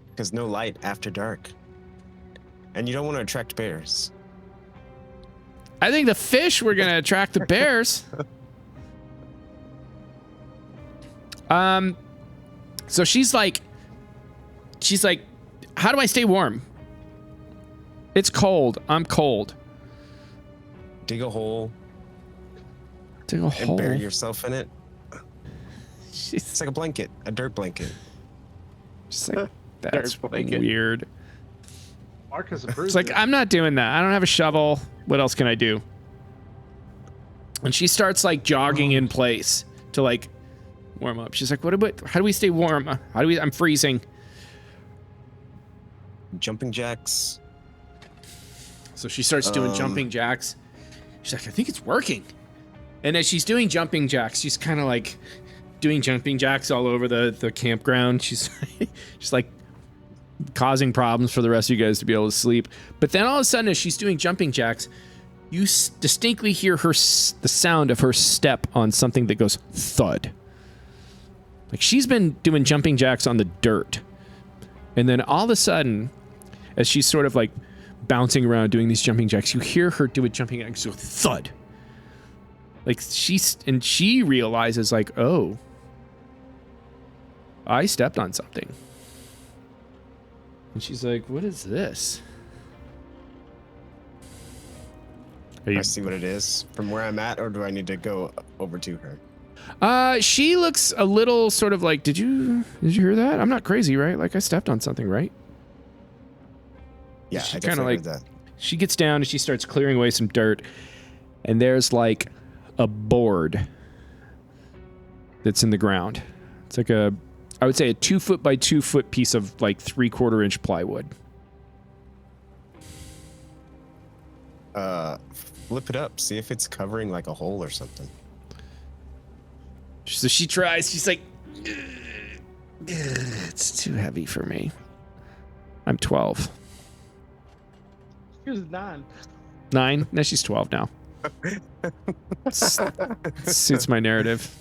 Because no light after dark. And you don't want to attract bears. I think the fish were going to attract the bears. So she's like, how do I stay warm? It's cold. I'm cold. Dig a hole Dig a and hole. bury yourself in it. She's It's like a blanket, a dirt blanket. just like, that's blanket. weird. Marcus approves. It's like, it. I'm not doing that. I don't have a shovel. What else can I do? And she starts like jogging in place to like warm up. She's like, how do we stay warm? I'm freezing. Jumping jacks. So she starts doing jumping jacks. She's like, I think it's working. And as she's doing jumping jacks, she's kind of like doing jumping jacks all over the campground. She's like causing problems for the rest of you guys to be able to sleep. But then all of a sudden, as she's doing jumping jacks, you distinctly hear the sound of her step on something that goes thud. Like she's been doing jumping jacks on the dirt. And then all of a sudden, as she's sort of like bouncing around doing these jumping jacks, you hear her do a jumping jack, so thud. Like she realizes like, oh, I stepped on something. And she's like, what is this? I see what it is from where I'm at, or do I need to go over to her? She looks a little sort of like, did you hear that? I'm not crazy, right? Like I stepped on something, right? Yeah, She I kinda definitely like- heard that. She gets down and she starts clearing away some dirt, and there's like a board that's in the ground. It's like I would say a 2 foot by 2 foot piece of like 3/4 inch plywood. Flip it up, see if it's covering like a hole or something. So she tries. She's like, it's too heavy for me. I'm 12. She was 9. 9? No, she's 12 now. Suits my narrative.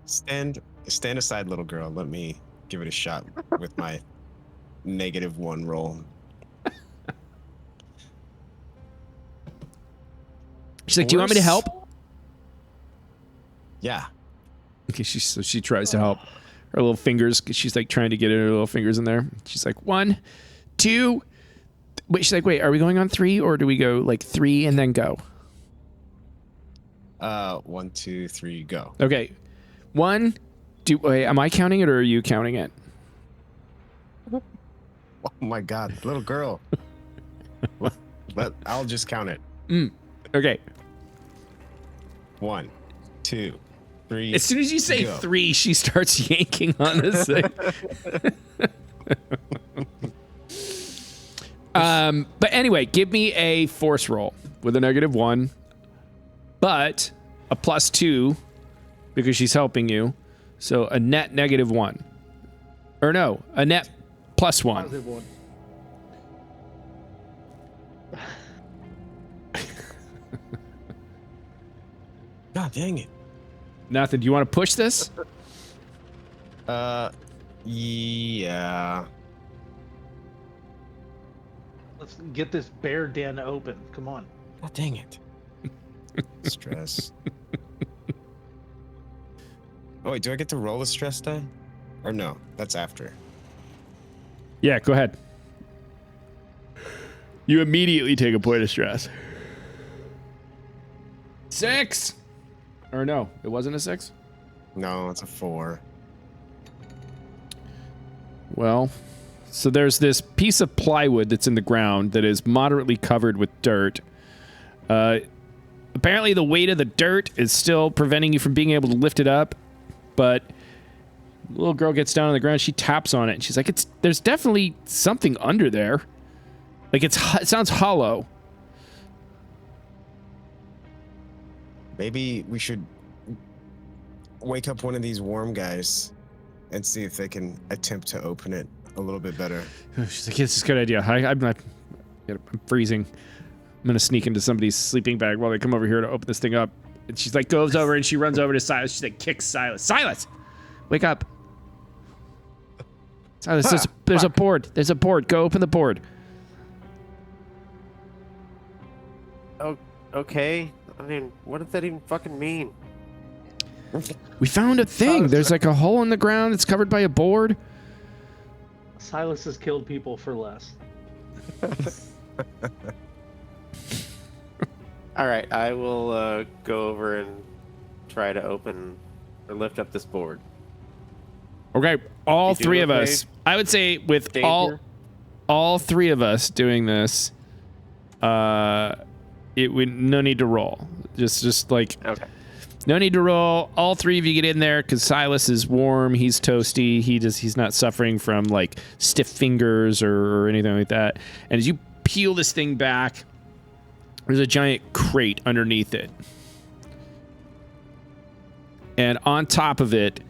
Stand aside, little girl. Let me give it a shot with my -1 roll. She's like, do you want me to help? Yeah. Okay, so she tries to help. Her little fingers, she's like trying to get her little fingers in there. She's like, 1, 2. Wait, she's like, wait, are we going on 3 or do we go like 3 and then go? 1, 2, 3, go. Okay. 1, 2. Wait, am I counting it or are you counting it? Oh my God, little girl. I'll just count it. Okay. 1, 2, 3. As soon as you say go. 3, she starts yanking on this thing. But anyway, give me a force roll with a -1. but a +2 because she's helping you. So a net -1. Or no, a net +1. Positive one. God dang it. Nothing. Do you want to push this? Yeah. Let's get this bear den open. Come on. God dang it. Stress. Oh wait, do I get to roll a stress die? Or no, that's after. Yeah, go ahead. You immediately take a point of stress. 6. Or no, it wasn't a 6? No, it's a 4. Well, so there's this piece of plywood that's in the ground that is moderately covered with dirt. Apparently the weight of the dirt is still preventing you from being able to lift it up, but the little girl gets down on the ground, she taps on it, and she's like, there's definitely something under there. Like, it sounds hollow. Maybe we should wake up one of these worm guys and see if they can attempt to open it a little bit better. She's like, this is a good idea. I'm freezing. I'm going to sneak into somebody's sleeping bag while they come over here to open this thing up. And she's like, goes over and she runs over to Silas. She's like, kicks Silas. Silas! Wake up. Silas, there's a board. There's a board. Go open the board. Oh, okay. I mean, what does that even fucking mean? We found a thing. There's like a hole in the ground. It's covered by a board. Silas has killed people for less. All right, I will go over and try to open or lift up this board. Okay, all You do three of okay? us. I would say with Danger? all three of us doing this, it would no need to roll. Just like Okay. no need to roll. All three of you get in there because Silas is warm. He's toasty. He's not suffering from like stiff fingers or anything like that. And as you peel this thing back, there's a giant crate underneath it. And on top of it,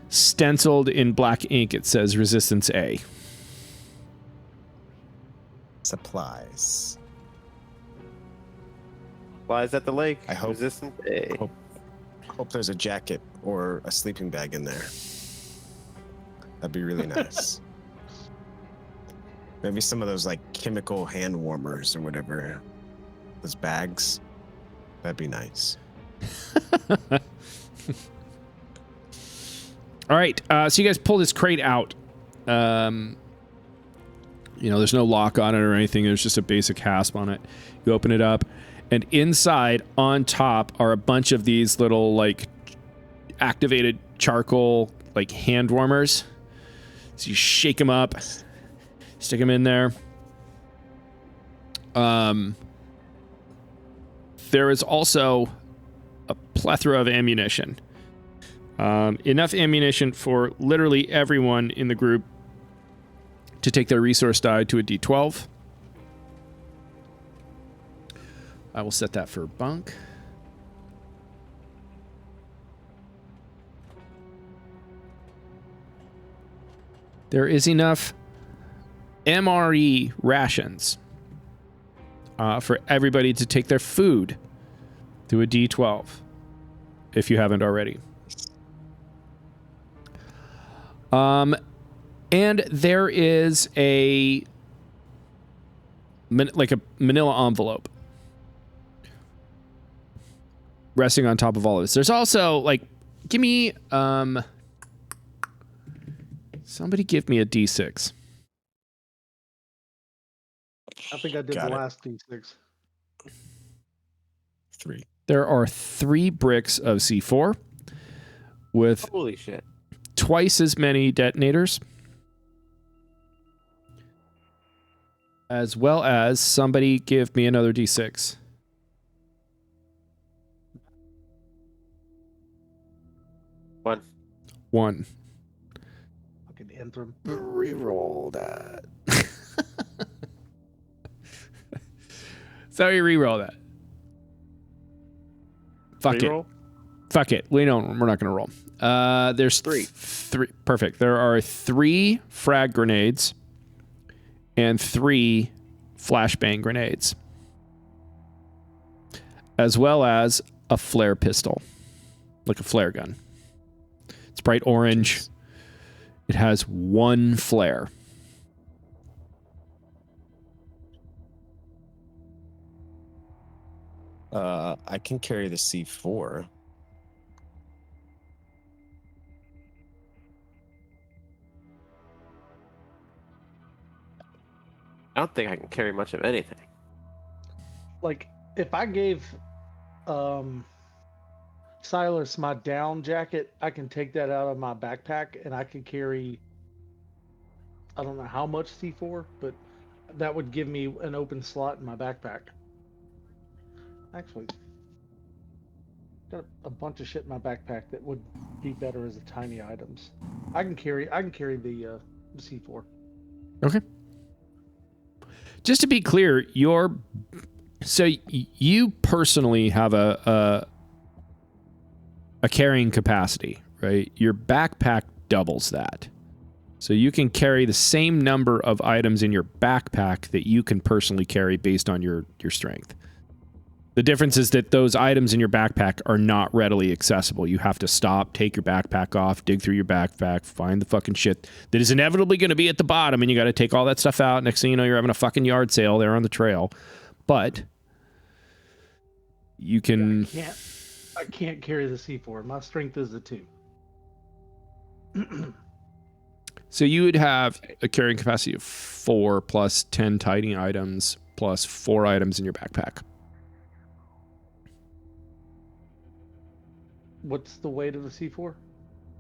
stenciled in black ink, it says Resistance A. Supplies. Lies at the lake. I hope- Resistant A. Hope there's a jacket or a sleeping bag in there. That'd be really nice. Maybe some of those like chemical hand warmers or whatever. Those bags. That'd be nice. All right, so you guys pull this crate out. There's no lock on it or anything. There's just a basic hasp on it. You open it up, and inside, on top, are a bunch of these little, like, activated charcoal, like, hand warmers. So you shake them up, stick them in there. There is also a plethora of ammunition. Enough ammunition for literally everyone in the group to take their resource die to a D12. I will set that for Bunk. There is enough MRE rations for everybody to take their food to a D12, if you haven't already. And there is a manila envelope resting on top of all of this. There's also give me somebody give me a D6. I think I did Got the it. last D6. 3. There are 3 bricks of C4 with Holy shit. twice as many detonators, as well as somebody give me another D6. 1. Fucking Entrum. Reroll that. So you reroll that. Fuck it. Reroll? Fuck it. We're not gonna roll. There's three. Perfect. There are 3 frag grenades and 3 flashbang grenades, as well as a flare pistol, like a flare gun. It's bright orange. It has 1 flare. I can carry the C4. I don't think I can carry much of anything. Like, if I gave Silas my down jacket, I can take that out of my backpack and I can carry, I don't know how much C4, but that would give me an open slot in my backpack. Actually, got a bunch of shit in my backpack that would be better as the tiny items. I can carry the C4. Okay. Just to be clear, you personally have a carrying capacity, right? Your backpack doubles that. So you can carry the same number of items in your backpack that you can personally carry based on your strength. The difference is that those items in your backpack are not readily accessible. You have to stop, take your backpack off, dig through your backpack, find the fucking shit that is inevitably going to be at the bottom, and you got to take all that stuff out. Next thing you know, you're having a fucking yard sale there on the trail. But you can... I can't carry the C4. My strength is a 2. So you would have a carrying capacity of 4 plus 10 tiny items plus 4 items in your backpack. What's the weight of the C4?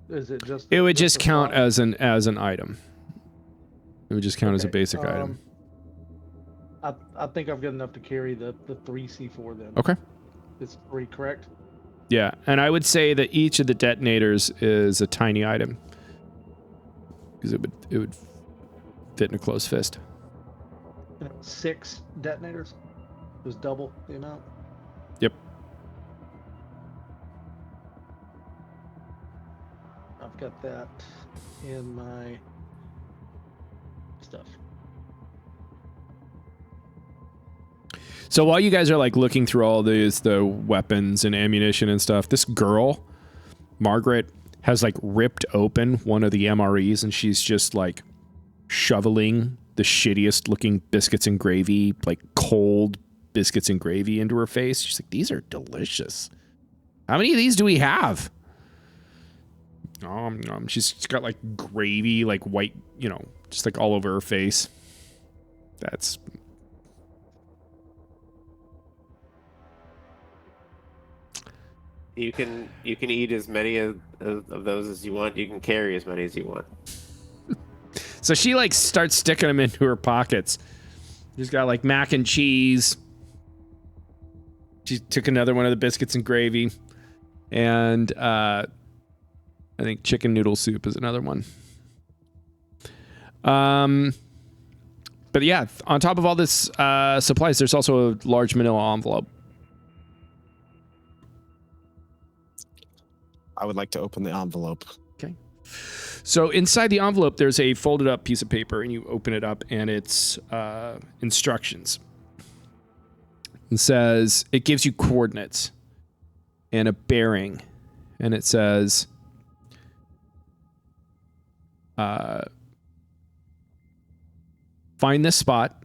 Is it just? It would just a count slot? as an item. It would just count as a basic item. I think I've got enough to carry the 3 C4 then. Okay. It's 3, correct? Yeah, and I would say that each of the detonators is a tiny item because it would fit in a closed fist. 6 detonators. It was double the amount. Yep. I've got that in my stuff. So while you guys are like looking through all the weapons and ammunition and stuff, this girl, Margaret, has like ripped open one of the MREs and she's just like shoveling the shittiest looking biscuits and gravy, like cold biscuits and gravy into her face. She's like, these are delicious. How many of these do we have? She's got like gravy, like white, just like all over her face. That's... You can eat as many of those as you want. You can carry as many as you want. So she like starts sticking them into her pockets. She's got like mac and cheese. She took another one of the biscuits and gravy, and I think chicken noodle soup is another one. But yeah, on top of all this supplies, there's also a large manila envelope. I would like to open the envelope. Okay. So inside the envelope, there's a folded up piece of paper, and you open it up, and it's instructions. It says, it gives you coordinates and a bearing, and it says, find this spot.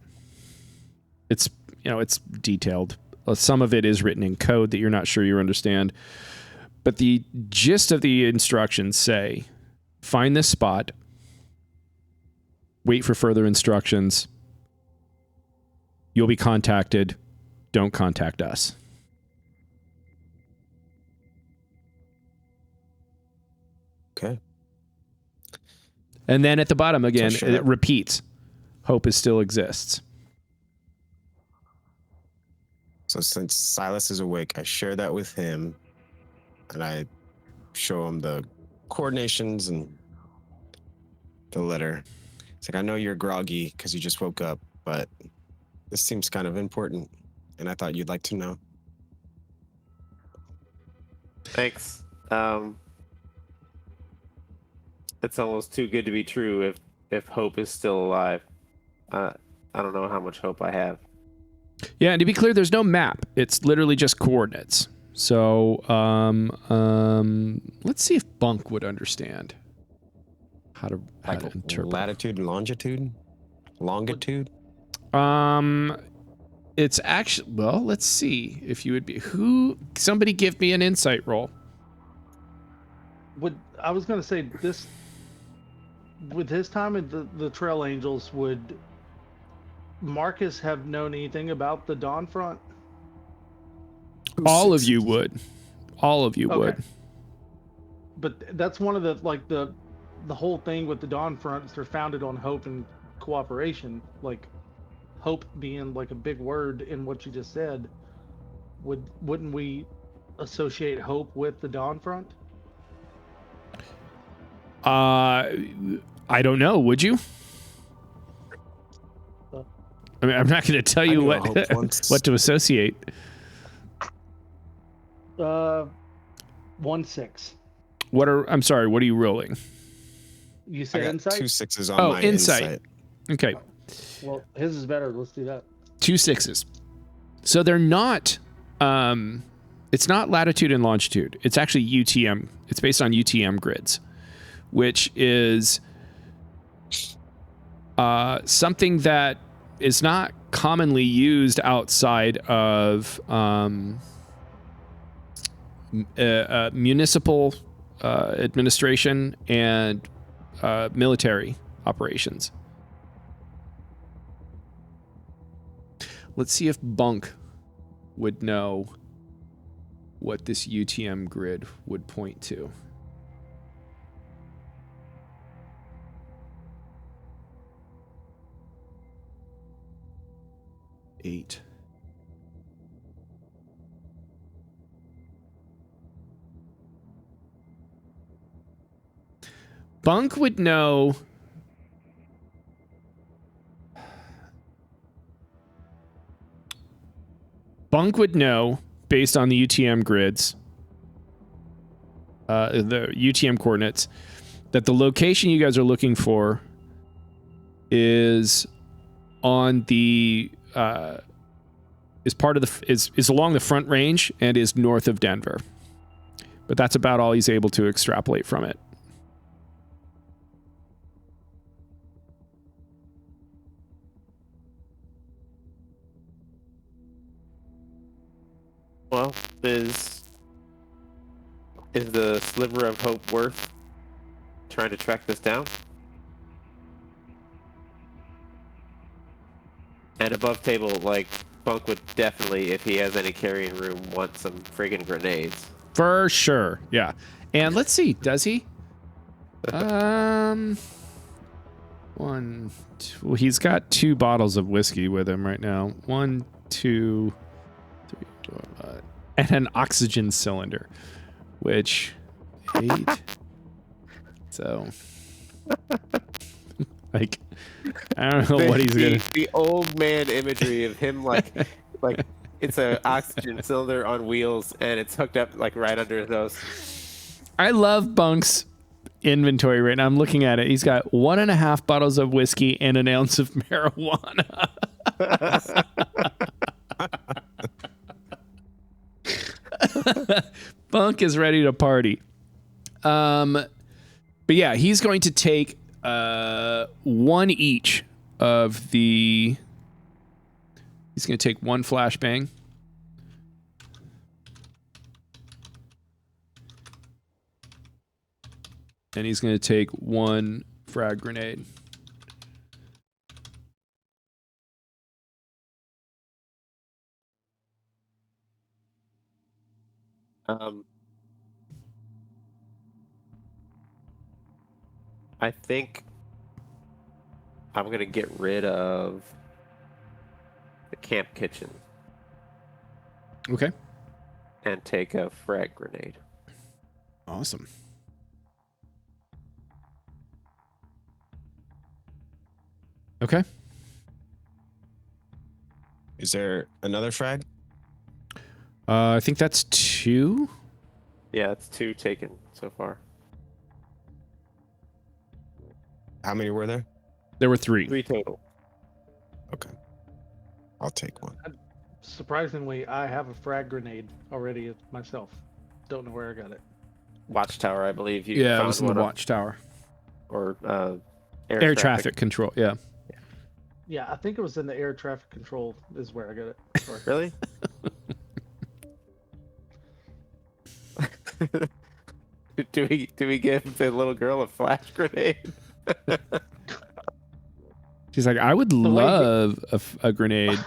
It's, it's detailed. Some of it is written in code that you're not sure you understand. But the gist of the instructions say, find this spot, wait for further instructions, you'll be contacted, don't contact us. Okay. And then at the bottom again, So it repeats, hope still exists. So since Silas is awake, I share that with him. And I show him the coordinations and the letter. It's like, I know you're groggy because you just woke up, but this seems kind of important, and I thought you'd like to know. Thanks. It's almost too good to be true if Hope is still alive. I don't know how much hope I have. Yeah, and to be clear, there's no map. It's literally just coordinates. So, let's see if Bunk would understand how to interpret. Latitude and longitude? Longitude? It's actually, well, let's see if you would be somebody give me an insight roll. I was gonna say this with his time at the Trail Angels, would Marcus have known anything about the Dawn Front? All of you would. All of you would. But that's one of the whole thing with the Dawn Front is they're founded on hope and cooperation. Like hope being like a big word in what you just said. Wouldn't we associate hope with the Dawn Front? I don't know. Would you? I mean, I'm not going to tell you what to associate. 1-6. I'm sorry. What are you rolling? You said I got insight? 2 6s on my insight. Okay. Well, his is better. Let's do that. 2 6s. So they're not. It's not latitude and longitude. It's actually UTM. It's based on UTM grids, which is something that is not commonly used outside of municipal administration and military operations. Let's see if Bunk would know what this UTM grid would point to. Eight. Bunk would know. Bunk would know based on the UTM grids, the UTM coordinates, that the location you guys are looking for is on the is part of the is along the Front Range and is north of Denver. But that's about all he's able to extrapolate from it. Well, is the sliver of hope worth trying to track this down? And above table, like, Bunk would definitely, if he has any carrying room, want some friggin' grenades. For sure, yeah. And let's see, does he? Well, he's got 2 bottles of whiskey with him right now. 1, 2, 3, 4, 5. And an oxygen cylinder, which 8. So, like, I don't know what he's gonna. The old man imagery of him, like it's an oxygen cylinder on wheels, and it's hooked up like right under his nose. I love Bunk's inventory right now. I'm looking at it. He's got 1.5 bottles of whiskey and an ounce of marijuana. Bunk is ready to party. But yeah, he's going to take 1 each of the. He's going to take 1 flashbang. And he's going to take 1 frag grenade. I think I'm gonna get rid of the camp kitchen Okay. and take a frag grenade. Awesome. Okay. Is there another frag? I think that's 2. Yeah, it's 2 taken so far. How many were there? There were 3. 3 total. Okay. I'll take one. Surprisingly, I have a frag grenade already myself. Don't know where I got it. Watchtower, I believe you Yeah, it found was in the one up- watchtower. or Air traffic control. Yeah. Yeah, I think it was in the air traffic control is where I got it. Sorry. Really? do we give the little girl a flash grenade? She's like, I would love a grenade.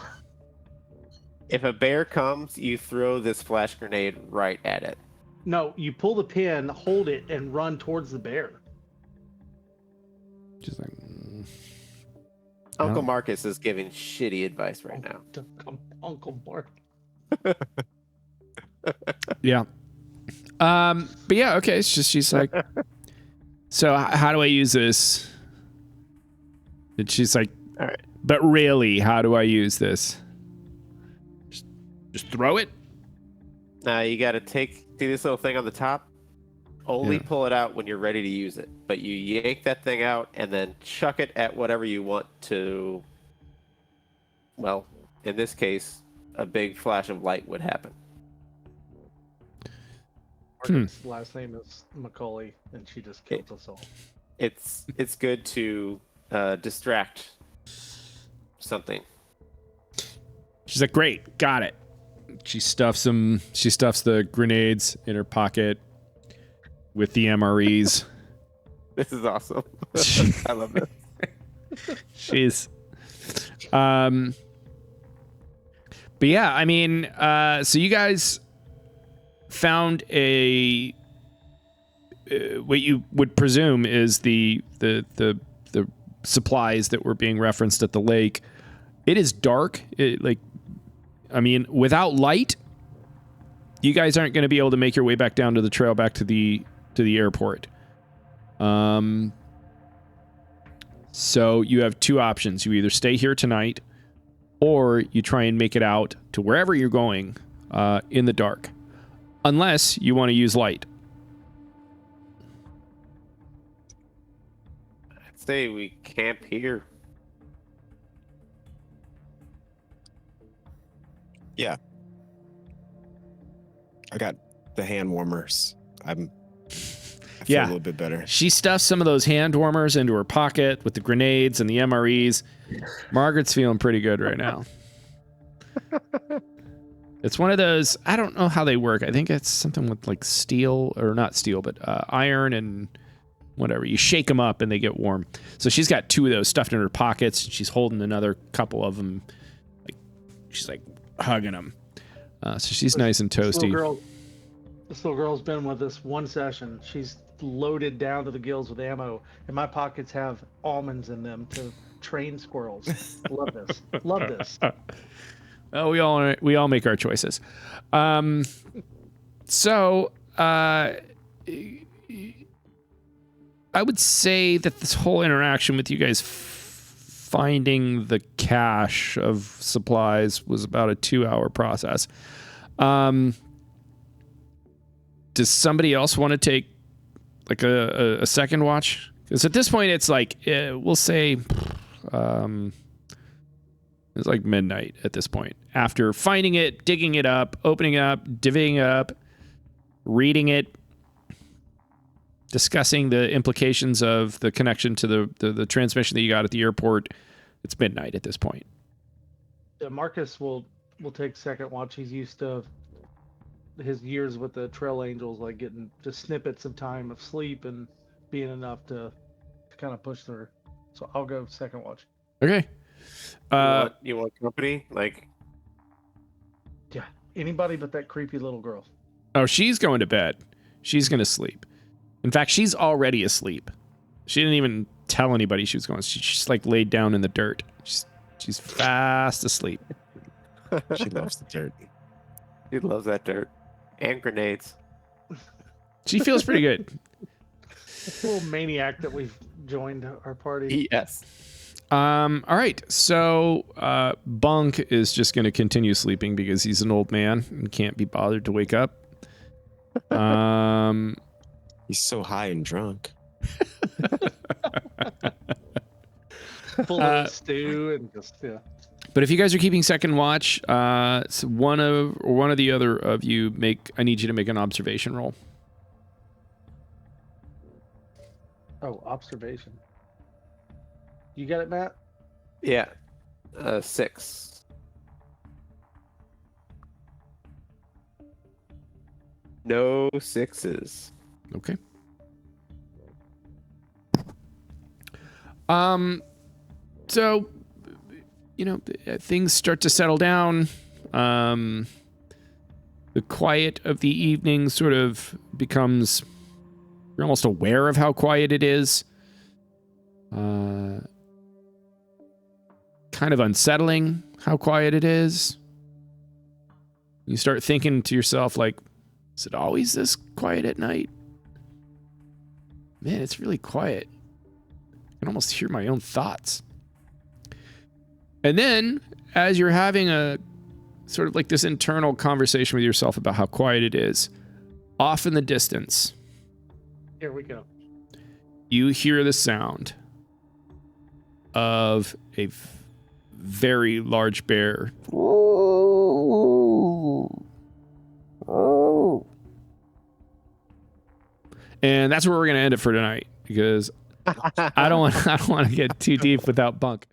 If a bear comes, you throw this flash grenade right at it. No, you pull the pin, hold it, and run towards the bear. She's like, Uncle Marcus is giving shitty advice right now. Uncle Mark. yeah. But yeah, okay. It's just, she's like, so how do I use this? And she's like, All right. But really, how do I use this? Just throw it? Now you got to see this little thing on the top? Only Yeah. pull it out when you're ready to use it. But you yank that thing out and then chuck it at whatever you want to. Well, in this case, a big flash of light would happen. Margaret's last name is Macaulay, and she just killed us all. It's good to distract something. She's like, great, got it. She stuffs the grenades in her pocket with the MREs. This is awesome. I love this. She's but yeah, I mean, so you guys found a what you would presume is the supplies that were being referenced at the lake. It is dark. Without light, you guys aren't going to be able to make your way back down to the trail back to the airport. So you have 2 options. You either stay here tonight, or you try and make it out to wherever you're going in the dark, unless you want to use light. I'd say we camp here. Yeah. I got the hand warmers. I feel Yeah. a little bit better. She stuffs some of those hand warmers into her pocket with the grenades and the MREs. Margaret's feeling pretty good right now. It's one of those, I don't know how they work. I think it's something with like steel, or not steel, but iron and whatever. You shake them up and they get warm. So she's got 2 of those stuffed in her pockets. She's holding another couple of them. She's like hugging them. So she's nice and toasty. This little girl's been with us 1 session. She's loaded down to the gills with ammo, and my pockets have almonds in them to train squirrels. Love this. Love this. Well, we all make our choices. So I would say that this whole interaction with you guys finding the cache of supplies was about a 2-hour process. Does somebody else want to take like a second watch? Because at this point, it's like, we'll say it's like midnight at this point. After finding it, digging it up, opening it up, divvying it up, reading it, discussing the implications of the connection to the transmission that you got at the airport, it's midnight at this point. Marcus will take second watch. He's used to his years with the Trail Angels, like getting just snippets of time of sleep and being enough to kind of push through. So I'll go second watch. Okay. You want company? Like, Yeah, anybody but that creepy little girl. Oh, she's going to bed. She's going to sleep. In fact, she's already asleep. She didn't even tell anybody she was going. She's just like laid down in the dirt. She's fast asleep. She loves the dirt. he loves that dirt and grenades. She feels pretty good. This little maniac that we've joined our party. Yes. All right. So Bunk is just going to continue sleeping because he's an old man and can't be bothered to wake up. He's so high and drunk. Full of stew and just But if you guys are keeping second watch, so one of the other of you I need you to make an observation roll. Oh, observation. You got it, Matt? Yeah. 6. No 6s. Okay. So, things start to settle down. The quiet of the evening sort of becomes, you're almost aware of how quiet it is. Kind of unsettling how quiet it is. You start thinking to yourself, like, is it always this quiet at night? Man, it's really quiet. I can almost hear my own thoughts. And then, as you're having a sort of like this internal conversation with yourself about how quiet it is, off in the distance, Here we go. you hear the sound of a very large bear. And that's where we're going to end it for tonight, because I don't want to get too deep without Bunk.